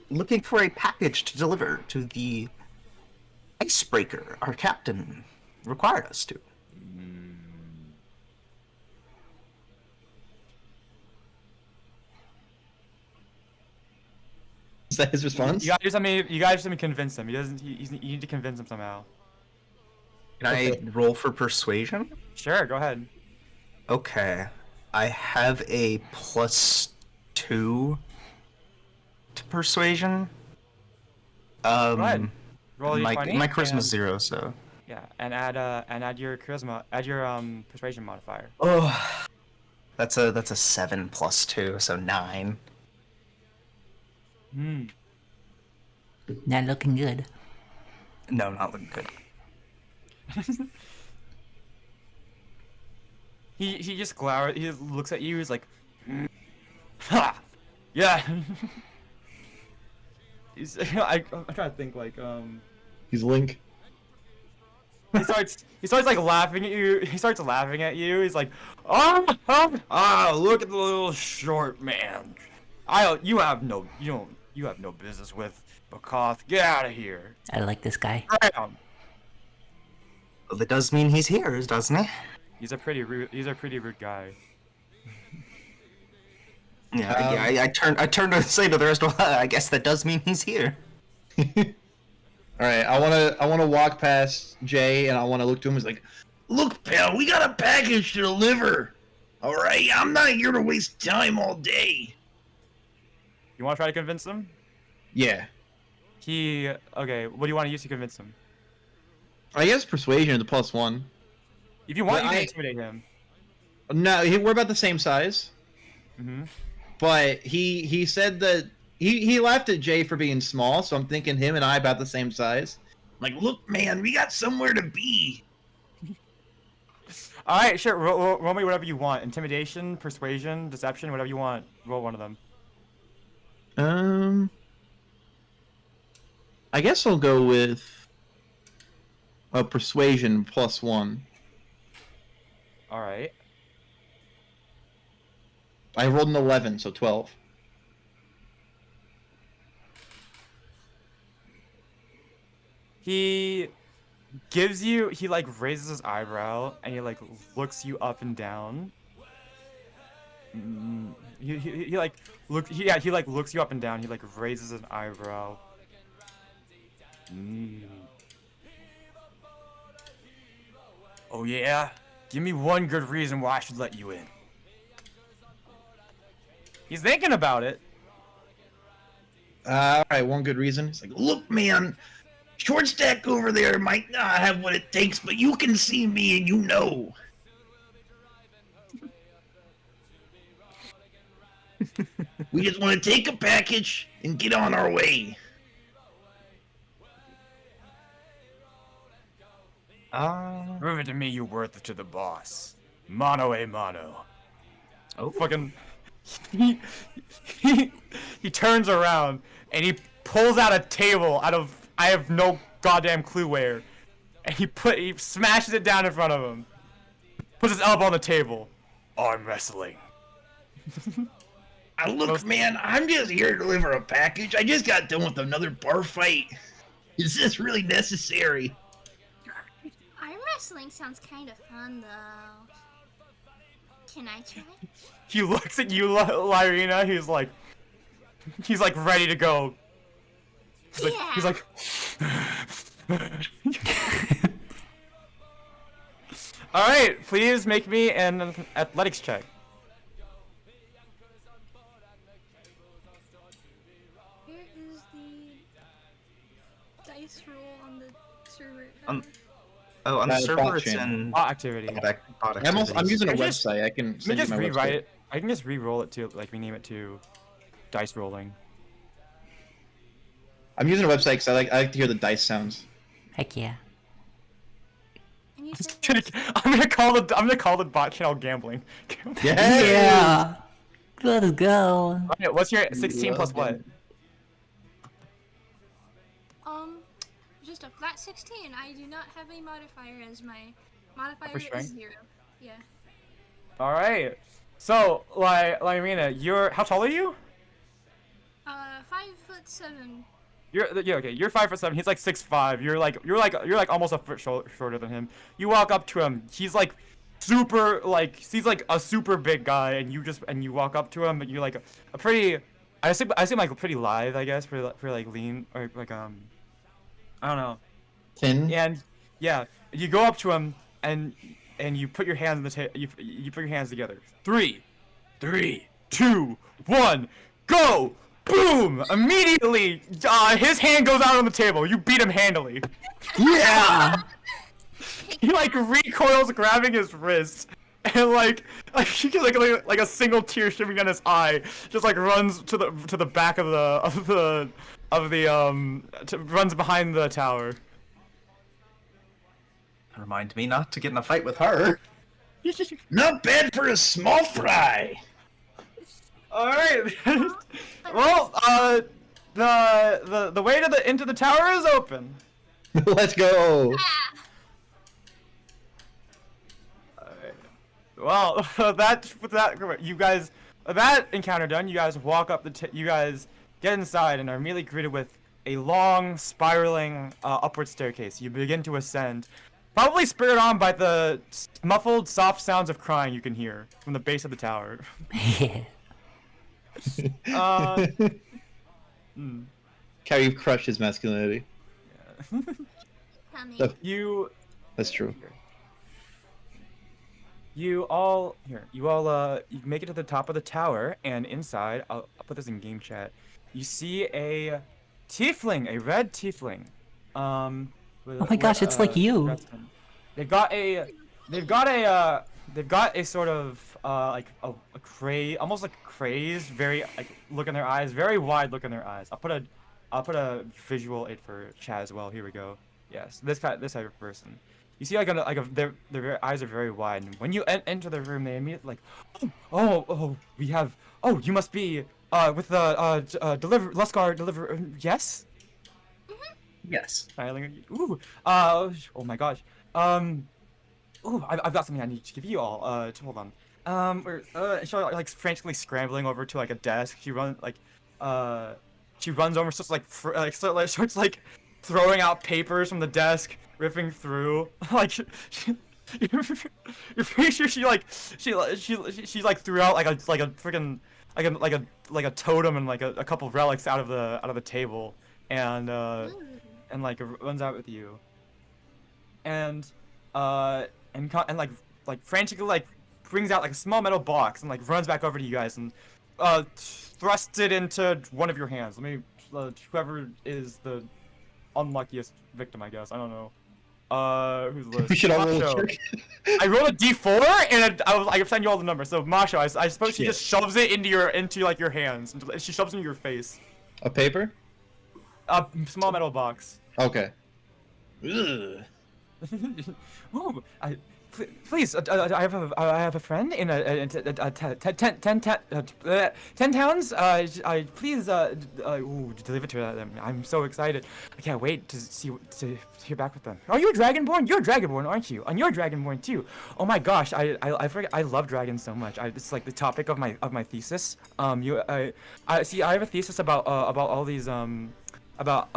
looking for a package to deliver to the Icebreaker. Our captain required us to. Is that his response? You guys just let me convince him. He doesn't. You need to convince him somehow. Can I roll for persuasion? Sure, go ahead. Okay. I have a +2 to persuasion. Um, Roll your funny. my charisma's and- 0, so. Yeah, and add your charisma, add your persuasion modifier. Oh, that's a 7 plus 2, so 9. Hmm. Not looking good. No, not looking good. He just glowers. He looks at you. He's like, ha, yeah. I'm trying to think like He's Link. he starts like laughing at you. He starts laughing at you. He's like, look at the little short man. You have no business with Bakoth. Get out of here. I like this guy. Bam. Well, that does mean he's here, doesn't he? He's a pretty rude guy. Yeah, I turned to say to the rest of I guess that does mean he's here. All right, I wanna walk past Jay and I wanna look to him. He's like, Look, pal, we got a package to deliver. All right, I'm not here to waste time all day. You want to try to convince him? yeah. Okay. What do you want to use to convince him? I guess persuasion is the +1. If you want, But you can I- intimidate him. No, we're about the same size. Mm-hmm. But he said that he laughed at Jay for being small, so I'm thinking him and I about the same size. Like, look, man, we got somewhere to be. All right, sure. Roll me whatever you want. Intimidation, persuasion, deception, whatever you want. Roll one of them. I guess I'll go with a persuasion +1. All right. I rolled an 11, so 12. He like raises his eyebrow and he like looks you up and down. He like looks you up and down. He like raises an eyebrow. Oh yeah? Give me one good reason why I should let you in. He's thinking about it. All right, one good reason. It's like, Look, man, short stack over there might not have what it takes, but you can see me and you know. We just want to take a package and get on our way. Prove it to me you're worth it to the boss. Mano a mano. Oh. Fucking. He turns around and he pulls out a table out of I have no goddamn clue where, and he smashes it down in front of him. Puts his elbow on the table. Arm wrestling. Look, man, I'm just here to deliver a package. I just got done with another bar fight. Is this really necessary? Arm wrestling sounds kind of fun, though. Can I try? He looks at you, Lyrina. He's like ready to go. He's like. All right, please make me an athletics check. Where is the dice roll on the server? Oh, on the Bot server it's channel. in Bot activity. bot I'm activities. using a I just- website. I can Let me send you just my rewrite website. it. I can just re-roll it to like rename it to dice rolling. I'm using a website because I like to hear the dice sounds. Heck yeah. And you said I'm gonna call the bot channel gambling. Yeah. Let's go. Okay, what's your 16 plus what? just a flat 16. I do not have a modifier as my modifier is strength? 0. Yeah. All right. So, Lyrina, how tall are you? 5'7". Okay. You're 5'7". He's like 6'5". You're like almost a foot shorter than him. You walk up to him. He's like super he's like a super big guy, and you walk up to him, and you're like a pretty. I assume like pretty lithe, I guess, for like lean or like I don't know. Thin. And yeah, you go up to him and you put your hands on the you put your hands together. 3, 2, 1, go! boom! Immediately, his hand goes out on the table. You beat him handily. Yeah. He like recoils, grabbing his wrist, and like a single tear streaming down his eye, just like runs to the back of the runs behind the tower. Remind me not to get in a fight with her. Not bad for a small fry. All right. Well, the way to into the tower is open. Let's go. Well, you guys, that encounter done, you guys walk up you guys get inside and are immediately greeted with a long, spiraling, upward staircase. You begin to ascend, probably spurred on by the muffled, soft sounds of crying you can hear from the base of the tower. Kaori, you've crushed his masculinity. Tommy. You That's true. You make it to the top of the tower, and inside, I'll put this in game chat. You see a tiefling, a red tiefling. Oh my gosh, it's like you. They've got a sort of like a almost like crazed, very like look in their eyes, very wide look in their eyes. I'll put a visual aid for chat as well. Here we go. Yes, this type of person. You see, their eyes are very wide, and when you enter the room, they immediately like, we have, you must be with the Luscar deliver, yes? Yes. Ooh, oh my gosh, ooh, I've got something I need to give you all. Hold on. She's like frantically scrambling over to like a desk. She runs over, starts like throwing out papers from the desk, ripping through. Like, you're pretty sure she threw out like a freaking like a totem and like a couple of relics out of the table, and like runs out with you, and frantically like brings out like a small metal box and like runs back over to you guys and thrusts it into one of your hands. Let me whoever is the unluckiest victim, I guess. I don't know. Who's the list? We should all roll a Masho. check. I rolled a D4 and I sent you all the numbers. So Masho, I suppose she just shoves it into your hands. She shoves it into your face. A paper? A small metal box. Okay. Ugh. Ooh, please, I have a friend in 10 towns. Please deliver to them. I'm so excited. I can't wait to hear back with them. Are you a dragonborn? You're a dragonborn, aren't you? And you're a dragonborn too. Oh my gosh, I forget. I love dragons so much. It's like the topic of my thesis. I have a thesis about all these about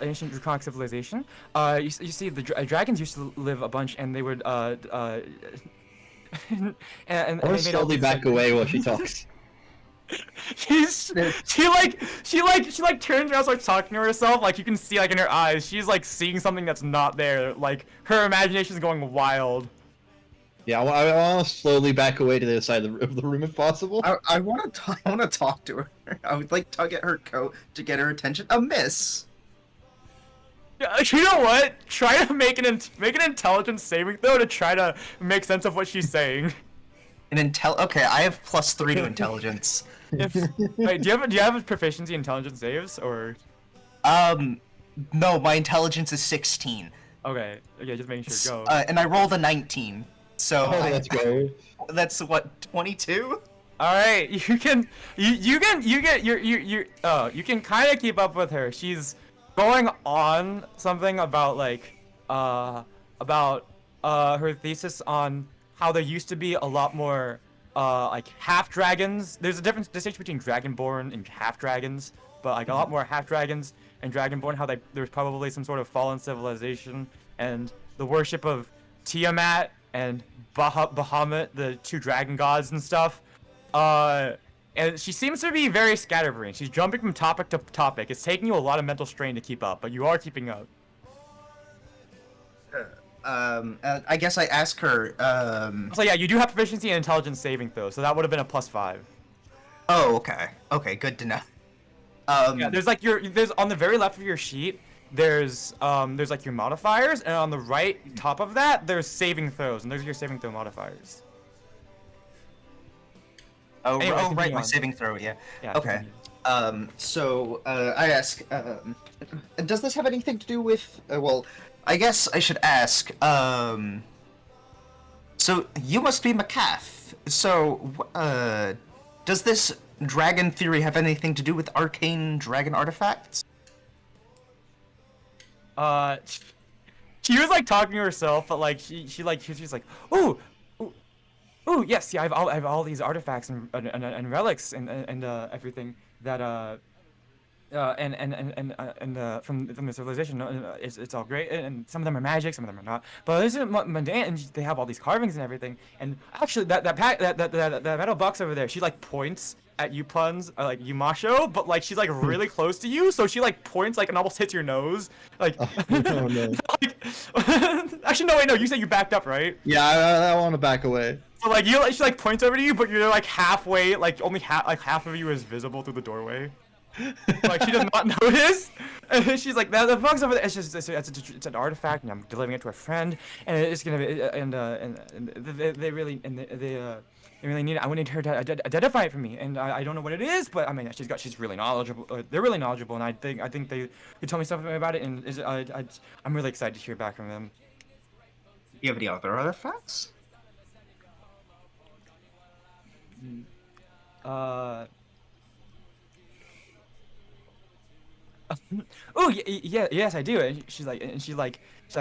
ancient draconic civilization. You see, the dragons used to live a bunch, and they would and I they want to made all slowly these, back like, away while she talks. she turns around, starts talking to herself. Like you can see, like in her eyes, she's like seeing something that's not there. Like her imagination is going wild. Yeah, I want to slowly back away to the other side of the room if possible. I want to talk to her. I would like tug at her coat to get her attention. A miss. You know what? Try to make an intelligence saving throw to try to make sense of what she's saying. Okay, I have +3 to intelligence. Wait, do you have proficiency in intelligence saves or? No, my intelligence is 16. Okay, just making sure. Go. And I rolled a 19. So Let's go. That's what, 22? All right, you can kind of keep up with her. She's going on something about like her thesis on how there used to be a lot more like half dragons. There's a distinction between dragonborn and half dragons, but like a lot more half dragons and dragonborn. How there's probably some sort of fallen civilization and the worship of Tiamat and Bahamut, the two dragon gods and stuff. And she seems to be very scatterbrained. She's jumping from topic to topic. It's taking you a lot of mental strain to keep up, but you are keeping up. I guess I ask her, So yeah, you do have proficiency in intelligence saving throw, so that would have been a +5. Oh, okay. Okay, good to know. Yeah, there's like there's on the very left of your sheet. There's like your modifiers, and on the right top of that, there's saving throws, and those are your saving throw modifiers. Oh, Anyways, right, continue my on. saving throw, yeah. Yeah. Okay. continue. So I ask, does this have anything to do with? Well, I guess I should ask. So you must be Macath. So, does this dragon theory have anything to do with arcane dragon artifacts? She was like talking to herself, but like she's like, ooh, yes, yeah, I have all these artifacts and relics and everything that from the civilization, it's all great, and some of them are magic, some of them are not. But this is mundane, and they have all these carvings and everything. And actually, that metal box over there, she like points at you, puns, like you Masho, but like she's like really close to you, so she like points like and almost hits your nose, like. Oh, no. Like, actually, no, wait, no, you said you backed up, right? Yeah, I want to back away. So like she like points over to you, but you're like halfway, like only half of you is visible through the doorway. Like she does not notice, and she's like, the bug's over there. It's just it's an artifact, and I'm delivering it to a friend, and it's gonna be and they really need it. I need her to identify it for me, and I don't know what it is, but I mean she's really knowledgeable. They're really knowledgeable, and I think they tell me something about it, and I'm really excited to hear back from them. Do you have any other artifacts? Oh yeah, yes I do. And she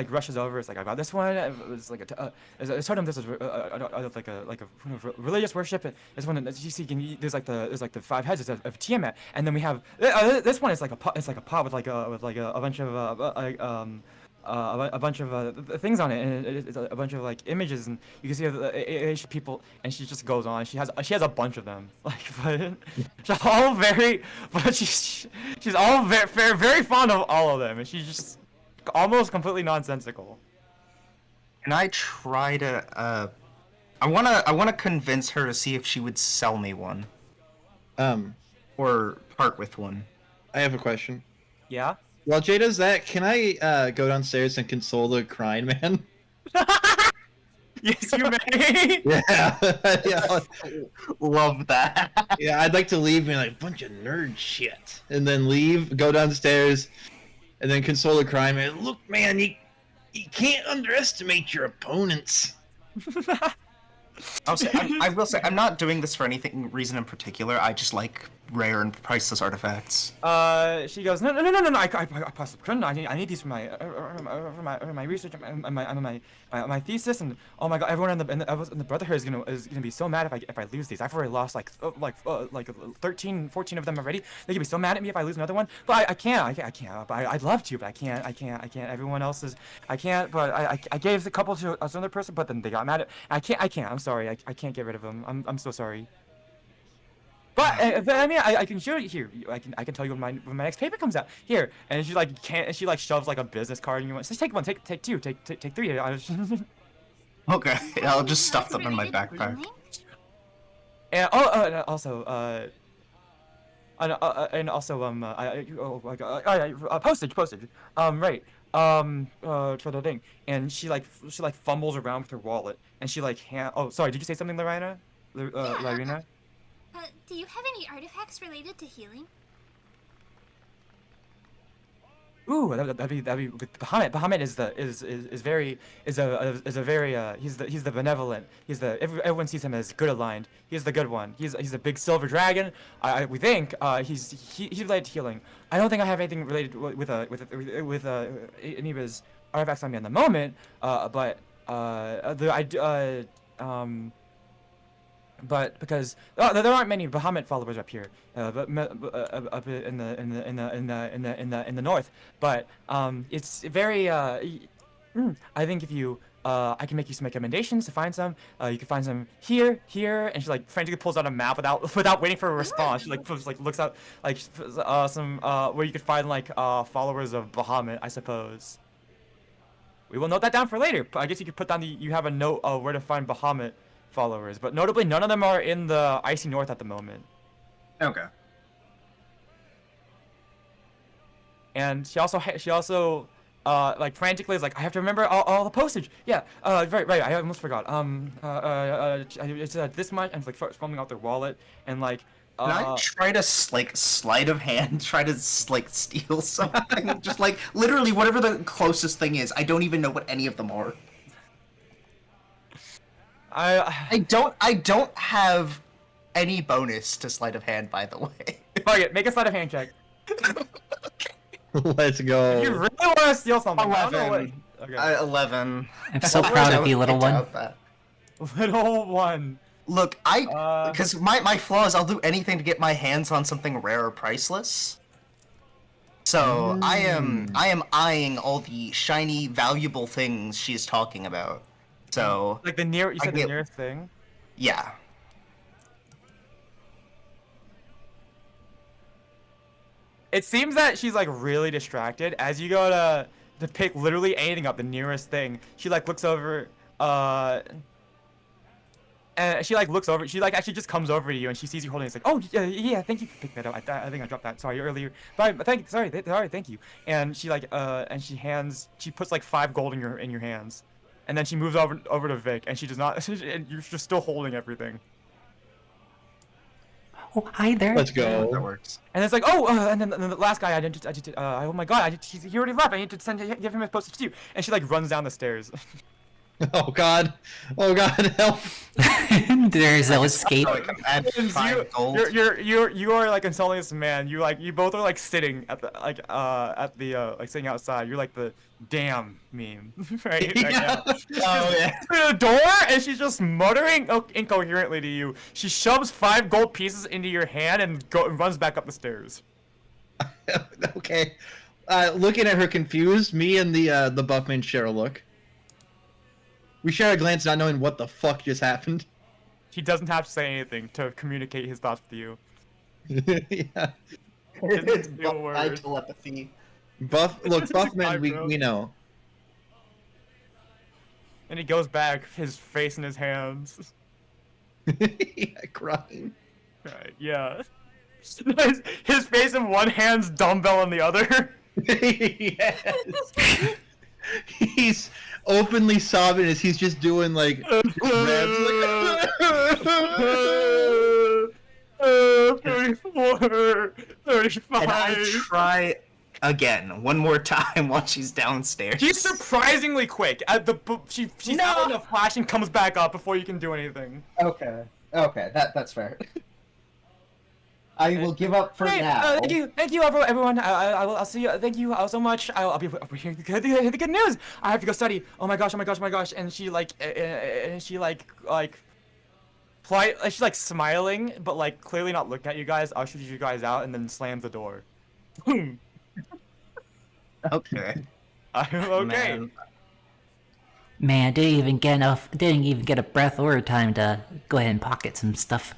rushes over. It's like I got this one. It's like it's told him this is like a religious worship. This one you see, there's like the 5 heads of Tiamat, and then we have this one. It's like a pot with a bunch of a bunch of things on it, and it's a bunch of like images, and you can see the people, and she just goes on. She has a bunch of them, like, but she's all but she's all very fond of all of them, and she's just almost completely nonsensical. Can I try to I wanna convince her to see if she would sell me one. Or part with one. I have a question. Yeah. While Jay does that, can I go downstairs and console the crying man? Yes, you may. Yeah, yeah, Love that. yeah. I'd like to leave and like bunch of nerd shit, and then leave, go downstairs, and then console the crying man. Look, man, you can't underestimate your opponents. I will say, I'm not doing this for anything reason in particular. I just like rare and priceless artifacts. She goes, no, I possibly couldn't. I need these for my research and my thesis, and oh my god, everyone in the Brotherhood is gonna be so mad if I lose these. I've already lost like 13, 14 of them already. They could be so mad at me if I lose another one. But I can't. But I'd love to, but I can't. Everyone else is. I can't. But I gave a couple to another person, but then they got mad at. I can't. I'm sorry. I can't get rid of them. I'm so sorry. But I mean, I can show you here. I can tell you when my next paper comes out. Here, and she like can't. And she like shoves like a business card, and you want just take one, take two, take 3. Okay, I'll just stuff them in my backpack. And also postage. Right. For the thing. And she fumbles around with her wallet, and she like oh, sorry. Did you say something, Lorena? Lorena? Do you have any artifacts related to healing? Ooh, that'd be Bahamut. Bahamut is a very he's the benevolent. Everyone sees him as good aligned. He's the good one. He's a big silver dragon. We think he's related to healing. I don't think I have anything related with any of his artifacts on me at the moment. But because there aren't many Bahamut followers up here, up in the north. But it's very. I think if you, I can make you some recommendations to find some. You can find some here, and she like frantically pulls out a map without waiting for a response. She looks out some where you could find followers of Bahamut, I suppose. We will note that down for later. I guess you could put down you have a note of where to find Bahamut followers, but notably none of them are in the icy north at the moment. Okay. and she also like frantically is like, I have to remember all the postage. Yeah, right. I almost forgot. It's this much, and it's like fumbling out their wallet, and like. Can I try to like sleight of hand, try to like steal something? Just like literally whatever the closest thing is. I don't even know what any of them are. I don't have any bonus to sleight of hand, by the way. Fuck it, make a sleight of hand check. Let's go. If you really want to steal something, I don't know what... 11. Okay. 11. I'm so proud of you, little one. Little one. Look, because my flaw is I'll do anything to get my hands on something rare or priceless. So I am eyeing all the shiny, valuable things she's talking about. So Like the nearest thing. Yeah. It seems that she's like really distracted as you go to pick literally anything up, the nearest thing. She like looks over, and she like looks over. She like actually just comes over to you and she sees you holding it. It's like, oh yeah, thank you for picking that up. I think I dropped that. Sorry earlier. But thank you. And she like and she puts like 5 gold in your hands, and then she moves over to Vic and she does not. And you're just still holding everything. Oh, hi there. Let's go. That works. And it's like, and then the last guy, oh my god, he already left. I need to give him his postage too. And she like runs down the stairs. Oh god, help! There's no escape. You are like insulting this man. You both are like sitting at the like sitting outside. You're like the damn meme, right? Yeah. Oh yeah. Through the door, and she's just muttering incoherently to you. She shoves 5 gold pieces into your hand and runs back up the stairs. Okay. Looking at her confused, me and the buff man share a look. We share a glance, not knowing what the fuck just happened. He doesn't have to say anything to communicate his thoughts with you. Yeah. It's Real by word. Buffman, telepathy. we know. And he goes back, his face in his hands. Yeah, crying. Right, yeah. His face in one hand's dumbbell in the other. Yes. He's openly sobbing as he's just doing like reps, like 34, 35. And I try again one more time while she's downstairs. She's surprisingly quick. She's out in a flash and comes back up before you can do anything. Okay, that's fair. I will give up for now. Thank you, everyone. I'll see you. Thank you so much. I'll be here. The good news. I have to go study. Oh my gosh. And she she's like smiling, but like clearly not looking at you guys. Ushers you guys out and then slams the door. Boom. Okay. I'm okay. Man, didn't even get a breath or time to go ahead and pocket some stuff.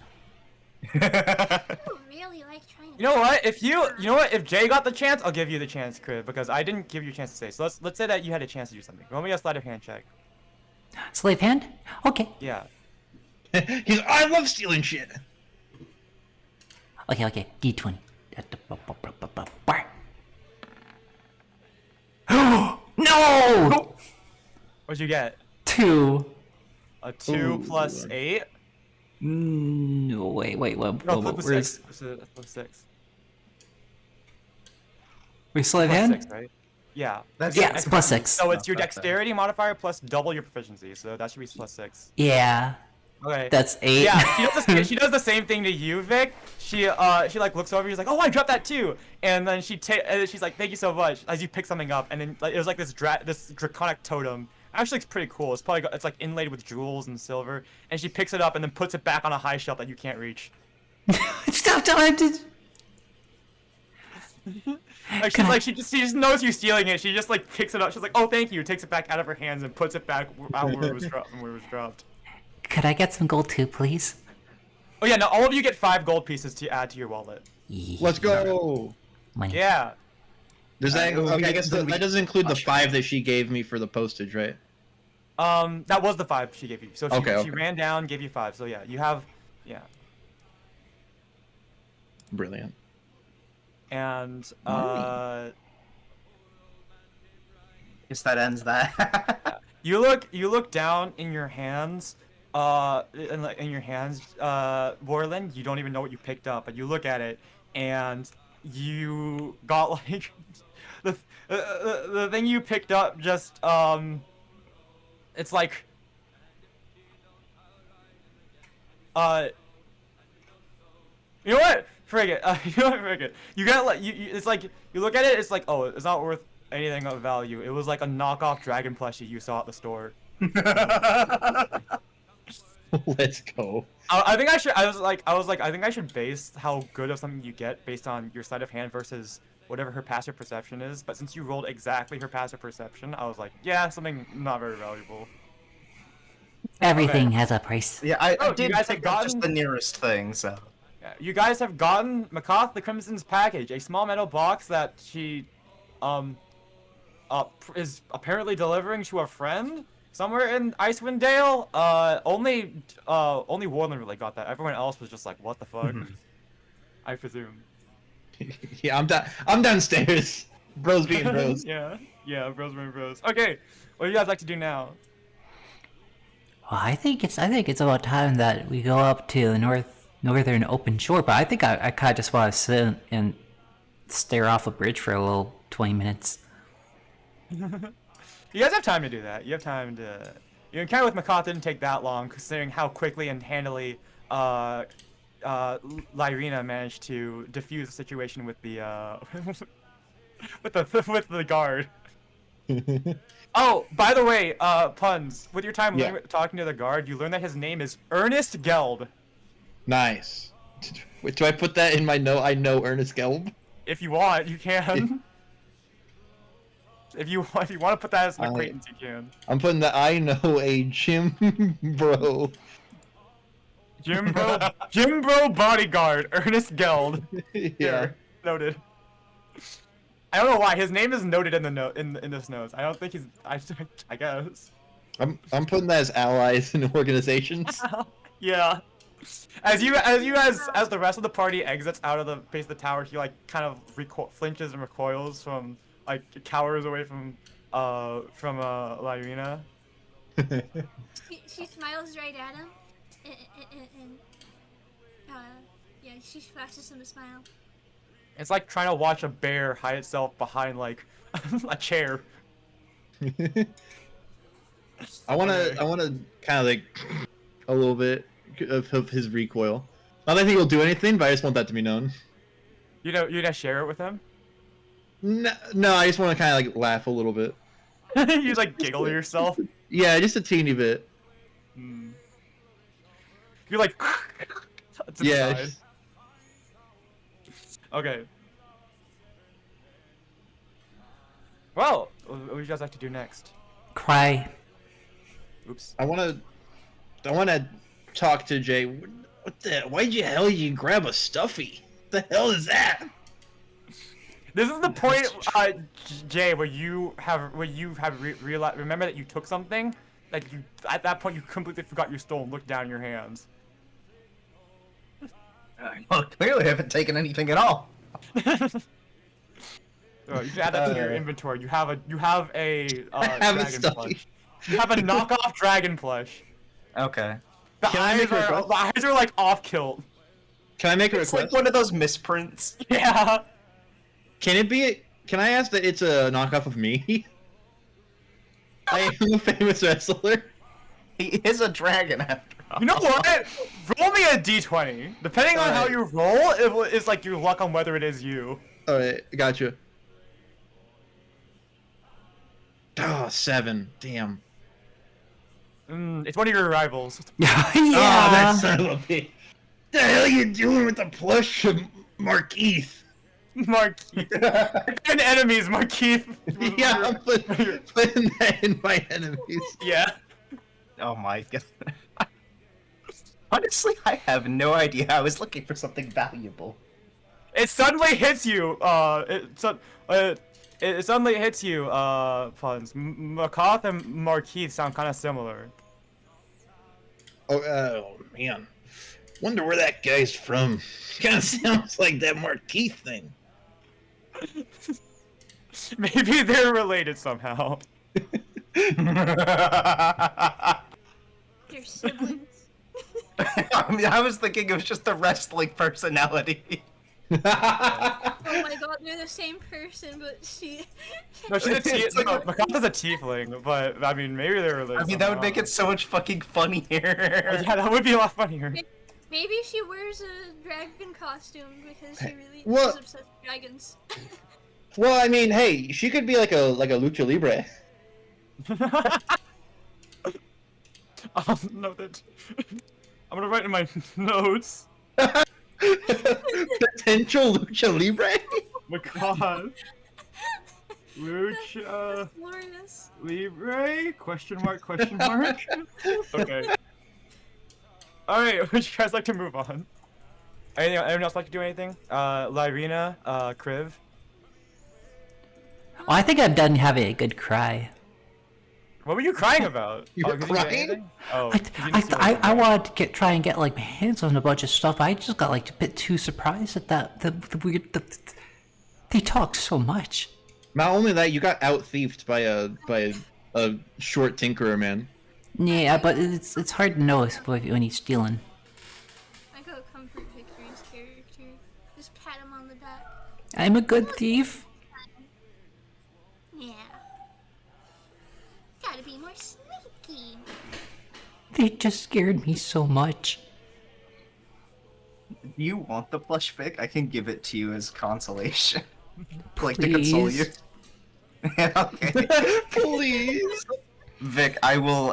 Really like trying. You know what? If Jay got the chance, I'll give you the chance, Crib, because I didn't give you a chance to say. So let's say that you had a chance to do something. Roll me a sleight of hand check. Slave hand? Okay. Yeah. He's I love stealing shit. Okay. D20. No! What'd you get? 2. A 2 plus 8? No, wait, what? No, flip the Where's 6. Flip 6. wait, slave Plus hand? 6, right? Yeah. Yeah, it's plus 6. So it's your That's dexterity modifier plus double your proficiency, so that should be plus 6. Yeah, Okay. that's 8. Yeah, she does the same thing to you, Vic. She like looks over. She's like, "Oh, I dropped that too." And then she's like, "Thank you so much." As you pick something up, and then like, it was like this draconic totem. Actually, it's pretty cool. It's like inlaid with jewels and silver. And she picks it up and then puts it back on a high shelf that you can't reach. Stop telling to. She just knows you're stealing it. She just like picks it up. She's like, "Oh, thank you." Takes it back out of her hands and puts it back out where it was dropped. Could I get some gold too, please? Oh yeah, now all of you get 5 gold pieces to add to your wallet. Let's go. Money. Yeah. Does that? Okay, I guess then that doesn't include the 5 that she gave me for the postage, right? That was the 5 she gave you. So Okay. she ran down, gave you 5. So yeah, you have, yeah. Brilliant. And Guess that ends that. You look down in your hands, in your hands, Borland. You don't even know what you picked up, but you look at it, and you got like the thing you picked up. Just it's like you know what? Frig it. You know what? Frig it. You got like it's like you look at it. It's like, oh, it's not worth anything of value. It was like a knockoff dragon plushie you saw at the store. Let's go. I think I should. I was like, I think I should base how good of something you get based on your sleight of hand versus whatever her passive perception is. But since you rolled exactly her passive perception, I was like, yeah, something not very valuable. Everything Okay. has a price. Yeah, I Oh, did you guys have pick up just gotten- the nearest thing, so. Yeah, you guys have gotten Makoth the Crimson's package, a small metal box that she, is apparently delivering to a friend somewhere in Icewind Dale. Only Warland really got that. Everyone else was just like, what the fuck? I presume. Yeah, I'm downstairs. Bros being bros. Yeah, bros being bros. Okay, what do you guys like to do now? Well, I think it's about time that we go up to the northern open shore. But I think I kind of just want to sit and stare off a bridge for a little 20 minutes. You guys have time to do that. You have time to. You encounter with Makoth didn't take that long, considering how quickly and handily Lyrina managed to defuse the situation with the with the guard. Oh, by the way, Puns, with your time Yeah. talking to the guard, you learn that his name is Ernest Geld. Nice. Wait, do I put that in my note? I know Ernest Gelb. If you want, you can. If you want to put that as an acquaintance, you can. I'm putting that I know a gym bro. Jim Bro bodyguard, Ernest Geld. Yeah. Here, noted. I don't know why his name is noted in the note in this notes. I don't think he's. I guess. I'm putting that as allies in organizations. Yeah. As the rest of the party exits out of the base of the tower, he like kind of flinches and recoils from like cowers away from Lyrina. She smiles right at him, and yeah, she flashes him a smile. It's like trying to watch a bear hide itself behind like a chair. I wanna kind of like a little bit of his recoil. Not that I think he'll do anything, but I just want that to be known. You know, you just share it with him. No, I just want to kind of like laugh a little bit. You like giggle to yourself. Yeah, just a teeny bit. You're like. To the Yeah. side. Okay. Well, what would you guys like to do next? Cry. Oops. I wanna talk to Jay. What the? Why'd you hell you grab a stuffy? What the hell is that? This is the point, Jay, where you have realized. Remember that you took something. Like you, at that point, you completely forgot you stole and looked down in your hands. Well, clearly I haven't taken anything at all. Oh, you can add that to your inventory. You have a I have a dragon stuffy. plush. You have a knockoff dragon plush. Okay. The Can I make a request? eyes are like off kilt. Can I make a It's request? like one of those misprints. Yeah. Can it be? Can I ask that it's a knockoff of me? I am a famous wrestler. He is a dragon after all. You know what? Roll me a d20. Depending on how Alright. you roll, it's like your luck on whether it is you. All right, gotcha. Oh, 7. Damn. It's one of your rivals. Oh, Yeah. that son of a bitch. The hell you doing with the plush of Markeith? Markeith. And enemies, Markeith. Yeah, I'm putting that in my enemies. Yeah. Oh my god. Honestly, I have no idea. I was looking for something valuable. It suddenly hits you. It suddenly hits you. Puns. Makoth and Markeith sound kind of similar. Oh man. Wonder where that guy's from. Kind of sounds like that Markeith thing. Maybe they're related somehow. Your siblings. I mean, I was thinking it was just the wrestling personality. Oh my god, they're the same person, but she. No, she's a It's like a- Makanta's a tiefling, but I mean, maybe they're related. I mean, that would make it so much fucking funnier. Yeah, that would be a lot funnier. Maybe she wears a dragon costume because she really What? is obsessed with dragons. Well, I mean, hey, she could be like a lucha libre. I'll note that. I'm gonna write in my notes. Potential lucha libre. My god. Lucha Glorious. Libre? Question mark, question mark? Okay. Alright, would you guys like to move on? Anyone else like to do anything? Lyrina, Kriv? Well, I think I'm done having a good cry. What were you crying about? You were 'cause you didn't get crying? anything? Oh, I, 'cause you didn't see I anything. wanted to try and get like my hands on a bunch of stuff. I just got like a bit too surprised at that. The weird. They talk so much. Not only that, you got out thieved by a short tinkerer man. Yeah, but it's hard to know when he's stealing. I go comfort Victory's character. Just pat him on the back. I'm a good thief. Yeah. Gotta be more sneaky. They just scared me so much. Do you want the plush Vic? I can give it to you as consolation. Like to console you. Please. Yeah, okay. Please, Vic, I will.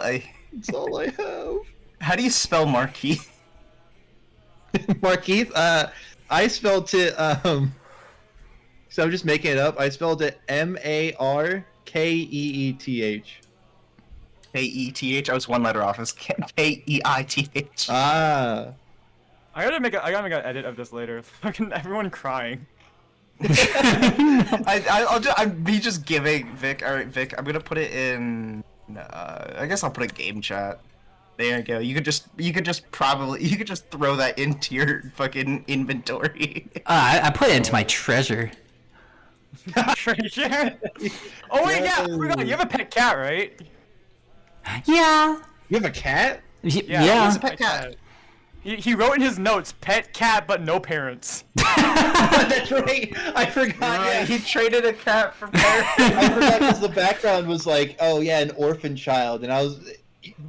that's all I have. How do you spell Marquis? Markeith, I spelled it, so I'm just making it up. I spelled it Markeeeth. K-E-T-H. I was one letter off. It's K-E-I-T-H. Ah. I gotta make an edit of this later. Fucking everyone crying. I'll be just giving Vic. All right, Vic. I'm gonna put it in. I guess I'll put a game chat. There you go. You could just throw that into your fucking inventory. I put it into my treasure. Treasure? Oh wait, yeah, I forgot. You have a pet cat, right? Yeah. You have a cat? Yeah. He's a pet cat. He wrote in his notes, pet cat, but no parents. That's right. I forgot. Right, Yeah. he traded a cat for parents. I forgot because the background was like, oh yeah, an orphan child, and I was.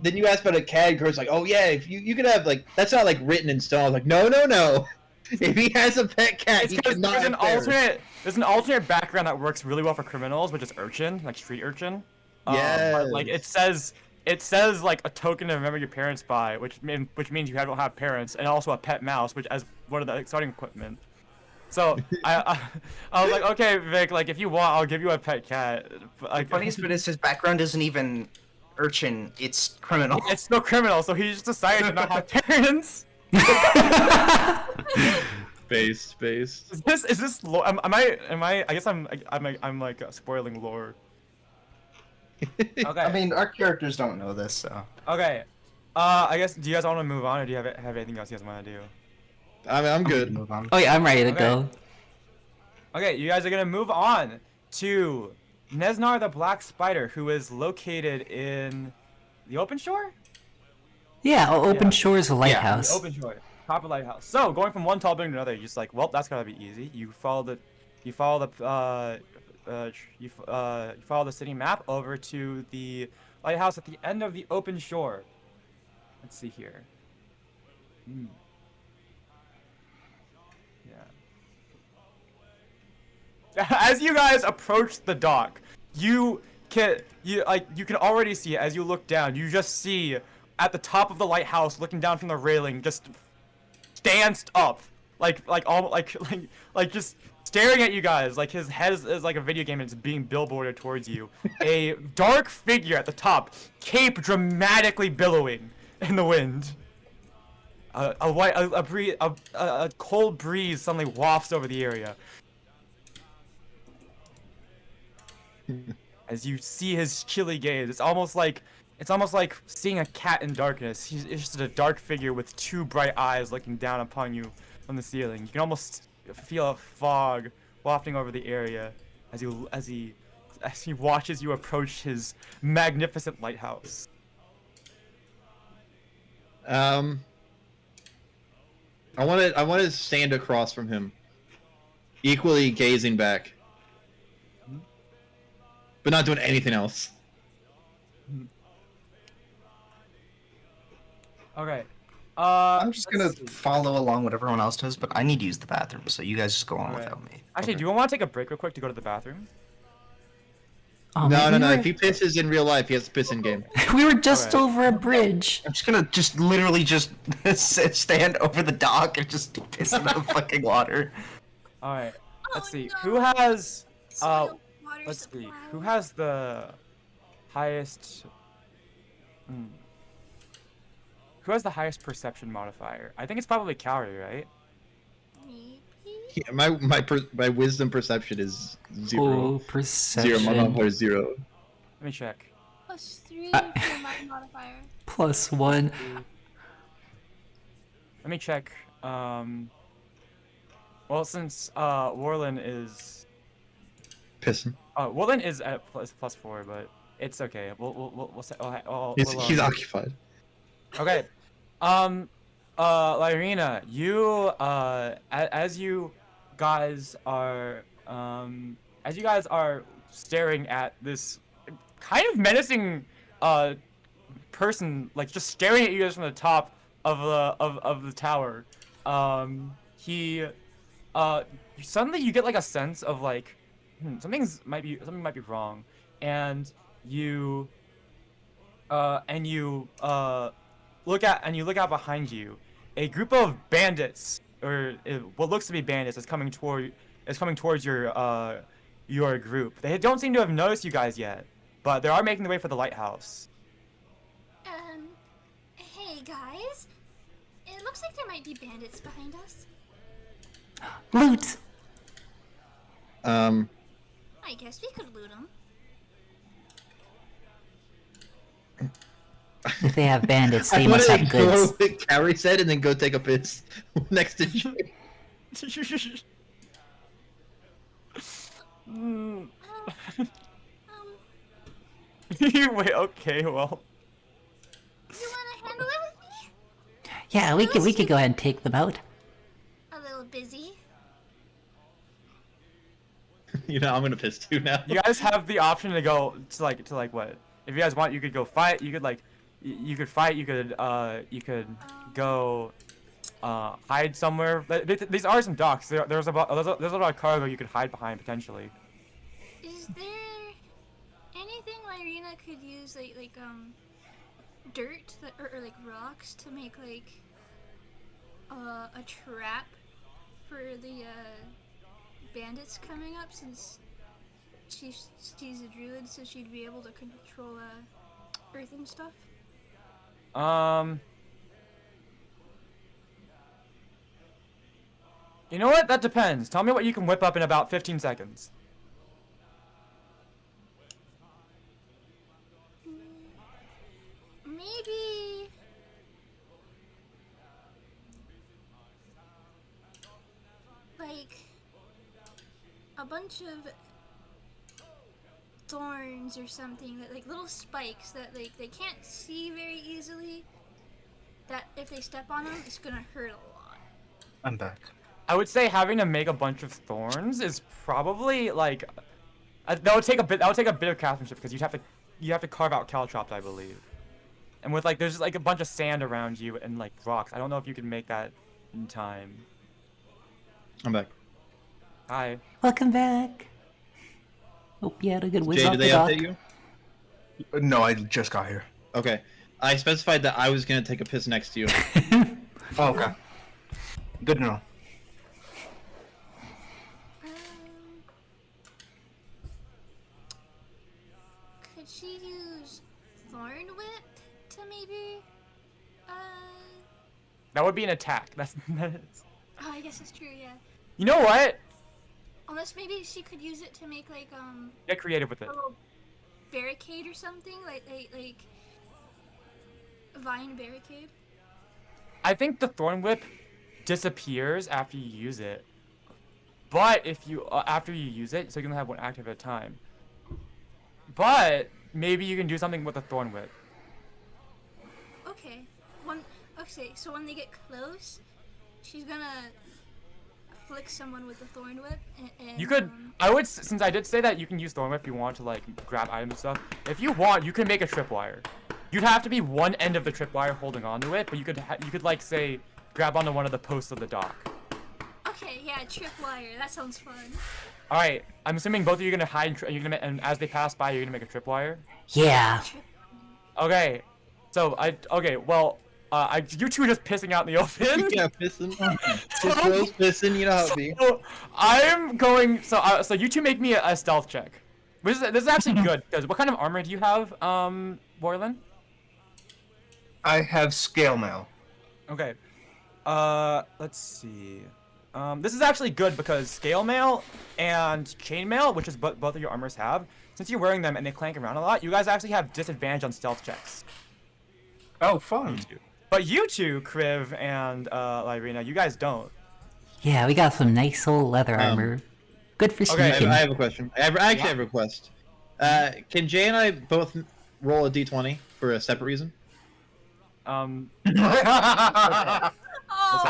Then you asked about a cat, and Kurt's like, oh yeah, if you could have like that's not like written in stone. I was like, no. If he has a pet cat, It's he 'cause cannot there's an have parents. alternate background that works really well for criminals, which is urchin, like street urchin. But, like it says like a token to remember your parents by, which means you don't have parents, and also a pet mouse, which as one of the starting equipment. So I was like, okay, Vic, like if you want, I'll give you a pet cat. But, like, The funniest bit is his background isn't even urchin, it's criminal. it's still criminal, so he just decided to not have parents. Based. Is this lore? Am I? I guess I'm like spoiling lore. Okay. I mean, our characters don't know this, so. Okay. I guess. Do you guys want to move on, or do you have anything else you guys want to do? I mean, I'm good. Move on. Oh yeah, I'm ready to Okay. go. Okay, you guys are gonna move on to Nesnar the Black Spider, who is located in the open shore. Yeah, Open Yeah. Shores The Lighthouse. open shore, top of lighthouse. So going from one tall building to another, you're just like, well, that's gotta be easy. You follow the city map over to the lighthouse at the end of the open shore. Let's see here. Yeah. As you guys approach the dock, you can already see as you look down. You just see at the top of the lighthouse, looking down from the railing, just danced up, like just staring at you guys. Like his head is like a video game and it's being billboarded towards you. A dark figure at the top, cape dramatically billowing in the wind. A cold breeze suddenly wafts over the area. As you see his chilly gaze, it's almost like seeing a cat in darkness. It's just a dark figure with two bright eyes looking down upon you from the ceiling. You can almost feel a fog wafting over the area as he as he watches you approach his magnificent lighthouse. I want to stand across from him, equally gazing back, but not doing anything else. Okay. I'm just gonna let's see. follow along what everyone else does, but I need to use the bathroom, so you guys just go on Alright. without me. Actually, do you want to take a break real quick to go to the bathroom? Oh, No. we were- If he pisses in real life, he has to piss in game. We were just Alright. over a bridge. I'm just gonna literally stand over the dock and just piss into the fucking water. All right. Let's Oh, see. no. Who has? Soil water Let's see. supply. Who has the highest? Who has the highest perception modifier? I think it's probably Kaori, right? Maybe? Yeah, my wisdom perception is 0. Oh, 0. perception. My modifier is 0. Let me check. +3 for my modifier. +1. Let me check. Well, since Warlin is Pissing. Warlin is at +4, but it's okay. We'll say. He's occupied. Okay. Lyrina, you as you guys are staring at this kind of menacing person, like just staring at you guys from the top of the tower. He suddenly you get like a sense of like something might be wrong, and you look out behind you. A group of bandits, or what looks to be bandits, is coming towards your group. They don't seem to have noticed you guys yet, but they are making their way for the lighthouse. Hey guys. It looks like there might be bandits behind us. Loot. I guess we could loot them. If they have bandits, they I must want have to ignore goods. what Carrie said and then go take a piss next to Jay. Wait, okay, well. You wanna handle it with me? Yeah, we could go ahead and take them out. A little busy. You know, I'm gonna piss too now. You guys have the option to go to like what? If you guys want, you could go fight. You could like, you could fight. You could go hide somewhere. These are some docks. There's a lot of cargo you could hide behind potentially. Is there anything Lyrina could use like dirt or like rocks to make like a trap for the bandits coming up, since she's a druid, so she'd be able to control earth and stuff? You know what? That depends. Tell me what you can whip up in about 15 seconds. Maybe like a bunch of thorns or something, that like little spikes that like they can't see very easily, that if they step on them it's gonna hurt a lot. I'm back. I would say having to make a bunch of thorns is probably like that would take a bit of craftsmanship, because you have to carve out caltrops, I believe. And with like there's like a bunch of sand around you and like rocks. I don't know if you can make that in time. I'm back. Hi. Welcome back. Hope you had a good whiz Jay, off did the they dock. update you? No, I just got here. Okay. I specified that I was gonna take a piss next to you. Oh, okay. Good to know. Could she use Thorn Whip to maybe That would be an attack. That's oh, I guess that's true, yeah. You know what? Unless maybe she could use it to make like Get creative with it. a little barricade or something, like a vine barricade. I think the thorn whip disappears after you use it. But if you after you use it, so you can have one active at a time. but maybe you can do something with the thorn whip. Okay. Okay, so when they get close, she's gonna flick someone with the thorn whip, and You could, since I did say that you can use thorn whip if you want to like grab items and stuff. If you want, you can make a tripwire. You'd have to be one end of the tripwire holding onto it, but you could like say grab onto one of the posts of the dock. Okay, yeah, tripwire. That sounds fun. All right, I'm assuming both of you are gonna hide, and as they pass by, you're gonna make a tripwire. Yeah. Okay, so you two are just pissing out in the open. Yeah, pissing. Just Rose pissing. You know how it be. So I'm going. So you two make me a stealth check. This is actually good because what kind of armor do you have, Warlin? I have scale mail. Okay. Let's see. This is actually good because scale mail and chainmail, which is both of your armors have, since you're wearing them and they clank around a lot, you guys actually have disadvantage on stealth checks. Oh, fun. But you two, Kriv and Lyrina, you guys don't. Yeah, we got some nice old leather armor. Good for okay, sneaking. I have a question. I actually have a request. Can Jay and I both roll a d20 for a separate reason? I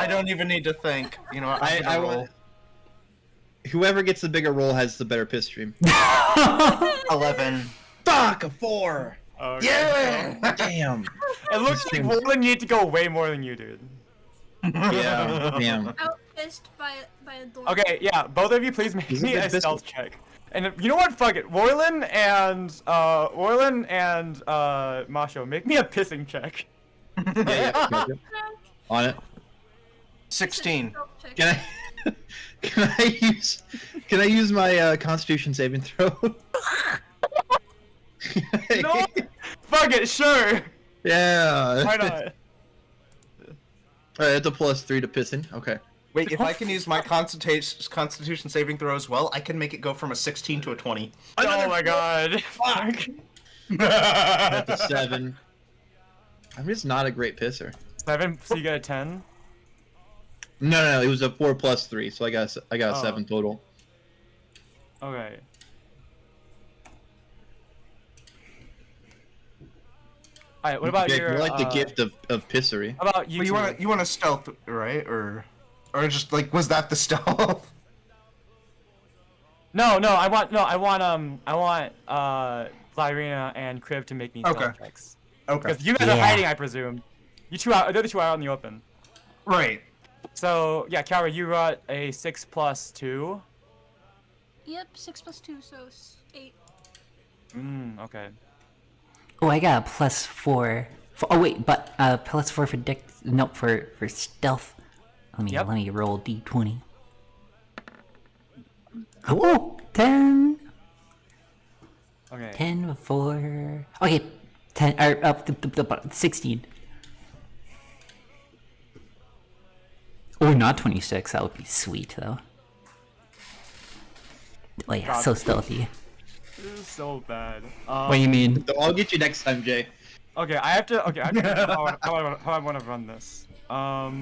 don't even need to think. You know, I want. Whoever gets the bigger roll has the better piss stream. 11. Fuck, a 4. Okay. Yeah. Damn. It looks like Warlin need to go way more than you, dude. Yeah. Damn. Outpissed by a door. Okay, yeah, both of you please make me a stealth check. And you know what? Fuck it. Warlin and Masho, make me a pissing check. Yeah. On it. 16. Can I use my Constitution saving throw? No. Fuck it. Sure. Yeah. Why not? Alright, it's a +3 to pissing. Okay. Wait, if I can use my Constitution saving throw as well, I can make it go from a 16 to a 20. Oh my god. Fuck. That's a 7. I'm just not a great pisser. 7, so you get a 10? No, it was a 4 + 3, so I got a 7 total. Okay. Alright, what about Jake, your, you're like the gift of pissery. How about you But two? you want to stealth, right? Or just like, was that the stealth? No, I want Lyrina and Kriv to make me stealth checks. Okay. Because you guys are hiding, I presume. You two are, the other two are out in the open. Right. So, yeah, Kaori, you got a 6 + 2. Yep, 6 + 2, so 8. Okay. Oh, I got a +4. Oh wait, but +4 for for stealth. Let me roll d20. Oh, 10. Okay. 10 for. Okay, 10 or up 16. Oh, not 26. That would be sweet though. Oh yeah, God. so stealthy. This is so bad. What do you mean? So I'll get you next time, Jay. Okay, I have to think about how I want to run this. How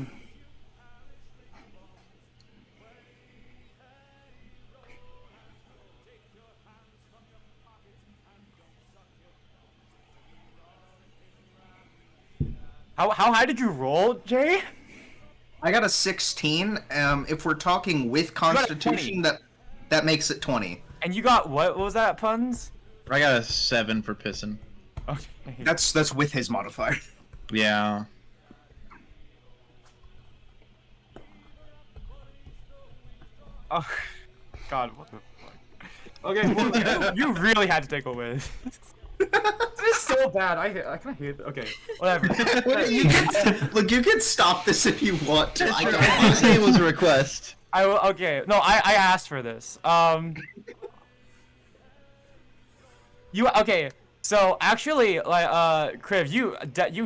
high did you roll, Jay? I got a 16. If we're talking with got a Constitution, that makes it 20. And you got what was that, puns? I got a 7 for pissing. Okay. That's with his modifier. Yeah. Oh, God, what the fuck? Okay, well, you really had to take a whiz. This is so bad. I kind of hate it. Okay, whatever. Look, you can stop this if you want to. I don't. You say it was a request. I will. Okay, no, I asked for this. Okay? So actually, like, Kriv, you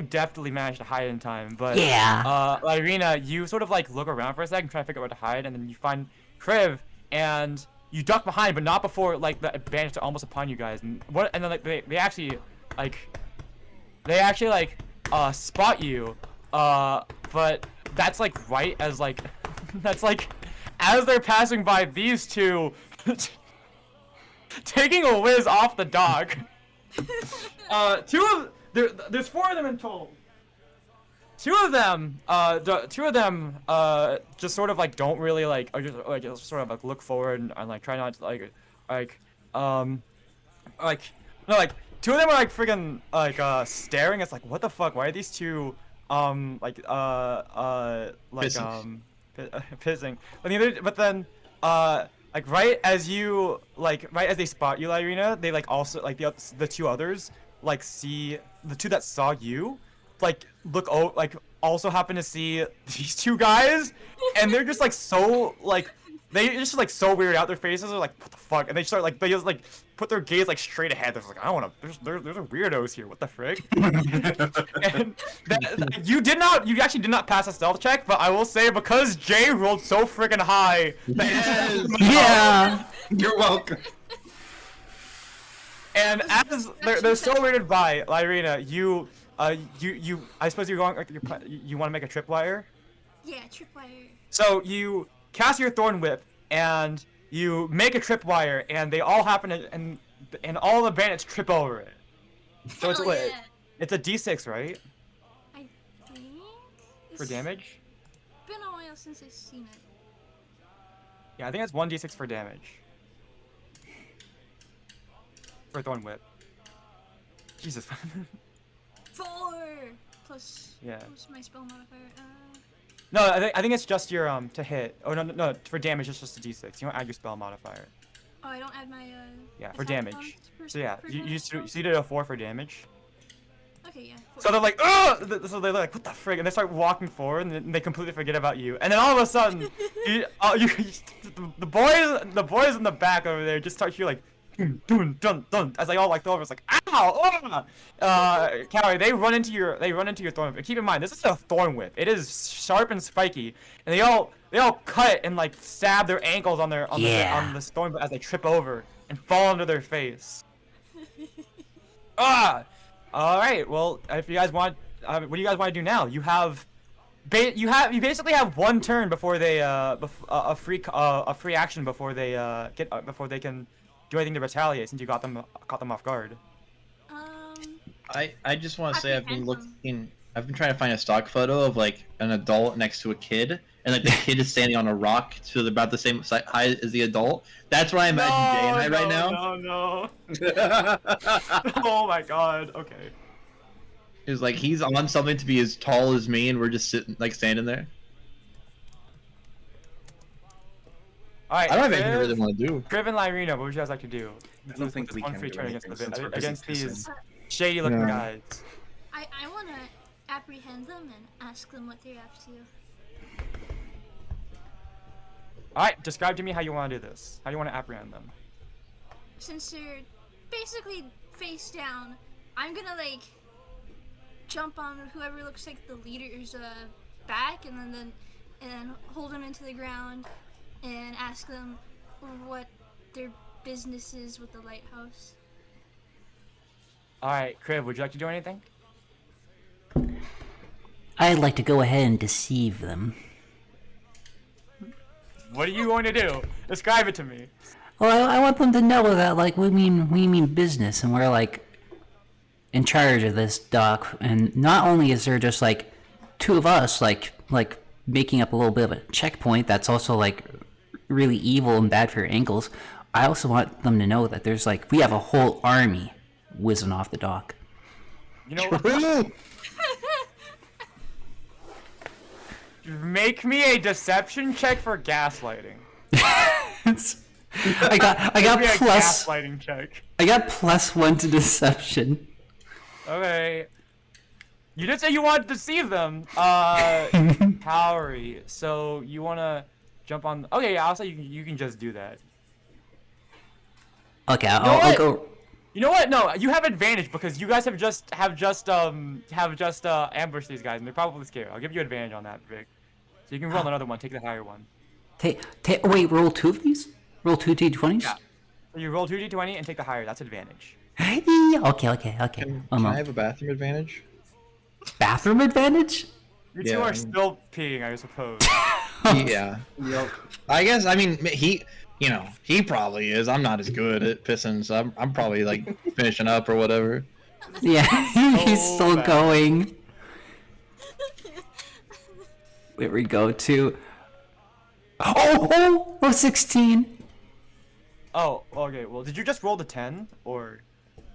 definitely managed to hide in time, but Yeah. Irina, you sort of like look around for a second, try to figure out where to hide, and then you find Kriv, and you duck behind, but not before like the bandits are almost upon you guys. And then like they actually spot you, but that's like right as like that's like as they're passing by these two. taking a whiz off the dock. There's 4 of them in total. Two of them, just sort of like don't really like, or just sort of like look forward and like try not to like, no, like 2 of them are like freaking like staring. It's like, what the fuck? Why are these 2 pissing? But then like right as they spot you, Lyrina, they like also like the 2 others like see the 2 that saw you, like like also happen to see these 2 guys, and they're just like so like they just like so weird out. Their faces are like, what the fuck? And they start like, they just like put their gaze like straight ahead. They're like, I don't want to. There's a weirdos here. What the frick? And you actually did not pass a stealth check, but I will say because Jay rolled so freaking high. Yes. Yeah. You're welcome. And as they're so weirded by Lyrina, I suppose you're going. You want to make a tripwire. Yeah, tripwire. So you cast your Thorn Whip and you make a tripwire, and they all happen to, and all the bandits trip over it. So it's Hell yeah. It's a D6, right? I think. For damage. Been a while since I've seen it. Yeah, I think it's 1d6 for damage. For Thorn Whip. Jesus. 4 plus. Yeah. Plus my spell modifier. No, I think it's just your to hit. Oh no, for damage it's just a d6. You don't add your spell modifier. Oh, I don't add my Yeah, for attack damage. bonus So yeah, for you damage? did a 4 for damage. Okay, yeah. 4. So they're like, ugh! So they're like, what the frig? And they start walking forward, and then they completely forget about you. And then all of a sudden, the boys in the back over there just start hearing like, dun dun dun, as they all like throw over. It's like, ow! Kaori, they run into your thorn whip. Keep in mind, this is a thorn whip. It is sharp and spiky, and they all cut and like stab their ankles on this thorn whip as they trip over and fall onto their face. All right. Well, if you guys want, what do you guys want to do now? You basically have 1 turn before they a free action before they can do anything to retaliate, since you caught them off guard. I just want to say I've been Apprehend I've been trying to find a stock photo of like an adult next to a kid, and like the kid is standing on a rock to about the same height as the adult. That's where I imagine Jay and I right now. No. Oh my god. Okay. It's like he's on something to be as tall as me, and we're just sitting, like standing there. All right. I don't have anything I really want to do. Griv and Lyrina, what would you guys like to do? I don't think This we one can free do turn against anything the since we're against busy these kissing. shady looking Yeah. guys. I want to apprehend them and ask them what they're up to. All right. Describe to me how you want to do this. How do you want to apprehend them? Since they're basically face down, I'm gonna like jump on whoever looks like the leader's back, and then hold them into the ground and ask them what their business is with the lighthouse. All right, Crib, would you like to do anything? I'd like to go ahead and deceive them. What are you going to do? Describe it to me. Well, I want them to know that, like, we mean business, and we're, like, in charge of this dock. And not only is there just, like, 2 of us, like making up a little bit of a checkpoint that's also, like, really evil and bad for your ankles, I also want them to know that there's, like, we have a whole army whizzing off the dock. You know what? Make me a deception check for gaslighting. I got Make me a plus gaslighting check. I got +1 to deception. Okay. You did say you wanted to deceive them. Kaori. So you wanna jump on? Okay, yeah. I'll say you can just do that. Okay, know I'll what? go. You know what? No, you have advantage because you guys have just ambushed these guys, and they're probably scared. I'll give you advantage on that, Vic. So you can roll another one. Take the higher one. Wait, roll 2 of these? Roll 2 d20s? Yeah. So you roll 2d20 and take the higher. That's advantage. Okay. Can I have a bathroom advantage? Bathroom advantage? You two Yeah. are still peeing, I suppose. Yeah. Yep. I guess. I mean, he you know, he probably is. I'm not as good at pissing, so I'm probably like finishing up or whatever. Yeah, he's So still bad. going. There we go to. Oh, 16. Oh, okay. Well, did you just roll the 10 or?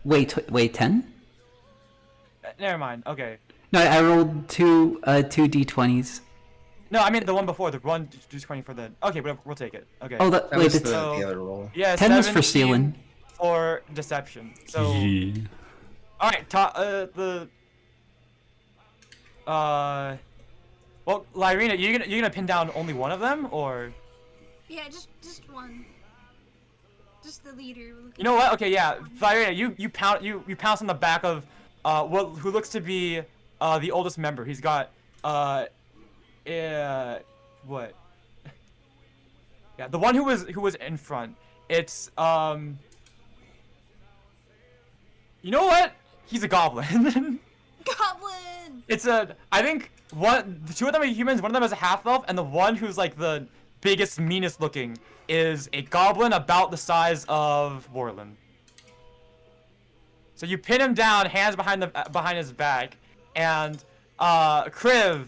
Wait, 10? Never mind. Okay. No, I rolled two d20s. No, I mean the one before, the one d20 for the. Okay, but we'll take it. Okay. Oh, That wait, was it's the So- other roll. Yeah. 10 was for 17 stealing. For deception. So. All right. Well, Lyrina, you're gonna pin down only one of them, or? Yeah, just one. Just the leader. You know what? Okay, yeah, Lyrina, you pounce on the back of who looks to be the oldest member. He's got what? Yeah, the one who was in front. It's you know what? He's a goblin. Goblin! I think the two of them are humans, one of them is a half elf, and the one who's like the biggest, meanest looking is a goblin about the size of Warlin. So you pin him down, hands behind his back, and Kriv,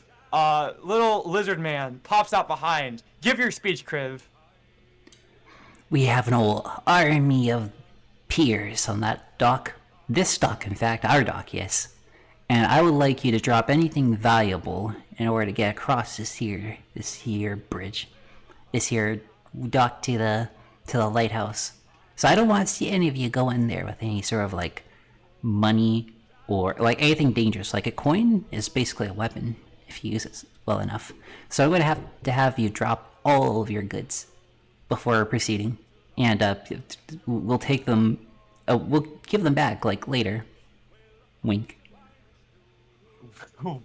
little lizard man, pops out behind. Give your speech, Kriv. We have an whole army of peers on that dock. This dock, in fact, our dock, yes. And I would like you to drop anything valuable in order to get across this here bridge, this here dock to the lighthouse. So I don't want to see any of you go in there with any sort of like money or like anything dangerous. Like a coin is basically a weapon if you use it well enough. So I'm gonna have to have you drop all of your goods before proceeding, and we'll take them. We'll give them back like later. Wink.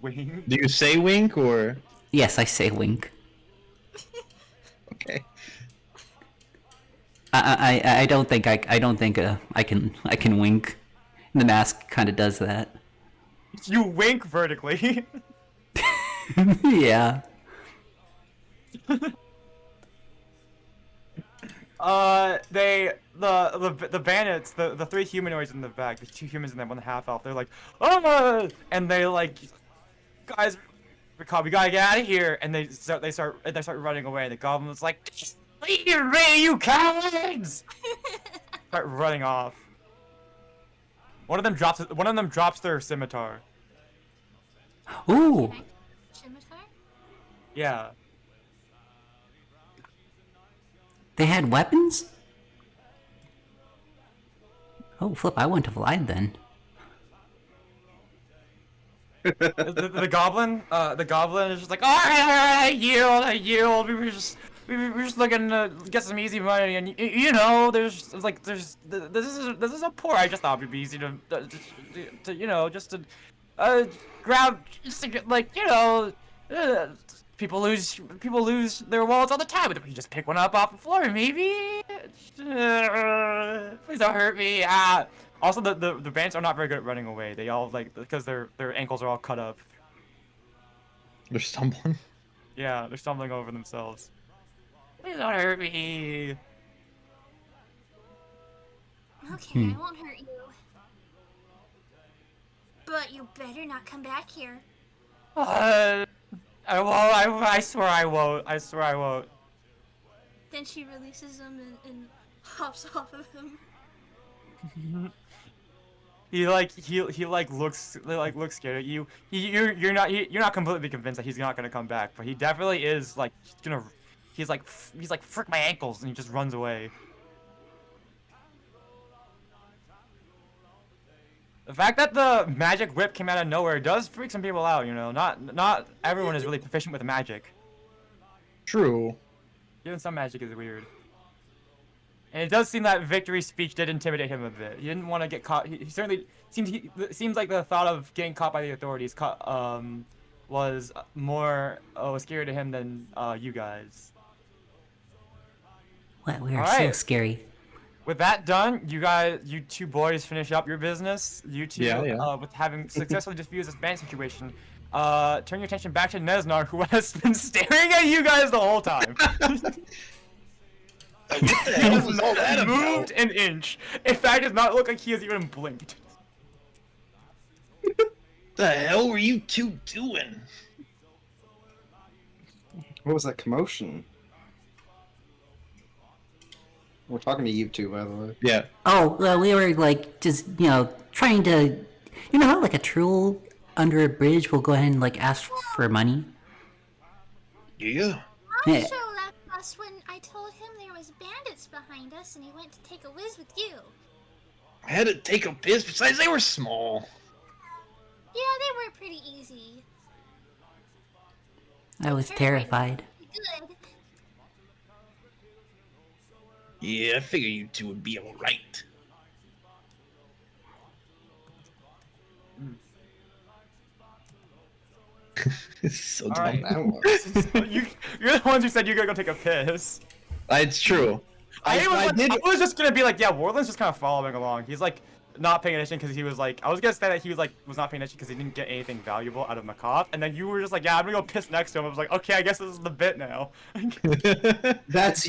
Wing. Do you say wink or? Yes, I say wink. Okay. I don't think I can wink. The mask kind of does that. You wink vertically. Yeah. The bandits, the three humanoids in the back, the two humans and then one half elf, they're like, oh, and they like, guys, we gotta get out of here, and they start running away. And the goblin's like, leave me, you cowards! Start running off. One of them drops their scimitar. Ooh. Scimitar? Yeah. They had weapons? Oh, flip, I wouldn't have lied then. The goblin is just like, I yield. We were just looking to get some easy money, and you know, this is a poor. I just thought it'd be easy to grab, just to get, like, you know, people lose their wallets all the time, but we just pick one up off the floor, maybe. Please don't hurt me. Also, the bandits are not very good at running away. They all because their ankles are all cut up. They're stumbling. Yeah, they're stumbling over themselves. Please don't hurt me. Okay, I won't hurt you. But you better not come back here. I won't. I swear I won't. I swear I won't. Then she releases him and hops off of him. He looks scared at you. You're not completely convinced that he's not gonna come back, but he definitely is like he's like frick my ankles, and he just runs away. The fact that the magic whip came out of nowhere does freak some people out, you know. Not everyone is really proficient with magic. True. Even some magic is weird. And it does seem that Victory's speech did intimidate him a bit. He didn't want to get caught. He certainly seems like the thought of getting caught by the authorities was more scary to him than you guys. What? We are All so right. scary. With that done, you two boys finish up your business. You two, Yeah. With having successfully diffused this band situation, turn your attention back to Nesnar, who has been staring at you guys the whole time. What the He hell has was all that not moved about? an inch. In fact, it does not look like he has even blinked. The hell were you two doing? What was that commotion? We're talking to you two, by the way. Yeah. Oh, we were like just trying to, how like a troll under a bridge will go ahead and like ask for money. Yeah. Yeah. Also left us when I told him there was bandits behind us, and he went to take a whiz with you. I had to take a piss. Besides, they were small. Yeah, they were pretty easy. I was terrified. Good. Yeah, I figured you two would be alright. So All dumb. right. You're the ones who said you're gonna go take a piss. It's true. I was just gonna be like, yeah, Warland's just kind of following along. He's like not paying attention because he was like, I was gonna say that he was not paying attention because he didn't get anything valuable out of Makov, and then you were just like, yeah, I'm gonna go piss next to him. I was like, okay, I guess this is the bit now. That's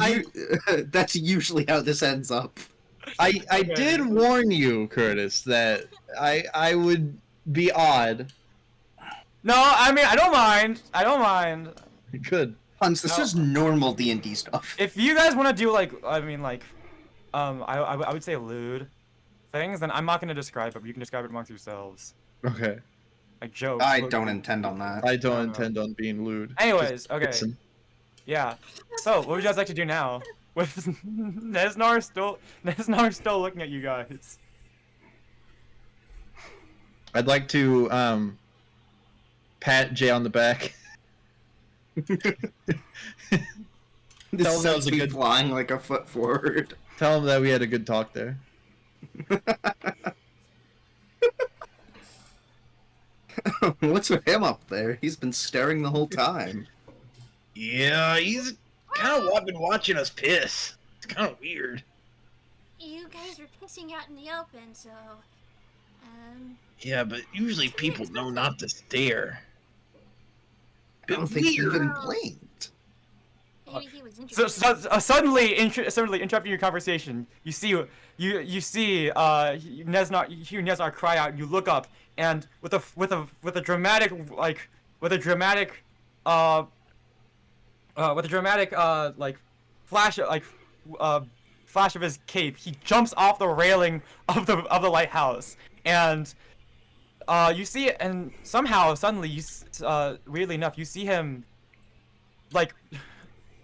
usually how this ends up. I did warn you, Curtis, that I would be odd. No, I mean, I don't mind. I don't mind. Good. Hans, this is normal D&D stuff. If you guys want to do like, I mean, like, I would say lewd things, then I'm not gonna describe it. But you can describe it amongst yourselves. Okay. Like jokes. I don't intend on that. I don't intend on being lewd. Anyways, Just okay. listen. Yeah. So, what would you guys like to do now? With Nesnar still looking at you guys. I'd like to pat Jay on the back. This Tell him that sends was a me good- flying like a foot forward. Tell him that we had a good talk there. What's with him up there? He's been staring the whole time. Yeah, he's kind of been watching us piss. It's kind of weird. You guys were pissing out in the open, so Yeah, but usually people know not to stare. I don't think he Weird. even blinked. maybe he was So, interested. suddenly interrupting your conversation, you see Nesnar cry out. You look up, and with a dramatic flash of his cape, he jumps off the railing of the lighthouse, and you see it, and somehow suddenly weirdly enough, you see him like.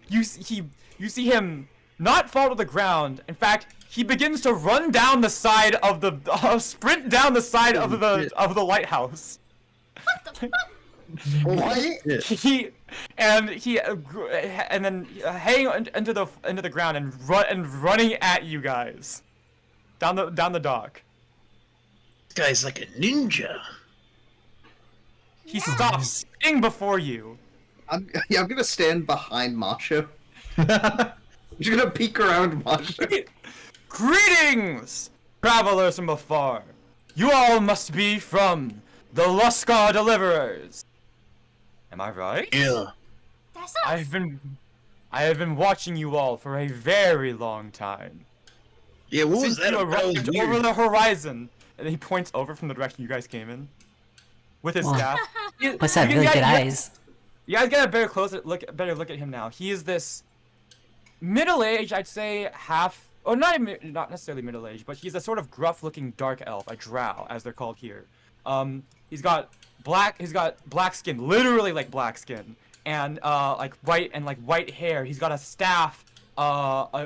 You see him not fall to the ground. In fact, he begins to run down the side of the sprint down the side of the lighthouse. What? And then hanging into the ground and running at you guys down the dock. This guy's like a ninja. He stops spinning before you. I'm gonna stand behind Masha. I'm just gonna peek around Masha. Greetings, travelers from afar. You all must be from the Luskar Deliverers. Am I right? Yeah. That's I us. have been watching you all for a very long time. Yeah, what was Since that? you That was arrived over weird. the horizon, and then he points over from the direction you guys came in, with his Wow. staff. What's that? You Really guys- good eyes. You guys get a better look at him now. He is this middle-aged, I'd say not necessarily middle-aged, but he's a sort of gruff-looking dark elf, a drow, as they're called here. He's got black skin, literally like black skin, and like white hair. He's got a staff.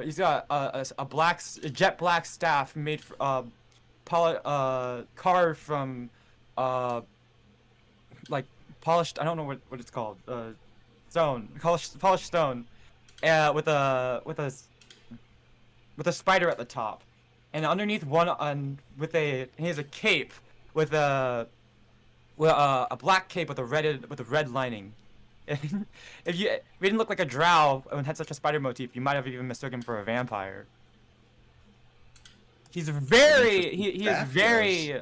He's got a jet black staff made carved from like polished. I don't know what it's called. Stone, polished stone, with a spider at the top, and underneath he has a cape with a black cape with a red lining. If he didn't look like a drow and had such a spider motif, you might have even mistook him for a vampire. He's very he is very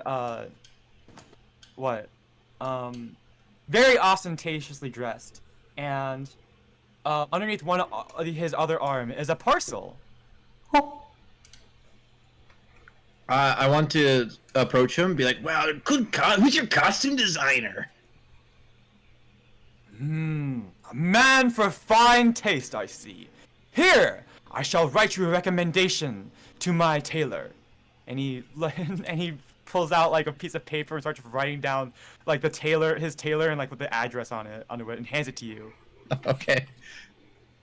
very ostentatiously dressed, and underneath his other arm is a parcel I want to approach him, be like, "Wow, who's your costume designer?" A man for fine taste, I see. Here, I shall write you a recommendation to my tailor. And he and he pulls out like a piece of paper and starts writing down like his tailor, and like with the address on it, and hands it to you. Okay.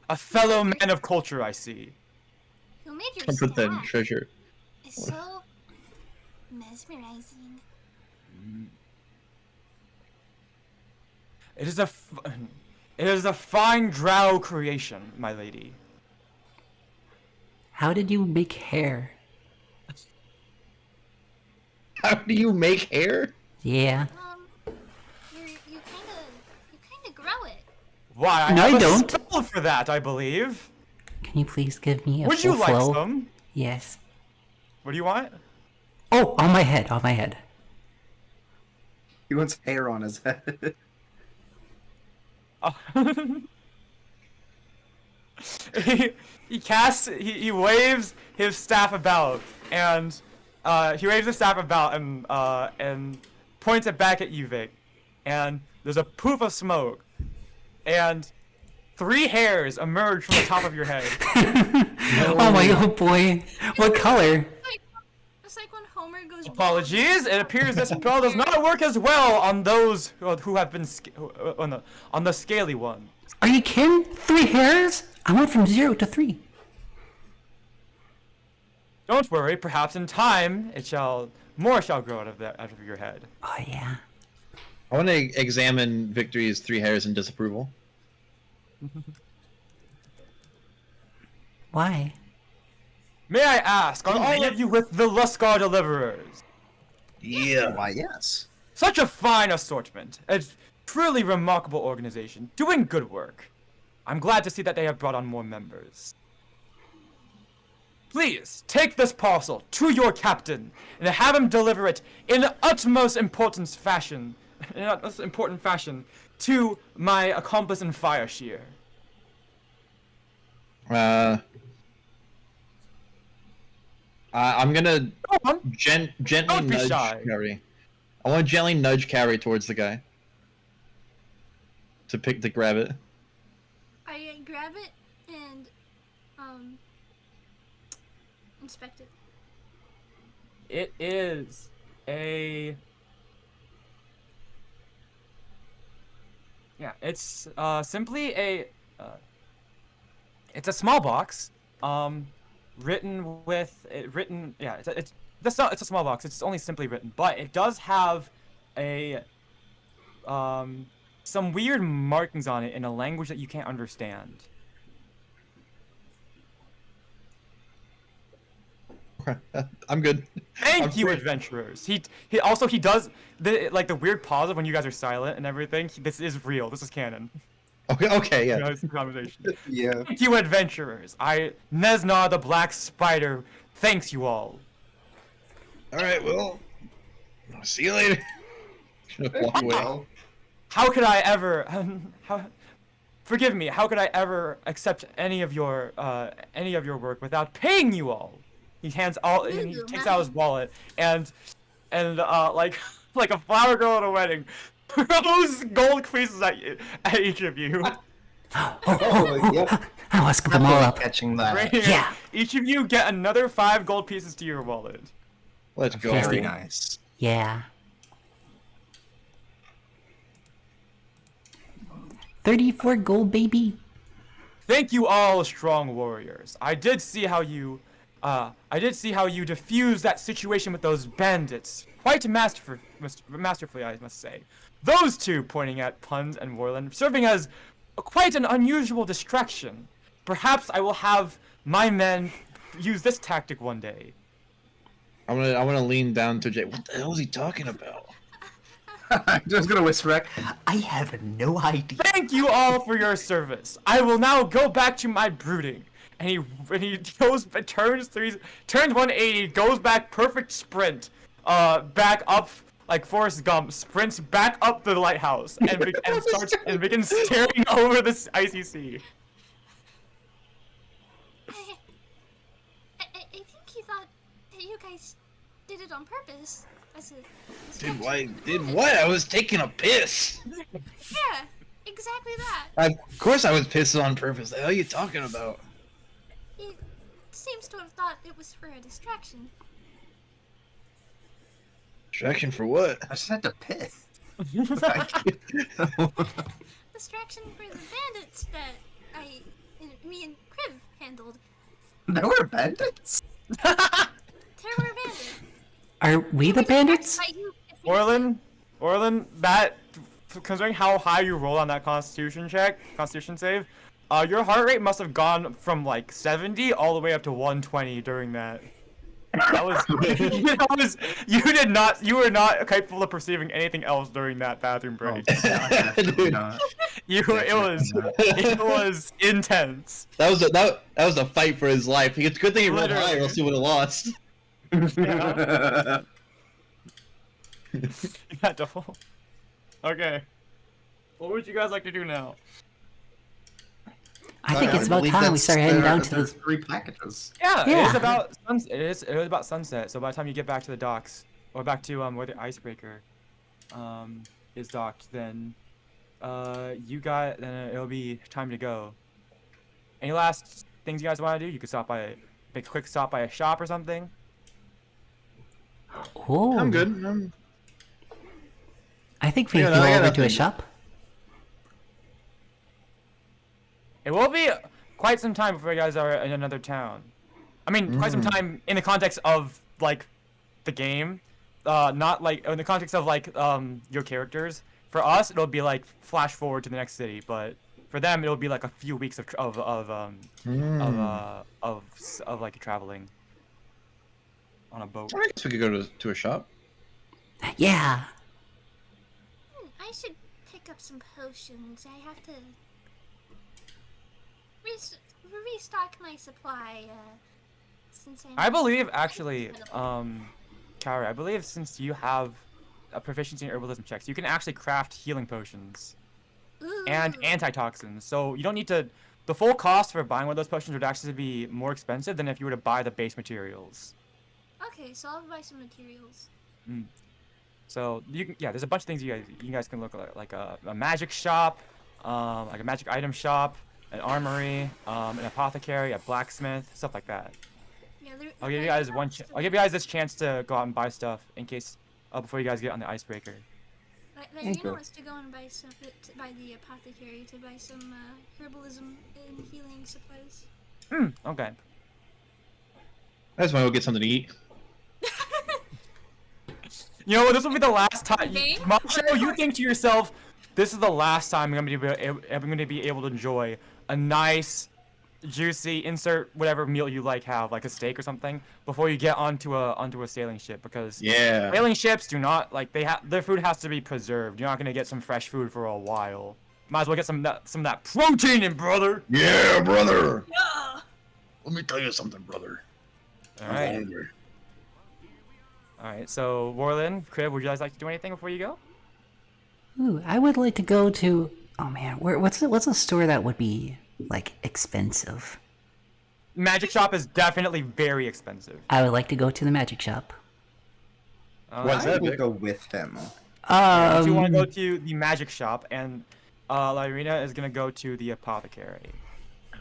A fellow man of culture, I see. Who made your Put that staff? treasure. It's so mesmerizing. It is a fine drow creation, my lady. How did you make hair? How do you make hair? Yeah. You kind of grow it. Why? I No, have I a don't. spell for that, I believe. Can you please give me a Would full you like flow? some? Yes. What do you want? Oh, on my head, on my head. He wants hair on his head. Oh. he waves his staff about, and and points it back at you, Vic. And there's a poof of smoke, and 3 hairs emerge from the top of your head. Oh my oh boy. What color? It's like when Homer goes. Apologies. It appears this spell does not work as well on those who have been on the scaly one. Are you kidding? 3 hairs? I went from 0 to 3. Don't worry. Perhaps in time more shall grow out of your head. Oh yeah. I want to examine Victory's 3 hairs in disapproval. Why? May I ask, are all of you with the Luscar Deliverers? Yeah. Why, yes. Such a fine assortment. A truly remarkable organization, doing good work. I'm glad to see that they have brought on more members. Please, take this parcel to your captain, and have him deliver it in utmost important fashion, to my accomplice in Fireshear. I'm gonna Go on. gently Don't be nudge shy. Kaori. I want to gently nudge Kaori towards the guy. To grab it. I grab it and inspect it. It is it's simply it's a small box, it's a small box. It's only simply written, but it does have some weird markings on it in a language that you can't understand. I'm good. Thank I'm you, free. adventurers. He does the weird pause of when you guys are silent and everything. This is real. This is canon. Okay, yeah. You know, it's a conversation. Yeah. Thank you, adventurers. Nesnar the Black Spider, thanks you all. Alright, well, I'll see you later. Walk away. Well, How could I ever forgive me, how could I ever accept any of your work without paying you all? He takes out his wallet and like a flower girl at a wedding, throws gold pieces at each of you. oh, yeah. I was them all up. Catching that. Right here. Yeah. Each of you get another 5 gold pieces to your wallet. Let's go. Very nice. Yeah. 34 gold, baby. Thank you all, strong warriors. I did see how you diffused that situation with those bandits. Quite masterfully, I must say. Those two, pointing at Puns and Warland, serving as quite an unusual distraction. Perhaps I will have my men use this tactic one day. I wanna lean down to Jay. What the hell is he talking about? I'm just gonna whisper back. I have no idea. Thank you all for your service. I will now go back to my brooding. And he turns 180, goes back perfect sprint, back up like Forrest Gump, sprints back up the lighthouse and begins staring over this icy sea. that you guys did it on purpose. As a Did distraction. what? Did what? I was taking a piss. Yeah, exactly that. Of course I was pissing on purpose. The hell are you talking about? He seems to have thought it was for a distraction. Distraction for what? I just had to piss. Distraction for the bandits that me and Kriv handled. There were bandits? There were bandits. Are we the bandits? Orlin, that considering how high you roll on that Constitution save, your heart rate must have gone from like 70 all the way up to 120 during that. That was you were not capable of perceiving anything else during that bathroom break. Dude, It was intense. That was a fight for his life. It's a good thing he rolled high, or else he would have lost. Yeah. Yeah, double. Okay. What would you guys like to do now? I think it's about time we start heading down to there's the. 3 packages. Yeah, Yeah. it is about it is about sunset. So by the time you get back to the docks or back to where the icebreaker is docked, then it'll be time to go. Any last things you guys want to do? You could make a quick stop by a shop or something. Oh, I'm good. I think we Yeah, can no, I go got over to a nothing. shop. It will be quite some time before you guys are in another town. I mean, quite some time in the context of like the game, not like in the context of like your characters. For us, it'll be like flash forward to the next city, but for them, it'll be like a few weeks of like traveling on a boat. I guess we could go to a shop. Yeah. I should pick up some potions. I have to restock my supply. Since I believe actually, Kaori, I believe since you have a proficiency in herbalism checks, you can actually craft healing potions and Ooh. antitoxins. So you don't need to. The full cost for buying one of those potions would actually be more expensive than if you were to buy the base materials. Okay, so I'll buy some materials. So you can, yeah, there's a bunch of things you guys can look at, like a magic shop, like a magic item shop, an armory, an apothecary, a blacksmth, stuff like that. Yeah, I'll give you guys I'll give you guys this chance to go out and buy stuff in case before you guys get on the icebreaker. Lyrina wants to go and buy the apothecary to buy some herbalism and healing supplies. Okay. I just want to go get something to eat. You know, this will be the last time. Okay. Macho, you think to yourself, this is the last time I'm going to be able to enjoy a nice, juicy, insert whatever meal you have, like a steak or something, before you get onto a sailing ship, because Yeah. sailing ships do not their food has to be preserved. You're not going to get some fresh food for a while. Might as well get some of that protein in, brother. Yeah, brother. Yeah. Let me tell you something, brother. All I'm right. hungry. All right. So, Warlin, Crib, would you guys like to do anything before you go? Ooh, I would like to go to. Oh man, what's a store that would be like expensive? Magic shop is definitely very expensive. I would like to go to the magic shop. What's I that, will Vic? go with him. If you want to go to the magic shop, and Lyrina is gonna go to the apothecary.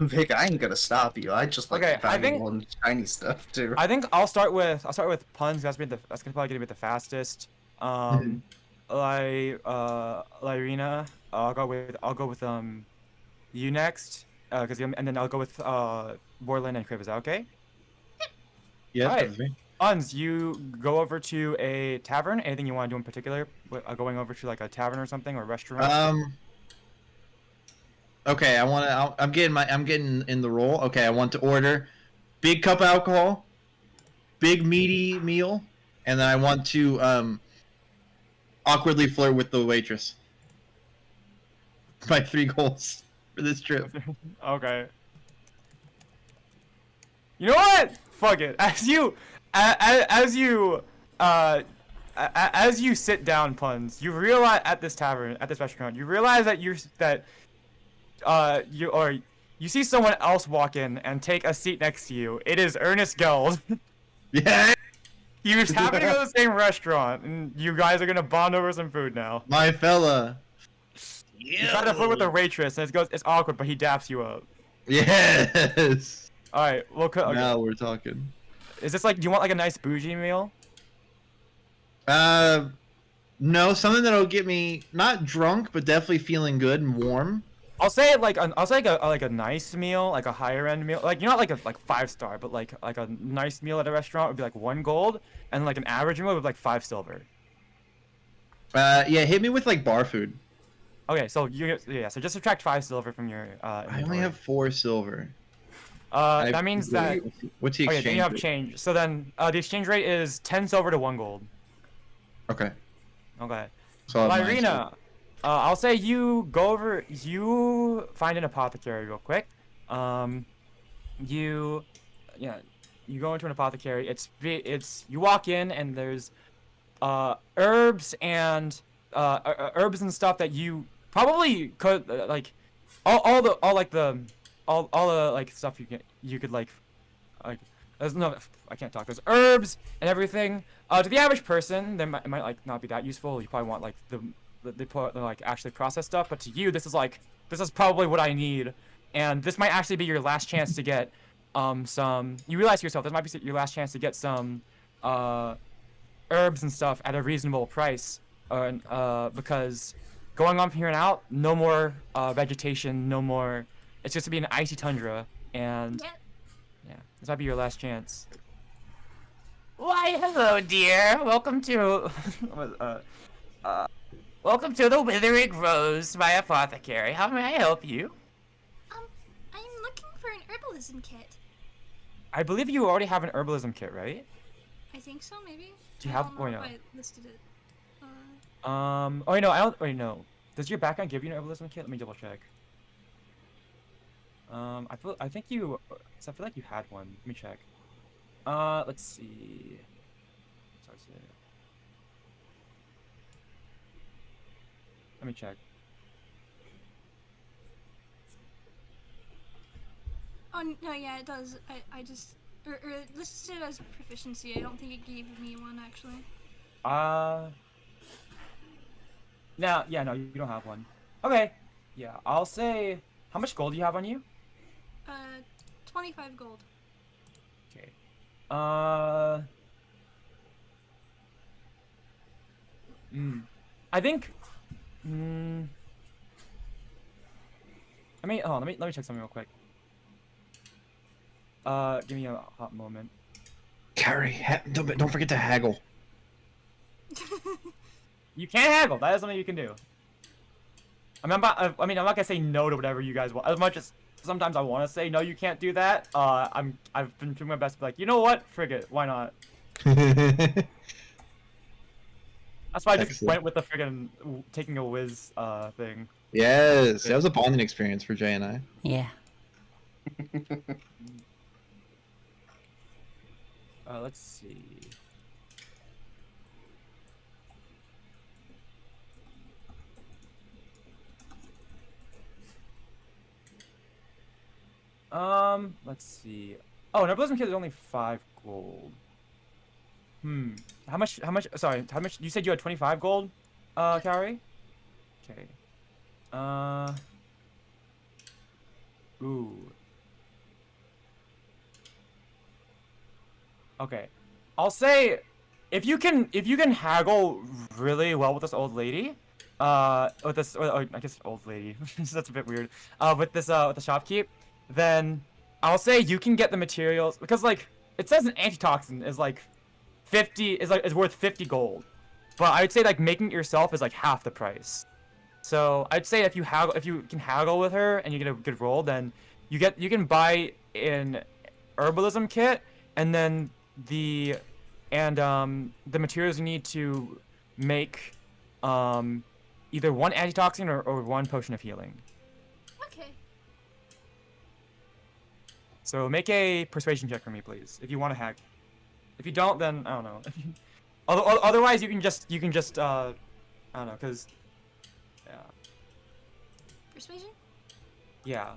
Vic, I ain't gonna stop you. I just like Okay, I valuable think- and shiny stuff too. I think I'll start with puns. That's probably gonna be the fastest. Lyrina, I'll go with you next, and then I'll go with Borland and Crib. Is that okay? Yeah, that's Alright. good with me. Uns, you go over to a tavern. Anything you want to do in particular? Going over to like a tavern or something, or a restaurant? Okay, I'm getting in the role. Okay, I want to order big cup of alcohol, big meaty meal, and then I want to awkwardly flirt with the waitress. My 3 goals for this trip. Okay. You know what? Fuck it. As you sit down, puns, you realize at this restaurant, you realize that you see someone else walk in and take a seat next to you. It is Ernest Geld. Yeah, You just happen to go to the same restaurant, and you guys are gonna bond over some food now. my fella. You try to flirt with the waitress, and it's awkward, but he daps you up. Yes. All right, well, okay. Now we're talking. Is this like? Do you want like a nice bougie meal? No, something that'll get me not drunk, but definitely feeling good and warm. I'll say like a nice meal, like a higher end meal, like not like a 5-star, but like a nice meal at a restaurant would be like 1 gold, and like an average meal would be like 5 silver. Yeah, hit me with like bar food. Okay, so so just subtract 5 silver from your I only inventory. have 4 silver. That means that What's the exchange? okay, then you have rate? change. So then the exchange rate is 10 silver to 1 gold. Okay. Okay. So I'll have nine Irina, I'll say you find an apothecary real quick. You go into an apothecary. It's you walk in and there's herbs and herbs and stuff that you probably could like all the like stuff you could like there's no, I can't talk. There's herbs and everything. To the average person, it might like not be that useful. You probably want like the like actually processed stuff. But to you, this is probably what I need, and this might actually be your last chance to get some. You realize to yourself this might be your last chance to get some herbs and stuff at a reasonable price, because going on from here on out, no more vegetation, no more. It's just to be an icy tundra, and. Yep. Yeah, this might be your last chance. Why, hello, dear. Welcome to, welcome to the Withering Rose, my apothecary. How may I help you? I'm looking for an herbalism kit. I believe you already have an herbalism kit, right? I think so, maybe. Do you I have? don't know Wait, if no. I listed it. Oh wait, no. I don't. Wait, no. Does your background give you an herbalism kit? Let me double check. I think you. So I feel like you had one. Let me check. Let's see. Let me check. Oh no, yeah, it does. I just or listed it as proficiency. I don't think it gave me one actually. No, yeah, no, you don't have one. Okay. Yeah, I'll say. How much gold do you have on you? 25 gold. Okay. I think. I mean, oh, let me check something real quick. Give me a hot moment. Kaori, don't forget to haggle. You can't haggle. That is something you can do. I'm not gonna say no to whatever you guys want. As much as sometimes I want to say no, you can't do that. I've been doing my best to be like, you know what? Frig it. Why not? That's why I just went with the friggin' taking a whiz thing. Yes, that was a bonding experience for Jay and I. Yeah. Let's see. Let's see. Oh, an herbalism kit is only 5 gold. How much, sorry, how much, you said you had 25 gold, Kaori? Okay. Ooh. Okay. I'll say, if you can haggle really well with this old lady, with this, I guess old lady, that's a bit weird, with the shopkeep, then I'll say you can get the materials, because like, it says an antitoxin is like, is worth 50 gold, but I'd say like making it yourself is like half the price. So I'd say if you can haggle with her and you get a good roll, then you can buy an herbalism kit, and then the materials you need to make either 1 antitoxin or 1 potion of healing. Okay. So make a persuasion check for me, please, if you want to hack. If you don't, then I don't know. Otherwise, you can just I don't know, cause yeah. Persuasion? Yeah.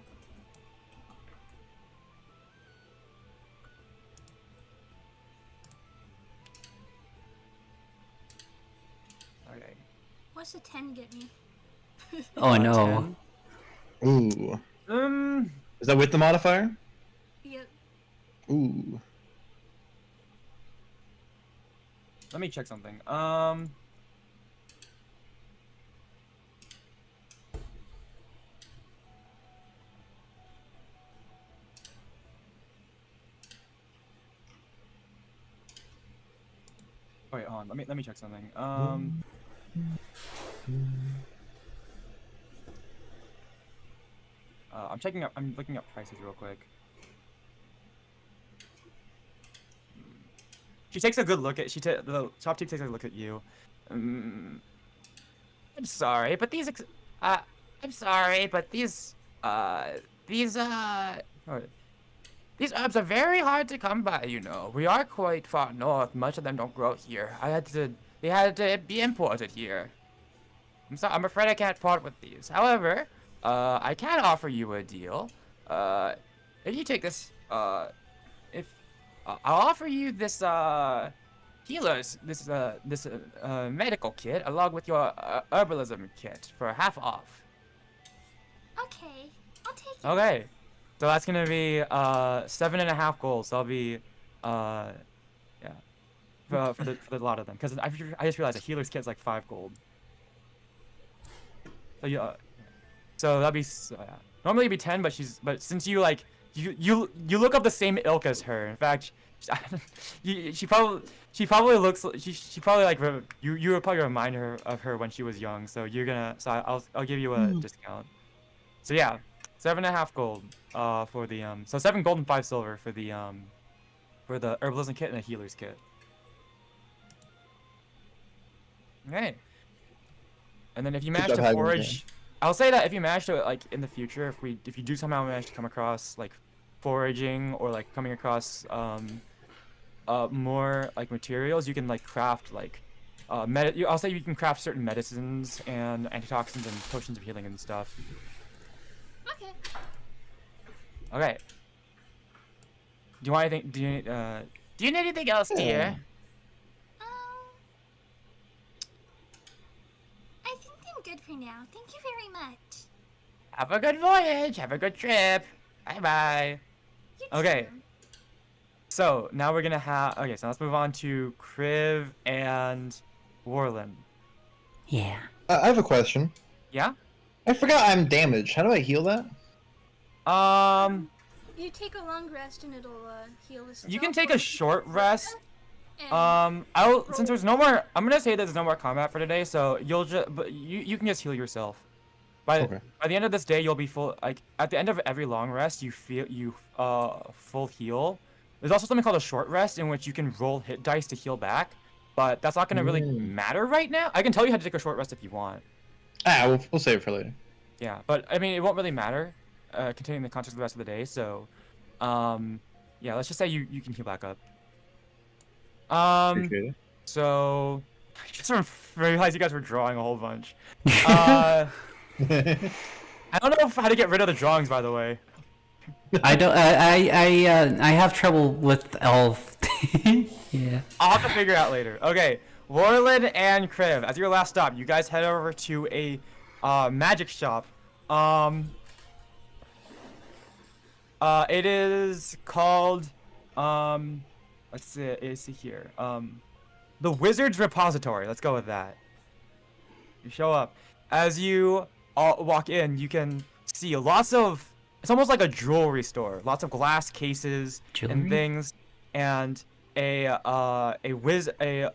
What's a 10 get me? Oh no. 10. Ooh. Is that with the modifier? Yep. Ooh. Let me check something. Wait, hold on. Let me check something. I'm looking up prices real quick. She takes a good look at. The shopkeep takes a look at you. I'm sorry, but these. I'm sorry, but these herbs are very hard to come by. You know, we are quite far north. Much of them don't grow here. They had to be imported here. I'm sorry. I'm afraid I can't part with these. However, I can offer you a deal. If you take this, I'll offer you this medical kit along with your herbalism kit for half off. Okay, I'll take it. Okay, so that's gonna be 7.5 gold. So I'll be yeah, for the lot of them, because I just realized a healer's kit is like 5 gold. So yeah, so that'd be normally it'd be 10, but since you like you look up the same ilk as her. In fact, she probably looks she probably like you would probably remind her of her when she was young. So I'll give you a discount. So yeah, 7.5 gold for the so 7 gold and 5 silver for the herbalism kit and the healer's kit. Okay. And then if you manage to forage, I'll say that if you manage to, like, in the future, if you do somehow manage to come across like foraging or like coming across more like materials, you can like craft like I'll say you can craft certain medicines and antitoxins and potions of healing and stuff. Okay. Okay. Do you want anything? Do you need anything else, dear? I think I'm good for now. Thank you very much. Have a good voyage. Have a good trip. Bye bye. You Okay. too. So now we're gonna have. Okay, so let's move on to Kriv and Warland. Yeah. I have a question. Yeah. I forgot I'm damaged. How do I heal that? You take a long rest and it'll heal the You can spell take a point. short rest. And Since there's no more, I'm gonna say there's no more combat for today, so you can just heal yourself. By the end of this day, you'll be full. Like at the end of every long rest, you full heal. There's also something called a short rest in which you can roll hit dice to heal back, but that's not gonna really matter right now. I can tell you how to take a short rest if you want. We'll save it for later. Yeah, but I mean it won't really matter, containing the context of the rest of the day. So, yeah, let's just say you can heal back up. Appreciate it. So I just realized you guys were drawing a whole bunch. I don't know how to get rid of the drawings, by the way. I don't. I have trouble with elf. Yeah. I'll have to figure it out later. Okay, Warland and Kriv, as your last stop, you guys head over to a magic shop. It is called let's see here. The Wizard's Repository. Let's go with that. You show up. As you walk in, you can see lots of. It's almost like a jewelry store. Lots of glass cases and things, and a wizened,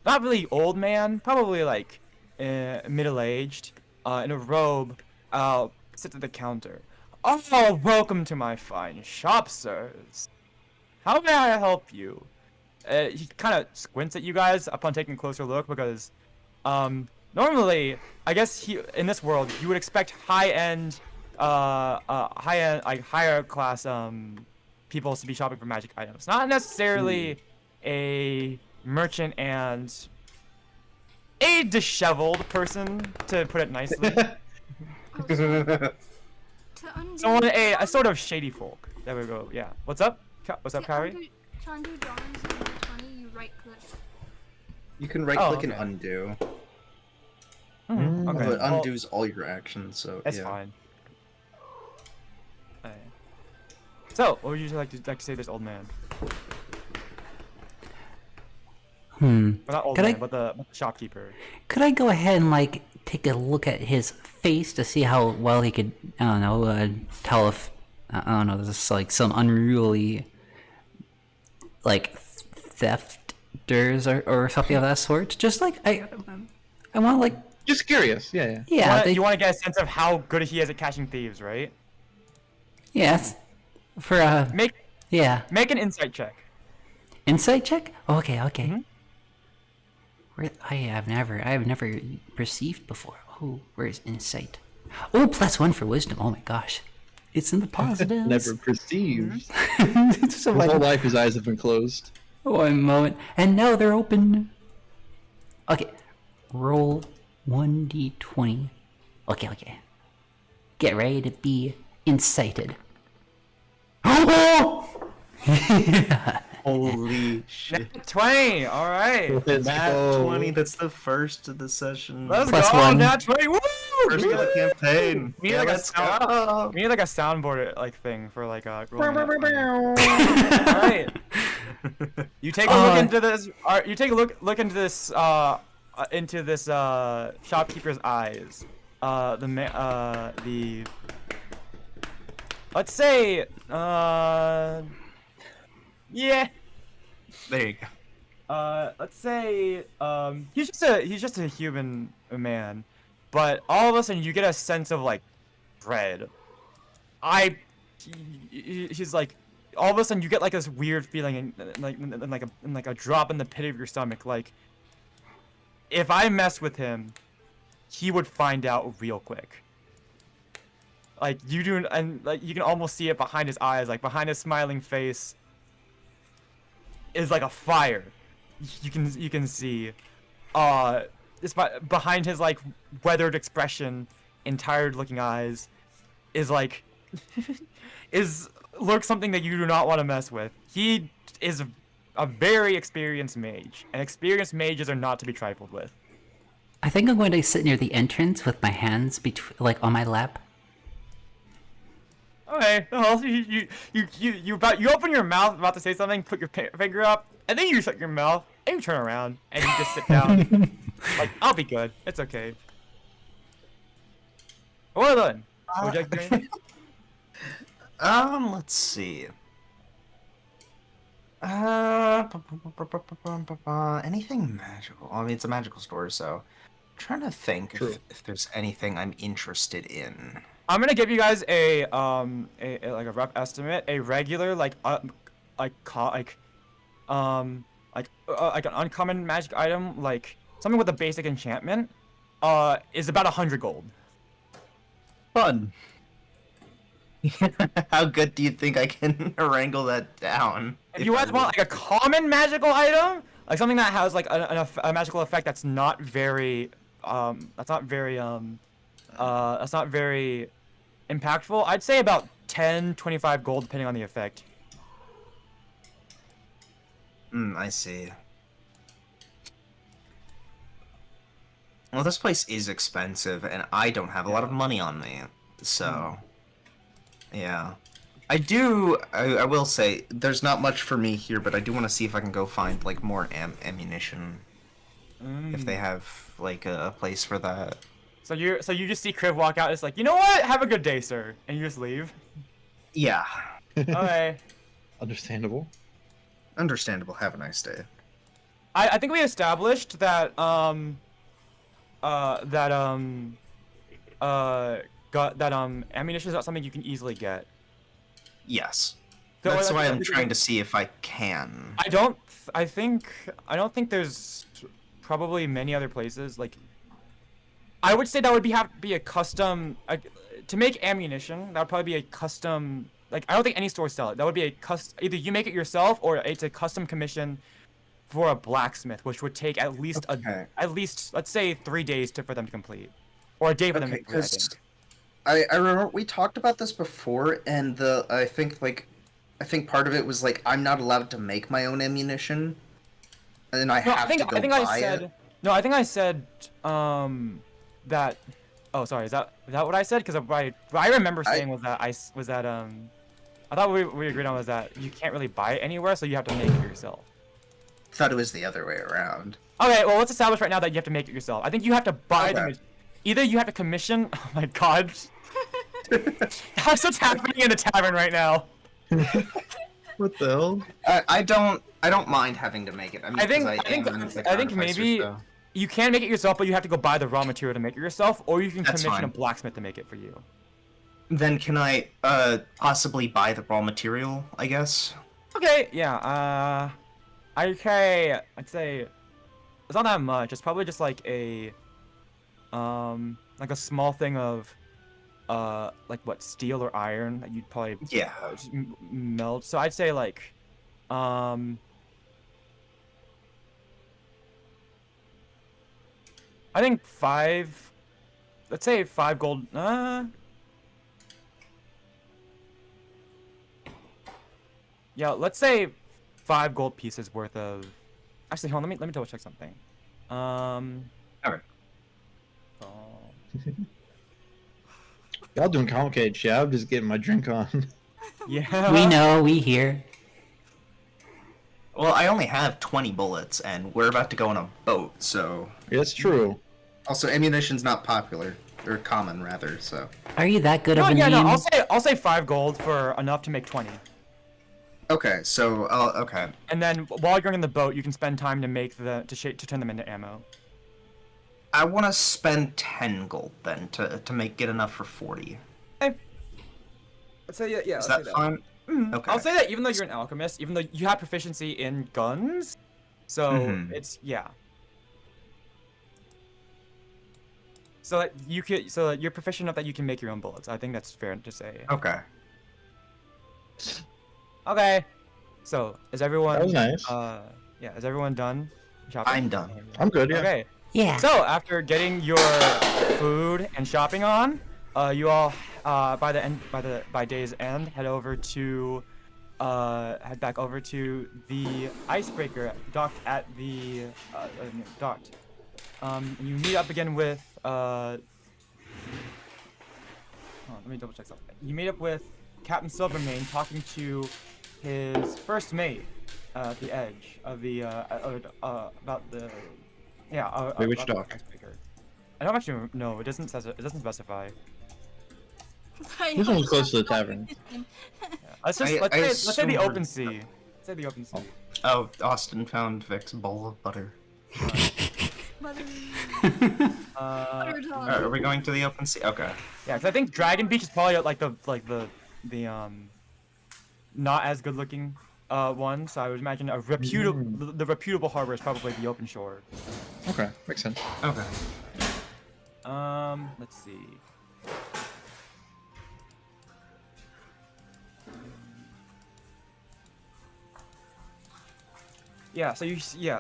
not really old man, probably like middle-aged, in a robe, sits at the counter. Oh, welcome to my fine shop, sirs. How may I help you? He kind of squints at you guys upon taking a closer look because, normally, I guess in this world you would expect high-end, like higher class people to be shopping for magic items. Not necessarily a merchant and a disheveled person, to put it nicely. Someone a sort of shady folk. There we go. Yeah. What's up? What's up, Kaori? To undo drawings in 20, you right click. You can right click and undo. Okay. Well, it Well, undoes all your actions, so that's yeah. fine. Alright. So, what would you like to say to this old man? Well, not old Could man, I but the shopkeeper. could I go ahead and like take a look at his face to see how well he could, I don't know, tell if, I don't know, this is like some unruly like thefters or something of that sort. Just like I want to like, Just curious. Yeah. yeah, You want to get a sense of how good he is at catching thieves, right? yes, for Make yeah, an insight check. insight check. Okay. Mhm. Where I have never perceived before. Oh, where's insight? Oh, +1 for wisdom. Oh my gosh, it's in the positives. Never perceived. It's so His whole much. life, his eyes have been closed. One moment, and now they're open. Okay, roll 1d20. Okay. Get ready to be incited. Oh! Holy shit. 20. All right. Nat 20, that's the first of the session. Let's Plus go. one. Nat 20. Woo! First of the campaign. We need Yeah, like let's a sound, go. we need like a soundboard like thing for like rolling All right. You take a look into this. You take a look into this shopkeeper's eyes. Let's say yeah. There you go. Let's say he's just a human man, but all of a sudden you get a sense of like dread. He's like, all of a sudden you get like this weird feeling and like a drop in the pit of your stomach. Like, if I mess with him, he would find out real quick. Like you do, and like you can almost see it behind his eyes, like behind his smiling face is like a fire. You can see, it's behind his like weathered expression and tired-looking eyes, is like lurks something that you do not want to mess with. He is a very experienced mage, and experienced mages are not to be trifled with. I think I'm going to sit near the entrance with my hands like on my lap. Okay, well, you open your mouth about to say something, put your finger up, and then you shut your mouth, and you turn around, and you just sit down. Like, I'll be good. It's okay. Well done. Would you like to do anything? Let's see. Anything magical? I mean, it's a magical store, so I'm trying to think if there's anything I'm interested in. I'm gonna give you guys a like a rough estimate. A regular like an uncommon magic item, like something with a basic enchantment, is about 100 gold. Fun. How good do you think I can wrangle that down? If you guys want like a common magical item, like something that has like a magical effect that's not very impactful, I'd say about 10-25 gold depending on the effect. I see. Well, this place is expensive, and I don't have a lot of money on me, so yeah. I will say, there's not much for me here, but I do want to see if I can go find, like, more ammunition. If they have, like, a place for that. So you just see Kriv walk out, it's like, you know what? Have a good day, sir. And you just leave. Yeah. Okay. Understandable. Understandable. Have a nice day. I think we established that, ammunition is not something you can easily get. Yes. So, That's like, why I'm trying to see if I can. I don't think there's probably many other places. Like, I would say that would have to be a custom, to make ammunition. That would probably be a custom. Like, I don't think any stores sell it. That would be a either you make it yourself or it's a custom commission for a blacksmith, which would take at least let's say 3 days for them to complete, or a day for them to complete. I think. I remember we talked about this before, and I think part of it was like I'm not allowed to make my own ammunition, and I have to go buy it. No, I think I said that. Oh, sorry. Is that what I said? Because what I remember saying was that I thought we agreed on was that you can't really buy it anywhere, so you have to make it yourself. Thought it was the other way around. Okay, well, let's establish right now that you have to make it yourself. I think you have to buy either you have to commission. Oh my god. That's what's happening in the tavern right now. What the hell? I don't mind having to make it. I mean, I think maybe you can make it yourself, but you have to go buy the raw material to make it yourself, or you can commission a blacksmith to make it for you. Then can I possibly buy the raw material, I guess? Okay, yeah, okay, I'd say it's not that much. It's probably just like a small thing of like what, steel or iron that you'd probably just melt. So I'd say like I think let's say 5 gold. Yeah, let's say 5 gold pieces worth of. Actually, hold on. Let me double check something. Alright. Y'all doing complicated shit. I'm just getting my drink on. Yeah. We know, we hear. Well, I only have 20 bullets, and we're about to go on a boat, so... It's true. Also, ammunition's not popular. Or common, rather, so... Are you that good of a Yeah, name? no, I'll say 5 gold for enough to make 20. Okay, so, okay. And then while you're in the boat, you can spend time to make to turn them into ammo. I want to spend 10 gold, then, to get enough for 40. Hey. Let's say, yeah. Is that fine? Okay. I'll say that even though you're an alchemist, even though you have proficiency in guns, so it's, yeah. So that you're proficient enough that you can make your own bullets. I think that's fair to say. Okay. Okay. So, is everyone... That was nice. Yeah, is everyone done shopping? I'm done. I'm good, yeah. Okay. Yeah. So, after getting your food and shopping on, you all, by day's end, head back over to the icebreaker docked at the, docked. You meet up again with, let me double check something. You meet up with Captain Silvermane talking to his first mate at the edge of the about the Wait, which dock? I don't actually know. It doesn't specify. This one's close to the tavern. Yeah. Let's say the open sea. Let's say the open sea. Oh, Austin found Vic's bowl of butter. Are we going to the open sea? Okay. Yeah, because I think Dragon Beach is probably like the not as good looking one. So I would imagine the reputable harbor is probably the open shore. Okay, makes sense. Okay. Let's see. Yeah, so you see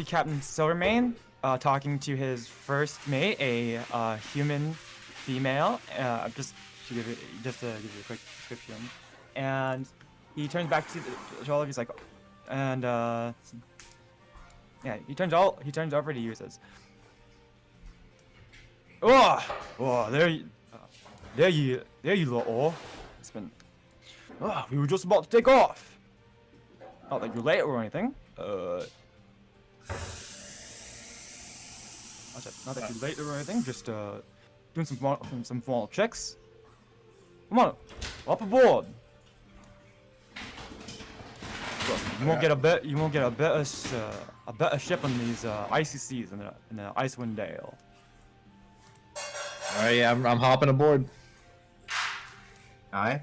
Captain Silvermane talking to his first mate, a human female. Just to give you a quick description, and he turns back to all of you, like, and yeah, he turns over to you and says, there you lot all. It's been, we were just about to take off. Not that you're late or anything. Not that you're late or anything. Just doing some final checks. Come on, up aboard. You won't get a better ship on these icy seas in the Icewind Dale. Alright, yeah, I'm hopping aboard. Aye.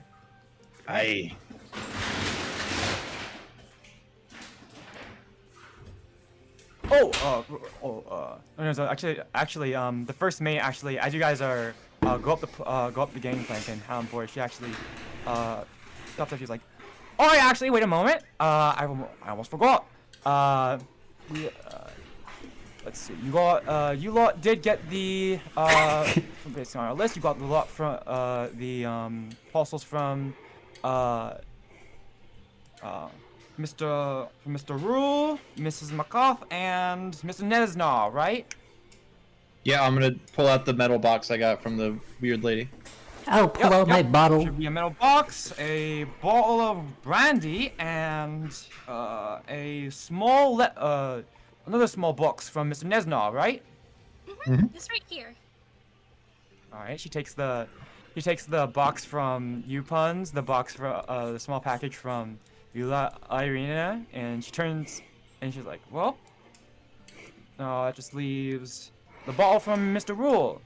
Aye. Actually, the first mate actually, as you guys are go up the gangplank and board, she actually stops up. She's like, "Oh, yeah, actually, wait a moment. I almost forgot. Let's see. You lot did get the based on our list. You got the lot from the parcels from Mr. Rule, Mrs. McCoff, and Mr. Nesnar, right?" Yeah, I'm gonna pull out the metal box I got from the weird lady. I'll pull out my bottle. Should be a metal box, a bottle of brandy, and a small another small box from Mr. Nesnar, right? It's right here. All right. She takes the box from Upuns, the box for the small package from Irina, and she turns and she's like, well, no, that just leaves the bottle from Mr. Rule.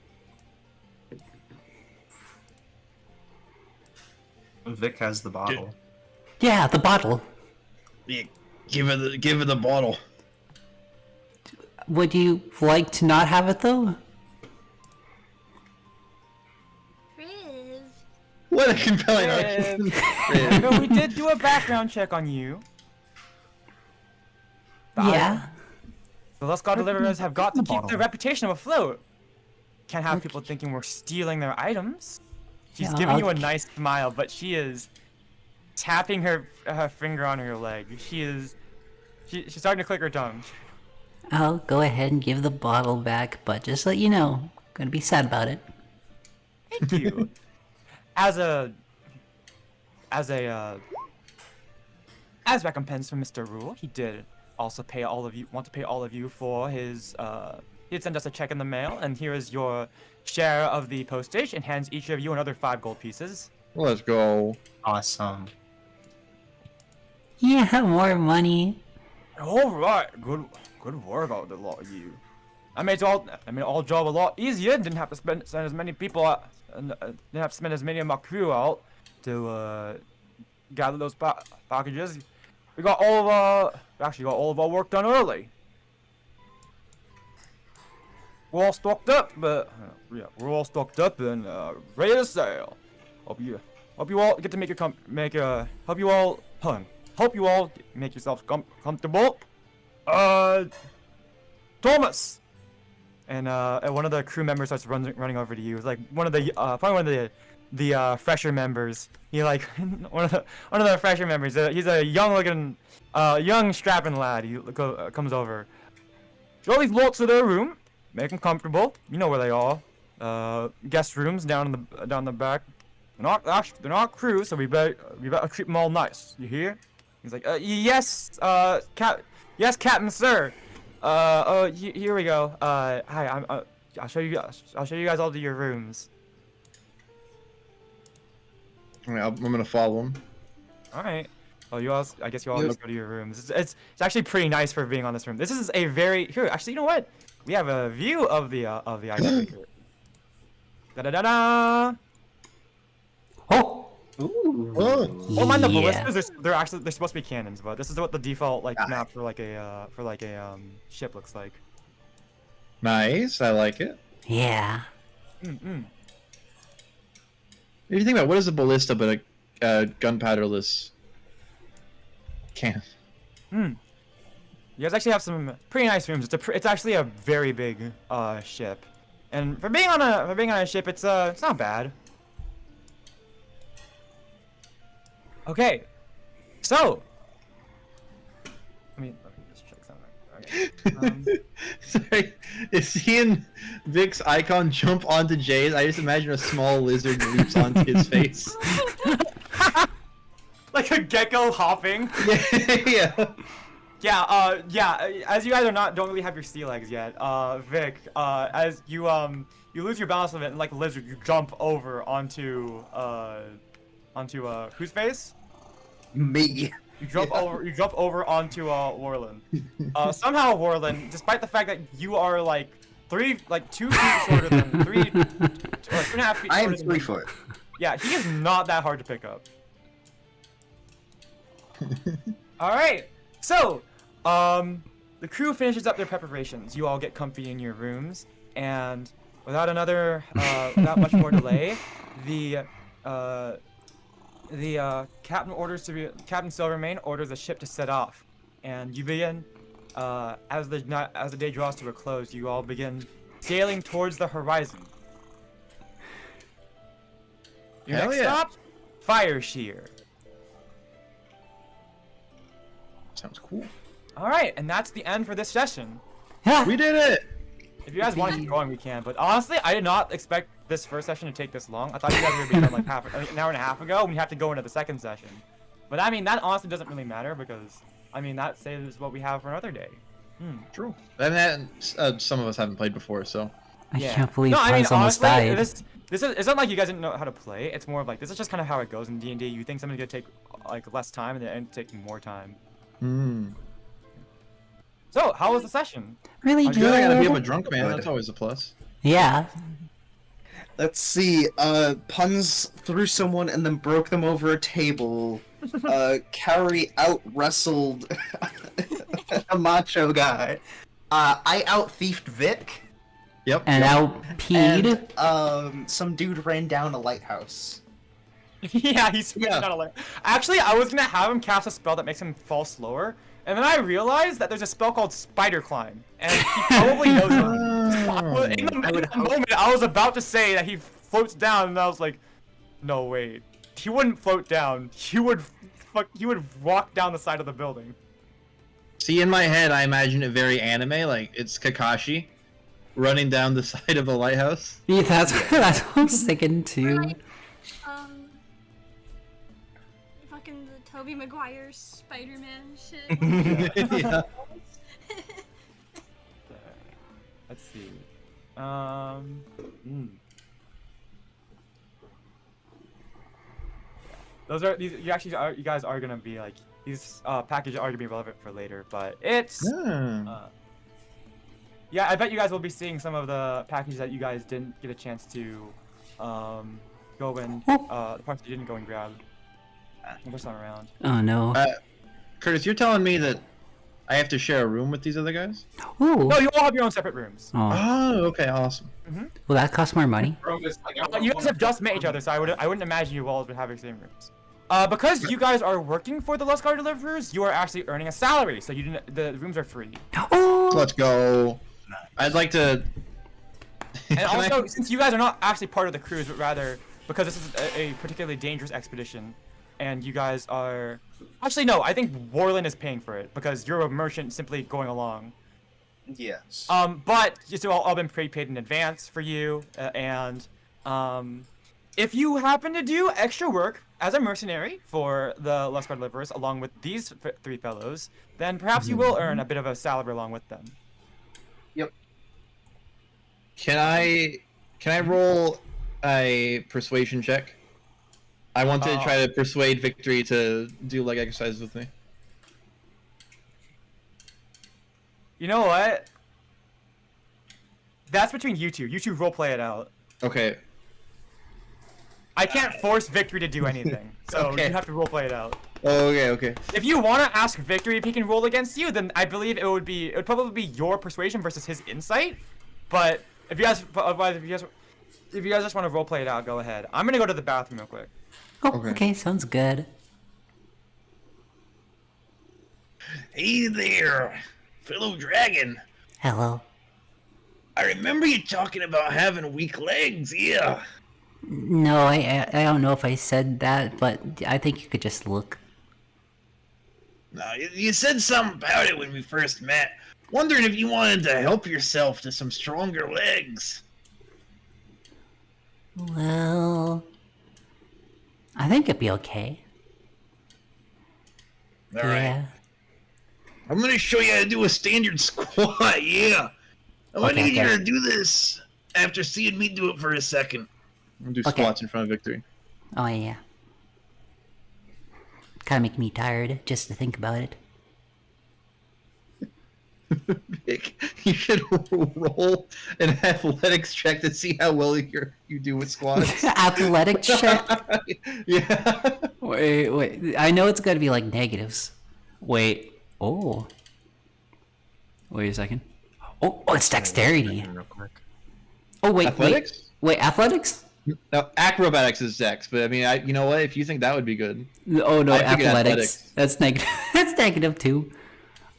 Vic has the bottle. Yeah, the bottle. Yeah, give her the bottle. Would you like to not have it though? Riv. What a compelling argument. No, we did do a background check on you. Yeah. The Lost God Deliverers have got to keep Bottle. their reputation afloat. Can't have people thinking we're stealing their items. She's Yeah, giving you a I'll- nice smile, but she is tapping her finger on her leg. She's starting to click her tongue. I'll go ahead and give the bottle back, but just let you know, I'm gonna be sad about it. Thank you. As recompense from Mr. Rule, he did also want to pay all of you for his he did send us a check in the mail, and here is your share of the postage, and hands each of you another 5 gold pieces. Let's go. Awesome. Yeah, more money. All right, good work out the lot of you. I made all job a lot easier. Didn't have to send as many people out, and didn't have to spend as many of my crew out to gather those packages. We got all of our work done early. We're all stocked up, but yeah, we're all stocked up and ready to sail. Hope you all get to hope you all make yourselves comfortable. Thomas. And one of the crew members starts running over to you. It's like one of the probably one of the fresher members. He like one of the fresher members. He's a young strapping lad. He comes over. Show these lots of their room. Make them comfortable. You know where they are. Guest rooms down the back. They're not crew, so we better treat them all nice. You hear? He's like, yes, yes, Captain, sir. Here we go. Hi, I'll show you guys all to your rooms. I'm gonna follow him. All right. Well, I guess you all go to your rooms. It's actually pretty nice for being on this room. This is a very here. Actually, you know what? We have a view of the icebreaker. Da da da da. Oh! Oh. Well, mind the Yeah. ballistas. They're supposed to be cannons, but this is what the default map for like a ship looks like. Nice, I like it. Yeah. Mm-mm. If you think about what is a ballista but a gunpowderless cannon? You guys actually have some pretty nice rooms. It's actually a very big ship, and for being on a ship, it's not bad. Okay, so let me just check something. Okay. Sorry, is seeing Vic's icon jump onto Jay's? I just imagine a small lizard leaps onto his face. Like a gecko hopping. Yeah. Yeah. As you guys don't really have your sea legs yet, Vic, as you lose your balance of it, and like a lizard, you jump over onto whose face? Me. You jump over onto Warland. Somehow Warland, despite the fact that you are like 2 feet shorter than 2.5 feet. I am shorter than 3 him. foot. Yeah, he is not that hard to pick up. All right, so the crew finishes up their preparations. You all get comfy in your rooms, and without much more delay, the Captain Silvermane orders the ship to set off, and you begin as the day draws to a close. You all begin sailing towards the horizon. Your Hell next yeah. stop, Fire Shear. Sounds cool. All right, and that's the end for this session. We did it! If you guys want to keep going, we can. But honestly, I did not expect this first session to take this long. I thought you guys were being done like an hour and a half ago, and we have to go into the second session. But I mean, that honestly doesn't really matter because I mean that saves what we have for another day. True. Some of us haven't played before, so. I can't believe No, I mean Pun's almost honestly, died. it's not like you guys didn't know how to play. It's more of like this is just kind of how it goes in D&D. You think something's gonna take like less time, and then it ends up taking more time. So, how was the session? Really I'm good. I gotta be a good. drunk man. That's always a plus. Yeah. Let's see. Puns threw someone and then broke them over a table. Kaori out wrestled a macho guy. I out thiefed Vic. Yep. And out peed. And some dude ran down a lighthouse. Yeah, he's not a light. Actually, I was gonna have him cast a spell that makes him fall slower, and then I realized that there's a spell called Spider Climb, and he probably knows it. In the moment, I was about to say that he floats down, and I was like, no, wait. He wouldn't float down. He would walk down the side of the building. See, in my head, I imagine it very anime, like it's Kakashi running down the side of a lighthouse. Yeah, that's what I'm thinking too. Like, fucking the Tobey Maguire Spider-Man shit. Yeah. Let's see. Those are these. You guys are gonna be like these packages are gonna be relevant for later, but it's. Yeah, I bet you guys will be seeing some of the packages that you guys didn't get a chance to go and the parts you didn't go and grab. What's not around? Oh no. Curtis, you're telling me that I have to share a room with these other guys? Ooh. No, you all have your own separate rooms. Oh. Oh, okay, awesome. Will that cost more money? You guys have just met each other, so I wouldn't imagine you all would have your same rooms. Because you guys are working for the Lost Card Deliverers, you are actually earning a salary, so the rooms are free. Oh. Let's go. I'd like to. And also, since you guys are not actually part of the cruise, but rather because this is a particularly dangerous expedition, and you guys are. Actually, no. I think Warland is paying for it because you're a merchant simply going along. Yes. But it's all been prepaid in advance for you, and if you happen to do extra work as a mercenary for the Lost Card Deliverers along with these three fellows, then perhaps you will earn a bit of a salary along with them. Yep. Can I roll a persuasion check? I want to try to persuade Victory to do leg exercises with me. You know what? That's between you two. You two roleplay it out. Okay. I can't force Victory to do anything, so Okay. you have to roleplay it out. Oh, okay. If you want to ask Victory if he can roll against you, then I believe it would probably be your persuasion versus his insight. But if you guys just want to roleplay it out, go ahead. I'm gonna go to the bathroom real quick. Oh, Okay. okay, sounds good. Hey there, fellow dragon. Hello. I remember you talking about having weak legs, yeah. No, I don't know if I said that, but I think you could just look. No, you said something about it when we first met. Wondering if you wanted to help yourself to some stronger legs. Well, I think it'd be okay. All right. Yeah. I'm gonna show you how to do a standard squat, yeah. I'm gonna Okay, need you okay. to do this after seeing me do it for a second. I'm gonna do Okay. squats in front of Victory. Oh yeah. Kinda make me tired just to think about it. Vic, you should roll an athletics check to see how well you do with squats. Athletic check? Yeah. Wait. I know it's gotta be like negatives. Wait. Oh. Wait a second. Oh, it's dexterity. Real quick. Oh, wait. Athletics? Wait, athletics? No, acrobatics is dex, but I mean, you know what? If you think that would be good, Oh no, I think athletics. That's negative. That's negative too.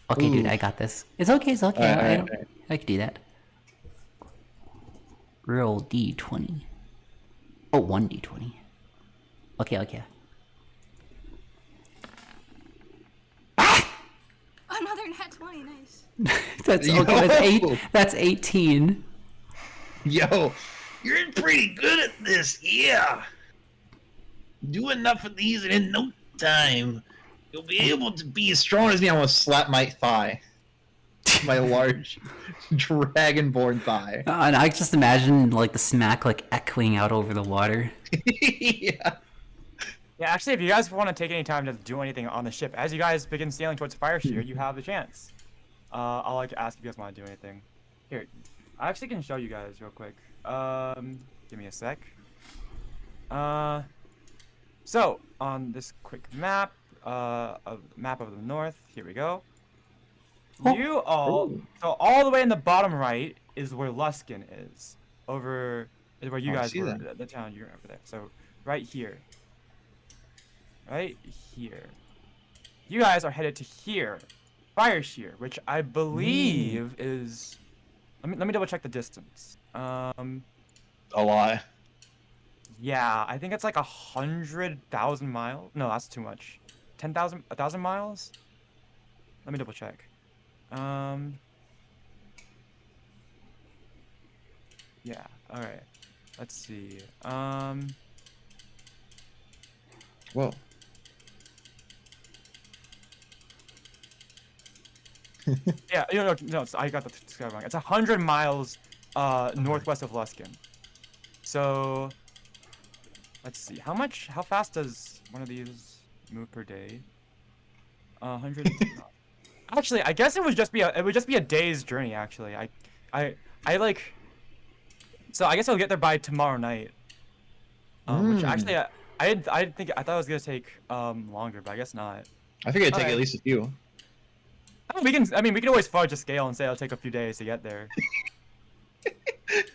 Okay, dude, Ooh. I got this. It's okay. Alright. I can do that. Roll d20. Oh, 1d20. Okay. Oh no! another nat 20, nice. That's Yo. okay. That's 18. Yo, you're pretty good at this, yeah. Do enough of these and in no time, you'll be able to be as strong as me. I almost slapped my thigh. My large dragonborn thigh. And I just imagine like the smack like echoing out over the water. Yeah. Yeah, actually, if you guys want to take any time to do anything on the ship, as you guys begin sailing towards Fire Shear, you have the chance. I'll like ask if you guys want to do anything. Here, I actually can show you guys real quick. Give me a sec. So on this quick map, map of the north. Here we go. You all, so all the way in the bottom right is where Luskin is. Over is where you guys were. The town you're over there. So right here. Right here. You guys are headed to here, Fire Shear, which I believe is. Let me double check the distance. A lot. Yeah, I think it's like 100,000 miles. No, that's too much. 10,000, 1,000 miles. Let me double check. Yeah. All right. Let's see. Whoa. Yeah. No. I got the sky wrong. It's 100 miles northwest of Luskin. So let's see. How fast does one of these move per day? 100. Actually, I guess it would just be a day's journey. Actually, I like. So I guess I'll get there by tomorrow night. Which actually I thought it was gonna take longer, but I guess not. I think it'd take at least a few. We can always fudge a scale and say it'll take a few days to get there.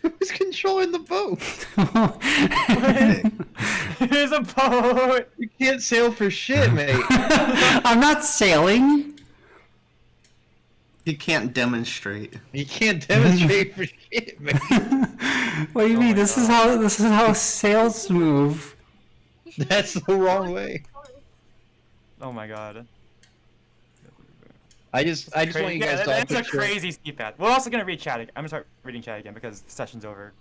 Who's controlling the boat? Here's a boat. You can't sail for shit, mate. I'm not sailing. You can't demonstrate. You can't demonstrate for shit, man. What do you mean? This is how sails move. That's the wrong way. Oh my god. I just want you guys to all That's a picture. crazy steep path. We're also gonna read chat. I'm gonna start reading chat again because the session's over.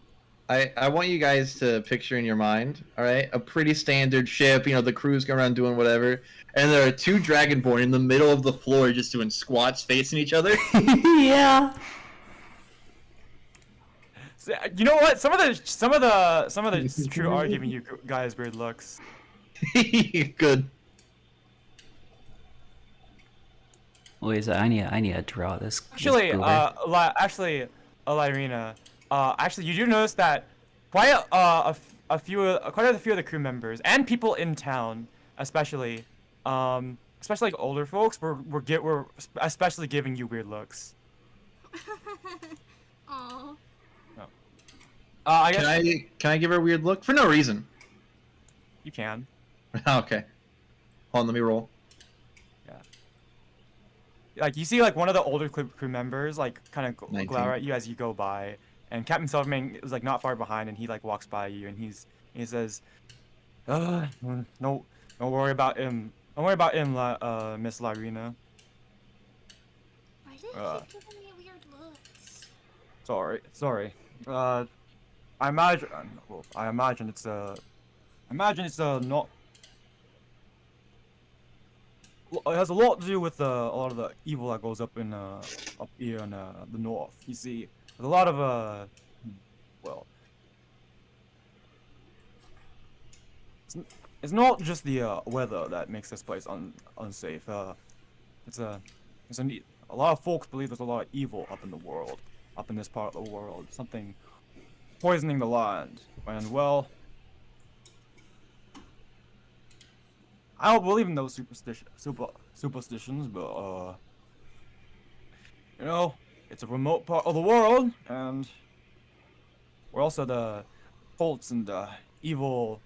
I want you guys to picture in your mind, all right, a pretty standard ship. You know, the crew's going around doing whatever, and there are two dragonborn in the middle of the floor just doing squats, facing each other. Yeah. So, you know what? Some of the true are giving you guys weird looks. Good. Wait, I need to draw this. Actually, this goober. Lyrina, actually, you do notice that quite a few of the crew members and people in town, especially like older folks, were especially giving you weird looks. Aww. I guess Can I give her a weird look for no reason? you can. Okay. Hold on, let me roll. Like you see, like one of the older crew members, like kind of 19. glower at you as you go by, and Captain Silvermane is like not far behind, and he like walks by you, and he says, no worry about him. Don't worry about him, Miss Lyrina. Why do they keep giving me weird looks? Sorry. I imagine it's not. It has a lot to do with a lot of the evil that goes up here in the north. You see, there's a lot of well, it's not just the weather that makes this place unsafe. A lot of folks believe there's a lot of evil up in the world, up in this part of the world. Something poisoning the land, and well, I don't believe in those superstitions, but you know, it's a remote part of the world, and where also the cults and evil's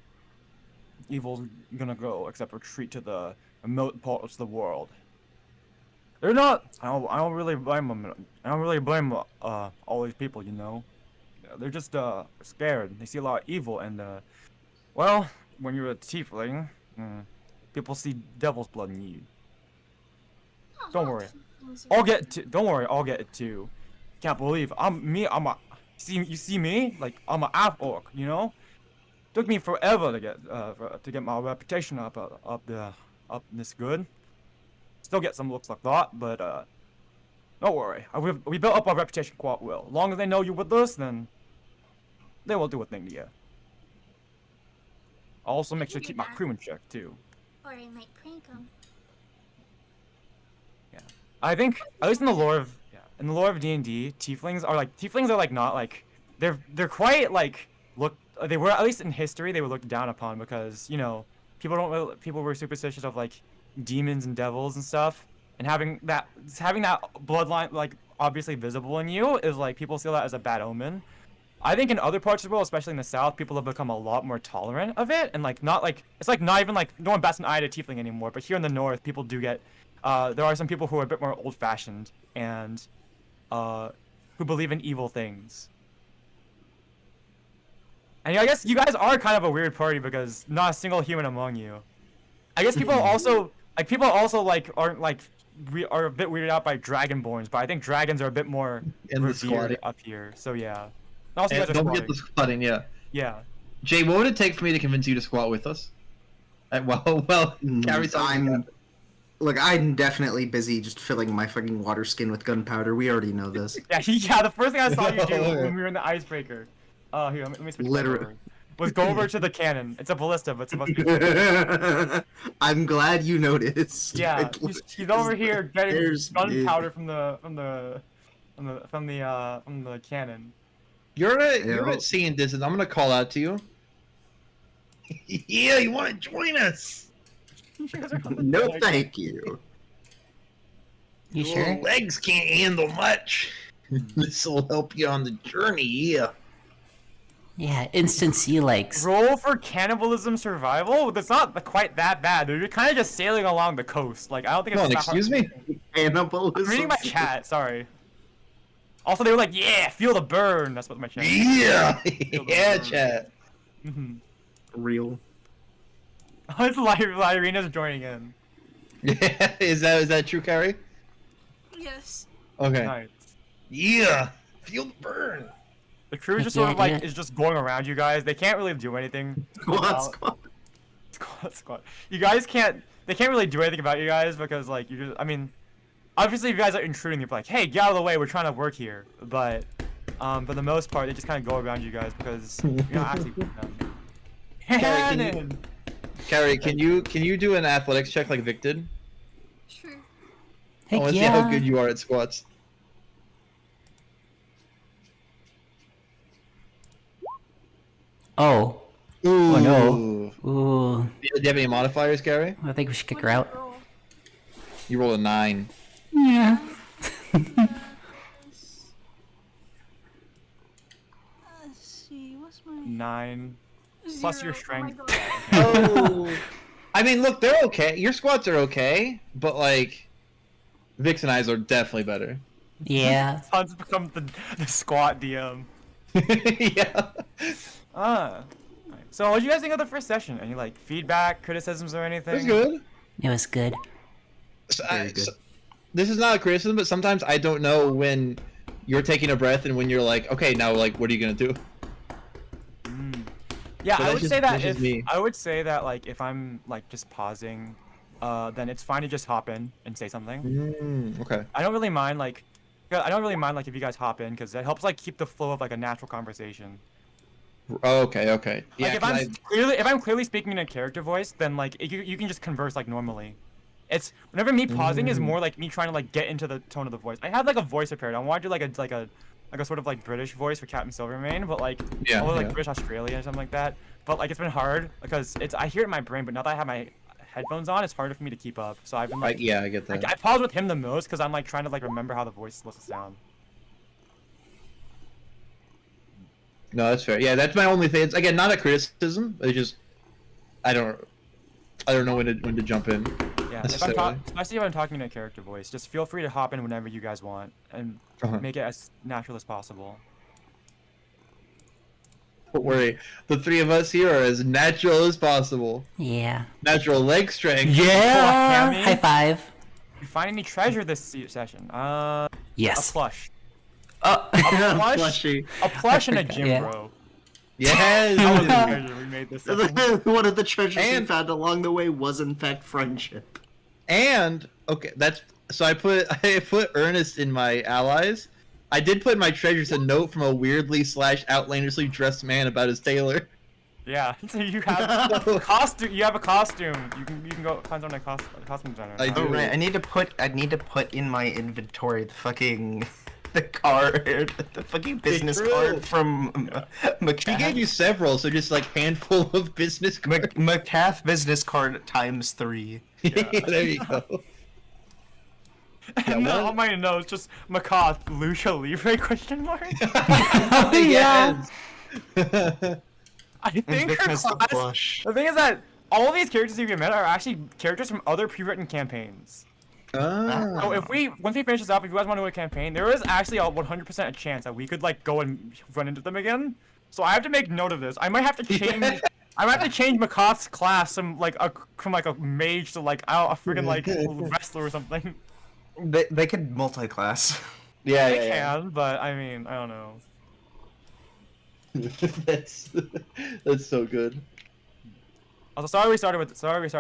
gonna go, except retreat to the remote parts of the world. They're not. I don't really blame them. I don't really blame all these people, you know. They're just scared. They see a lot of evil, and well, when you're a tiefling. People see devil's blood in you. Oh, Don't worry. I'll get it too. Don't worry, I'll get it too. Can't believe I'm you see me? Like I'm an half orc, you know? Took me forever to get my reputation up this good. Still get some looks like that, but don't worry. We built up our reputation quite well. As long as they know you're with us, then they will do a thing to you. I'll also make sure to keep my crew in check too. Or I might prank them. Yeah, I think at least in the lore of D&D, tieflings are like not like they're quite like they were, at least in history, they were looked down upon because, you know, people were superstitious of like demons and devils and stuff, and having that bloodline like obviously visible in you is like people see that as a bad omen. I think in other parts of the world, especially in the south, people have become a lot more tolerant of it, and like not like it's like not even like no one bats an eye at a tiefling anymore. But here in the north, people do get there are some people who are a bit more old-fashioned and who believe in evil things. And I guess you guys are kind of a weird party because not a single human among you. I guess people also aren't like are a bit weirded out by dragonborns, but I think dragons are a bit more In the revered squatting. up here. So yeah. Also, you And guys are don't forget squatting. the squatting, yeah. Yeah. Jay, what would it take for me to convince you to squat with us? Well, Carrie's Look, I'm definitely busy just filling my fucking water skin with gunpowder. We already know this. Yeah, the first thing I saw you do No. when we were in the icebreaker. Here, let me switch Literally. over. Was go over to the cannon. It's a ballista, but it's supposed to be. I'm glad you noticed. Yeah, he's over here getting There's- gunpowder from the cannon. You're at seeing distance. I'm gonna call out to you. Yeah, you want to join us? You guys are on the No, deck. thank you. You Your sure? legs can't handle much. This will help you on the journey, yeah. Yeah, instant sea legs. Roll for cannibalism survival? That's not quite that bad, dude. You're kind of just sailing along the coast. Like, I don't think Come on, it's that hard. excuse me? Cannibalism. I'm reading my chat, sorry. Also, they were like, yeah, feel the burn. That's what my chat Yeah. Yeah, chat. Mm-hmm. Real. It's Lyrina's joining in. Yeah, is that true, Carrie? Yes. Okay. Nice. Yeah. Feel the burn. The crew Heck just sort of yeah, like yeah. is just going around you guys. They can't really do anything. Squat. Squad. You guys can't. They can't really do anything about you guys because like you just. I mean, obviously if you guys are intruding, you're like, hey, get out of the way. We're trying to work here. But for the most part, they just kind of go around you guys because you're not actually with them. Cannon. Carrie, can you do an athletics check like Vic did? Sure. I Heck want to see yeah. how good you are at squats. Oh. Ooh. Oh no. Ooh. Do you have any modifiers, Carrie? I think we should kick What her did out. I roll? You roll a 9. Yeah. Let's see. What's my 9 plus Zero. your Oh strength. my God. Oh. I mean, look, they're okay. Your squats are okay, but like, Vic's and I's are definitely better. Yeah. Hans become the squat DM. Yeah. Alright. So what did you guys think of the first session? Any like feedback, criticisms, or anything? That's good. It was good. So, Very good. this is not a criticism, but sometimes I don't know when you're taking a breath and when you're like, okay, now like, what are you gonna do? Yeah, So I that's would just- say that that's just if me. I would say that like if I'm like just pausing, then it's fine to just hop in and say something. Okay. I don't really mind like if you guys hop in because that helps like keep the flow of like a natural conversation. Okay. Okay. Yeah. Like 'cause if I'm clearly speaking in a character voice, then like you can just converse like normally. It's whenever me pausing is more like me trying to like get into the tone of the voice. I had like a voice prepared. I wanted to do like a sort of like British voice for Captain Silvermane, but like Yeah, or like yeah. British Australia or something like that. But like it's been hard because I hear it in my brain, but now that I have my headphones on, it's harder for me to keep up. So I've been like yeah, I get that. I pause with him the most because I'm like trying to like remember how the voice is supposed to sound. No, that's fair. Yeah, that's my only thing. It's, again, not a criticism. It's just I don't know when to jump in. Yeah, Necessarily. especially if I'm talking in a character voice, just feel free to hop in whenever you guys want and make it as natural as possible. Don't worry, the three of us here are as natural as possible. Yeah. Natural leg strength. Yeah. Hammy. High five. You find any treasure this session? Yes. A plush. Oh. Plushie. A plush and a gym Yeah. bro. Yes. That was the treasure we made this session. One of the treasures we And- found along the way was in fact friendship. And okay, that's so I put Ernest in my allies. I did put in my treasures a note from a weirdly / outlandishly dressed man about his tailor. Yeah, so you have a costume. You have a costume. You can go find someone a costume designer. I now. do. Oh right, I need to put in my inventory the fucking the card, the fucking business true. card from He McCath. gave you several, so just like handful of business cards. McCath business card ×3. There you go. And Yeah, then one- on my notes, just Macaw, Lucia Libre question mark. Yeah. I think her Because the class. plush. The thing is that all of these characters you met are actually characters from other pre-written campaigns. Ah. So once we finish this up, if you guys want to do a campaign, there is actually a 100% a chance that we could like go and run into them again. So I have to make note of this. I might have to change. I might have to change Macaw's class from like a mage to like a freaking like wrestler or something. They could multi-class. Yeah, I yeah, yeah. can, but I mean, I don't know. that's so good. Also, sorry we started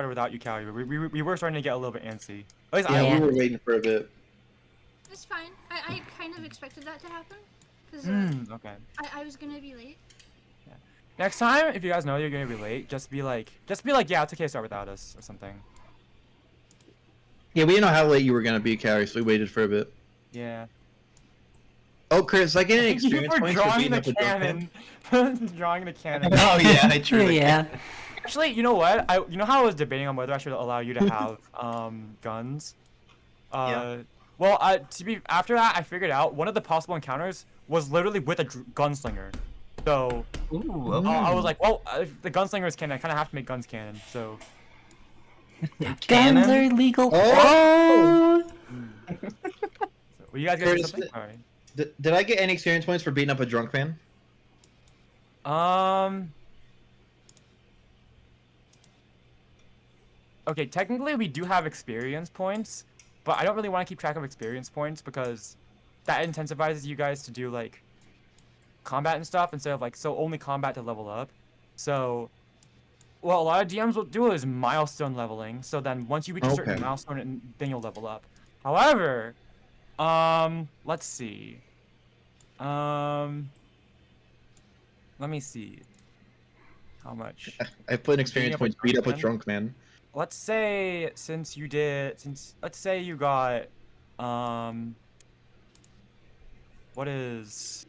without you, Kaori. We were starting to get a little bit antsy. At least Yeah, I we were waiting for a bit. It's fine. I kind of expected that to happen. Because okay. I was gonna be late. Next time, if you guys know you're gonna be late, just be like, yeah, it's okay to start without us or something. Yeah, we didn't know how late you were gonna be, Kaori, so we waited for a bit. Yeah. Oh, Chris, I get any You experience were points for drawing beating the up a drunk cannon. Drawing the cannon. Oh yeah, I truly Yeah. Actually, you know what? You know how I was debating on whether I should allow you to have guns. Yeah. Well, after that, I figured out one of the possible encounters was literally with a gunslinger. So Ooh, I was like, well, if the gunslinger is canon, I kind of have to make guns canon. So Guns are legal. Oh! will you guys get Curtis, something? All right. Did I get any experience points for beating up a drunk man? Okay, technically we do have experience points, but I don't really want to keep track of experience points because that incentivizes you guys to do like combat and stuff instead of like only combat to level up. So what a lot of DMs will do is milestone leveling. So then once you reach a certain Okay. milestone, then you'll level up. However, let's see. Let me see. How much? I put in experience Beating up a points, beat up a drunk drunk man. Let's say let's say you got what is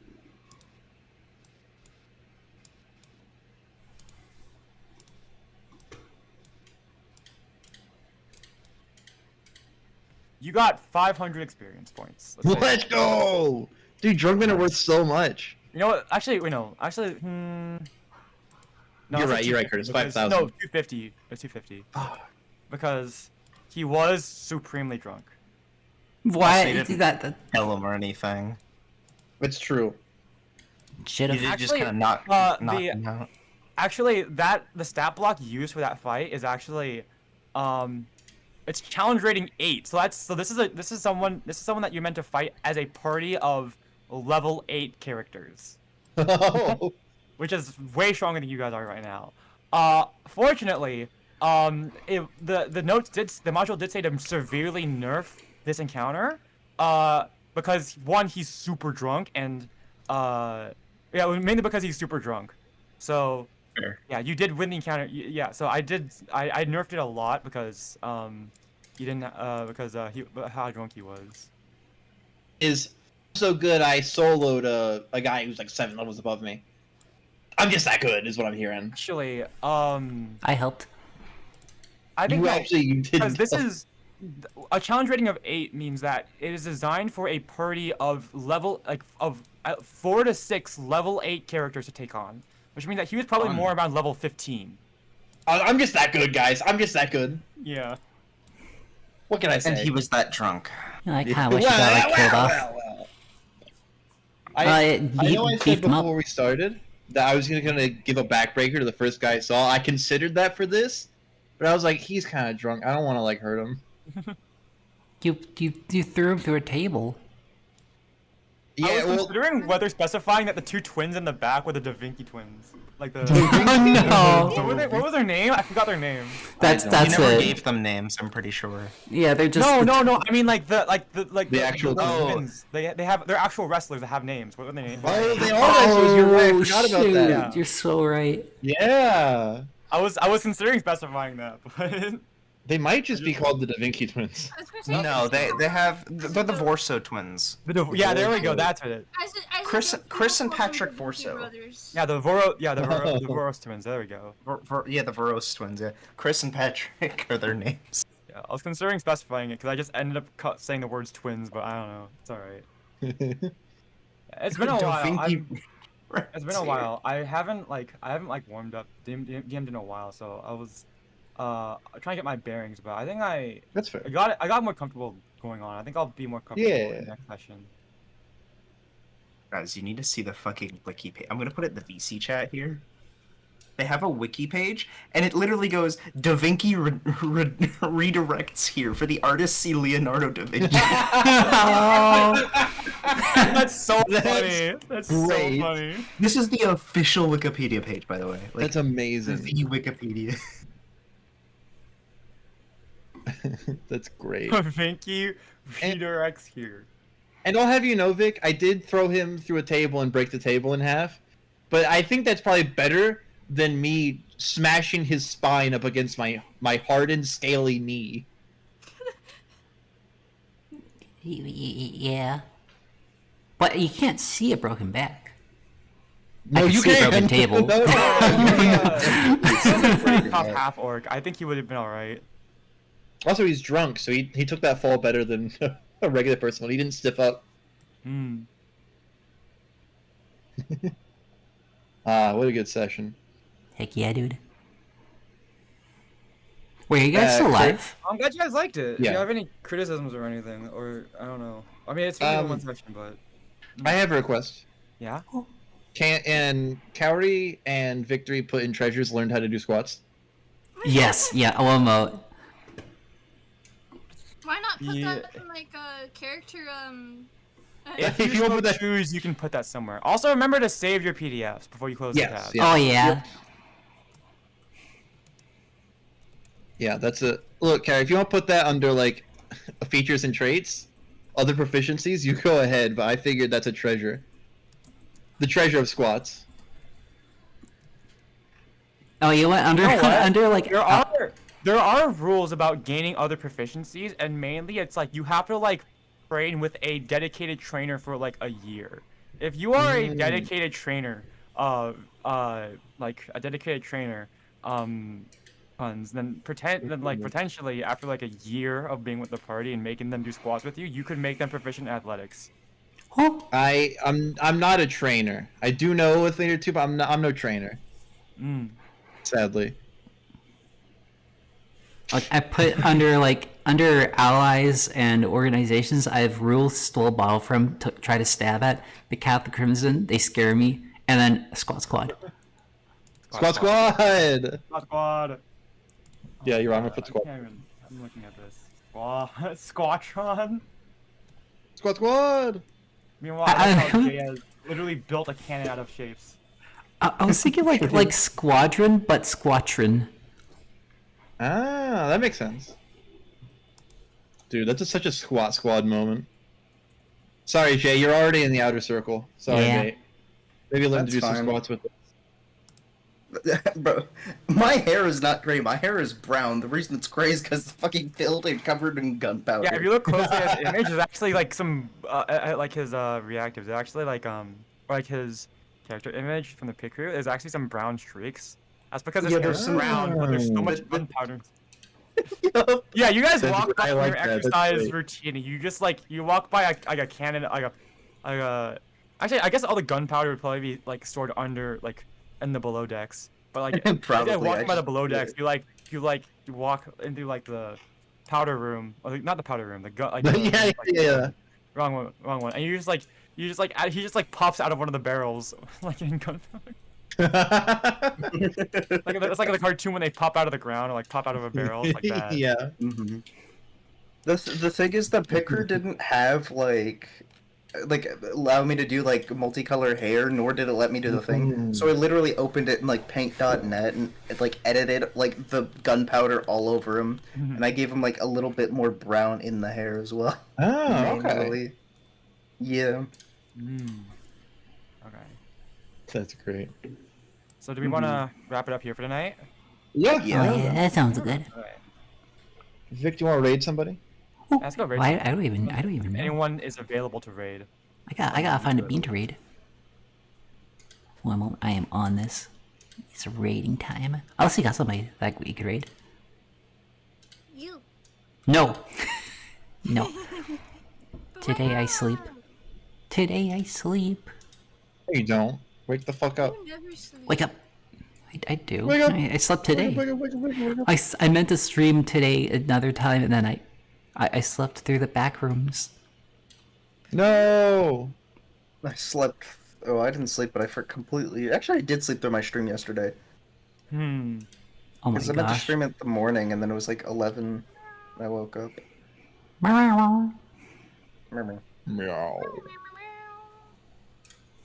you got 500 experience points. Let's say. Let's go! Dude, drunk men are worth so much. You know what? Actually, wait, no. Actually, No, You're it's right, you're right, Curtis. because- 5,000. No, 250. It's 250. Because he was supremely drunk. Why? They didn't That kill him or anything. It's true. should You have. did just Actually, kind of knock the- him out. Actually, the stat block used for that fight is actually, it's challenge rating 8. So this is someone that you're meant to fight as a party of level 8 characters, Oh. which is way stronger than you guys are right now. Fortunately, the module did say to severely nerf this encounter, because one, he's super drunk, and mainly because he's super drunk. So Fair. yeah, you did win the encounter. Yeah, so I nerfed it a lot because he didn't how drunk he was. Is so good I soloed a guy who's like 7 levels above me. I'm just that good, is what I'm hearing. Actually, I helped. I think You did. because this is a challenge rating of 8 means that it is designed for a party of 4 to 6 level 8 characters to take on, which means that he was probably Fun. more around level 15. I'm just that good, guys. I'm just that good. Yeah. What can I say? And he was that drunk. I kind of wish he got like killed off. I Beef- know I said beefed him up. before we started that I was gonna give a backbreaker to the first guy I saw. I considered that for this, but I was like, he's kind of drunk. I don't want to like hurt him. You threw him through a table. I Yeah, was well, considering whether specifying that the 2 twins in the back were the Da Vinci twins. Like the. No. What was their name? I forgot their name. That's You that's never it. gave them names, I'm pretty sure. Yeah, they're just No. I mean the actual twins. They have they're actual wrestlers that have names. What are their names? oh, they are wrestlers. You're right. I Oh, forgot about shoot. that. Yeah. You're so right. Yeah. I was considering specifying that, but They might just be called the Da Vinci twins. I was gonna say, No, they have they're the Vorso twins. yeah, there we go. That's it. Chris and people call them Patrick the Vinci Vorso. brothers. Yeah, the Voros twins. There we go. Yeah, the Voros twins. Yeah, Chris and Patrick are their names. Yeah, I was considering specifying it because I just ended up saying the words twins, but I don't know. It's all right. It's been a while. It's been a while. I haven't warmed up DM'd in a while, so I was trying to get my bearings, but I think That's fair. I got more comfortable going on. I think I'll be more comfortable in Yeah. the next session. Guys, you need to see the fucking wiki page. I'm gonna put it in the VC chat here. They have a wiki page, and it literally goes, Da Vinci redirects here for the artist see Leonardo da Vinci. That's so funny. That's great. so funny. This is the official Wikipedia page, by the way. Like, That's amazing. the Wikipedia. That's great. Vinky redirects here. And I'll have you know, Vic, I did throw him through a table and break the table in half, but I think that's probably better than me smashing his spine up against my hardened, scaly knee. Yeah. But you can't see a broken back. No, I can you see a can't. broken table. No, you can't. Pretty tough half orc. I think he would have been alright. Also, he's drunk, so he took that fall better than a regular person. He didn't stiff up. Hmm. What a good session. Heck yeah, dude. Wait, are you guys still Kurt? alive? I'm glad you guys liked it. If Yeah. you have any criticisms or anything, or I don't know. I mean, it's only one session, but I have a request. yeah. And Kaori and Victory put in treasures learned how to do squats. Yes, yeah, I'll emote. Why not put Yeah. that in like a character If If you you so open that- choose, you can put that somewhere. Also, remember to save your PDFs before you close Yes, the tab. yeah. Oh yeah. Yeah, that's a look, Kaori. If you want to put that under like features and traits, other proficiencies, you go ahead. But I figured that's a treasure. The treasure of squats. Oh, you went under You know what? under like There are rules about gaining other proficiencies, and mainly it's like you have to like train with a dedicated trainer for like a year. If you are a dedicated trainer, like a dedicated trainer, puns, then potentially after like a year of being with the party and making them do squats with you, you could make them proficient in athletics. Oh, I'm not a trainer. I do know a thing or two, but I'm no trainer. Sadly. like I put under allies and organizations, I have rules stole a bottle from to try to stab at. The Catholic Crimson, they scare me, and then Squad. Squad. Squad. Yeah, you're on. Put squad. I'm looking at this. Squatron. Squad. Meanwhile, I like how Jay has literally built a cannon out of shapes. I was thinking like Squadron, but Squatron. Ah, that makes sense. Dude, that's such a squad moment. Sorry, Jay, you're already in the outer circle. Sorry, Yeah. mate. Maybe learn to That's do some fine. squats with it. Bro, my hair is not gray. My hair is brown. The reason it's gray is because it's fucking filled and covered in gunpowder. Yeah, if you look closely at the image, there's actually like some like his reactives. They're actually like his character image from the pic crew. There's actually some brown streaks. That's because it's there's some- brown, but there's so Oh. much gunpowder. Yeah, you guys That's walk great. by I your like that. That's exercise great. routine. And you just like you walk by a cannon, Actually, I guess all the gunpowder would probably be like stored under like in the below decks. But like, Probably, walking by the actually, below yeah. decks, you walk into like the powder room, or like, not the powder room, the gun. Like, Yeah. Wrong one. And he just like pops out of one of the barrels, like in gunpowder. Like it's like the cartoon when they pop out of the ground or like pop out of a barrel, it's like that. Yeah. Mm-hmm. The thing is, the picker didn't have like allow me to do like multicolor hair, nor did it let me do the thing. So I literally opened it in like paint.net and like edited like the gunpowder all over him, and I gave him like a little bit more brown in the hair as well. Oh, okay. Manually. Yeah. Okay. That's great. So do we want to wrap it up here for tonight? Yeah. Oh yeah, that sounds good. Alright. Vic, do you want to raid somebody? Let's go raid. Well, I don't even know. Anyone is available to raid. I gotta find a bean to raid. One moment, I am on this. It's raiding time. I also got somebody that we could raid. You. No. No. Today I sleep. Today I sleep. No, you don't. Wake the fuck up. You never sleep. Wake up. I do. Wake up. I slept today. Wake up. I meant to stream today another time, and then I slept through the back rooms. No. I slept. Oh, I didn't sleep, but I completely. Actually, I did sleep through my stream yesterday. Oh my Because I meant to gosh. stream in the morning, and then it was like 11. I woke up. Remember. Meow.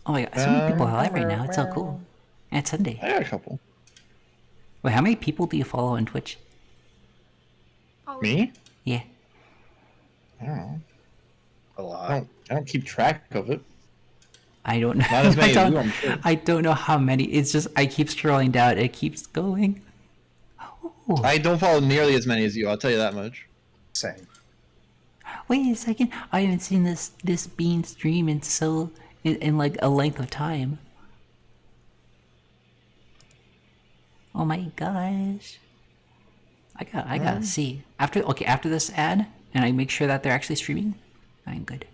Oh my god, so many people are live right now. It's so cool. And it's Sunday. I got a couple. Wait, how many people do you follow on Twitch? Oh, Me? Yeah. I don't know. A lot. I don't keep track of it. I don't know. Not as many I as don't, you, I'm sure. I don't know how many. It's just I keep scrolling down. It keeps going. Oh, I don't follow nearly as many as you. I'll tell you that much. Same. wait a second. I haven't seen this bean stream in like a length of time. Oh my gosh. I gotta see. After this ad, and I make sure that they're actually streaming, I'm good.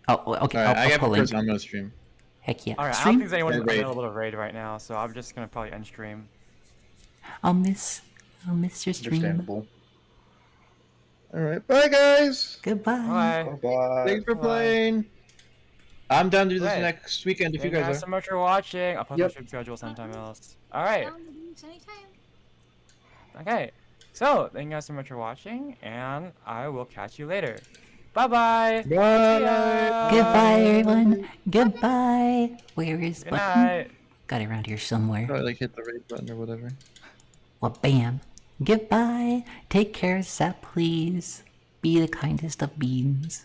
Oh, okay. Alright, I I'll got pull a link. person I'm gonna stream. Heck yeah. Alright, I don't Stream? think there's anyone Yeah, raid. available to raid right now, so I'm just gonna probably end stream. I'll miss your stream. Understandable. Alright, bye guys! Goodbye. Bye. Bye. Thanks for Bye. playing. I'm down to do this Right. next weekend if you Thank you guys guys are. so much for watching. I'll post Yep. my stream schedule sometime else. Alright. down to do this anytime. Okay. So, thank you guys so much for watching, and I will catch you later. Bye-bye. Bye! See ya. Goodbye, everyone. Goodbye. Where is Good button? night. Got it around here somewhere. Probably like hit the raid button or whatever. Well, bam. Goodbye. Take care, Sap, please. Be the kindest of beans.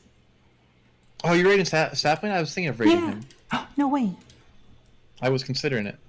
Oh, you're raiding Sapling? I was thinking of raiding Yeah. him. No way. I was considering it.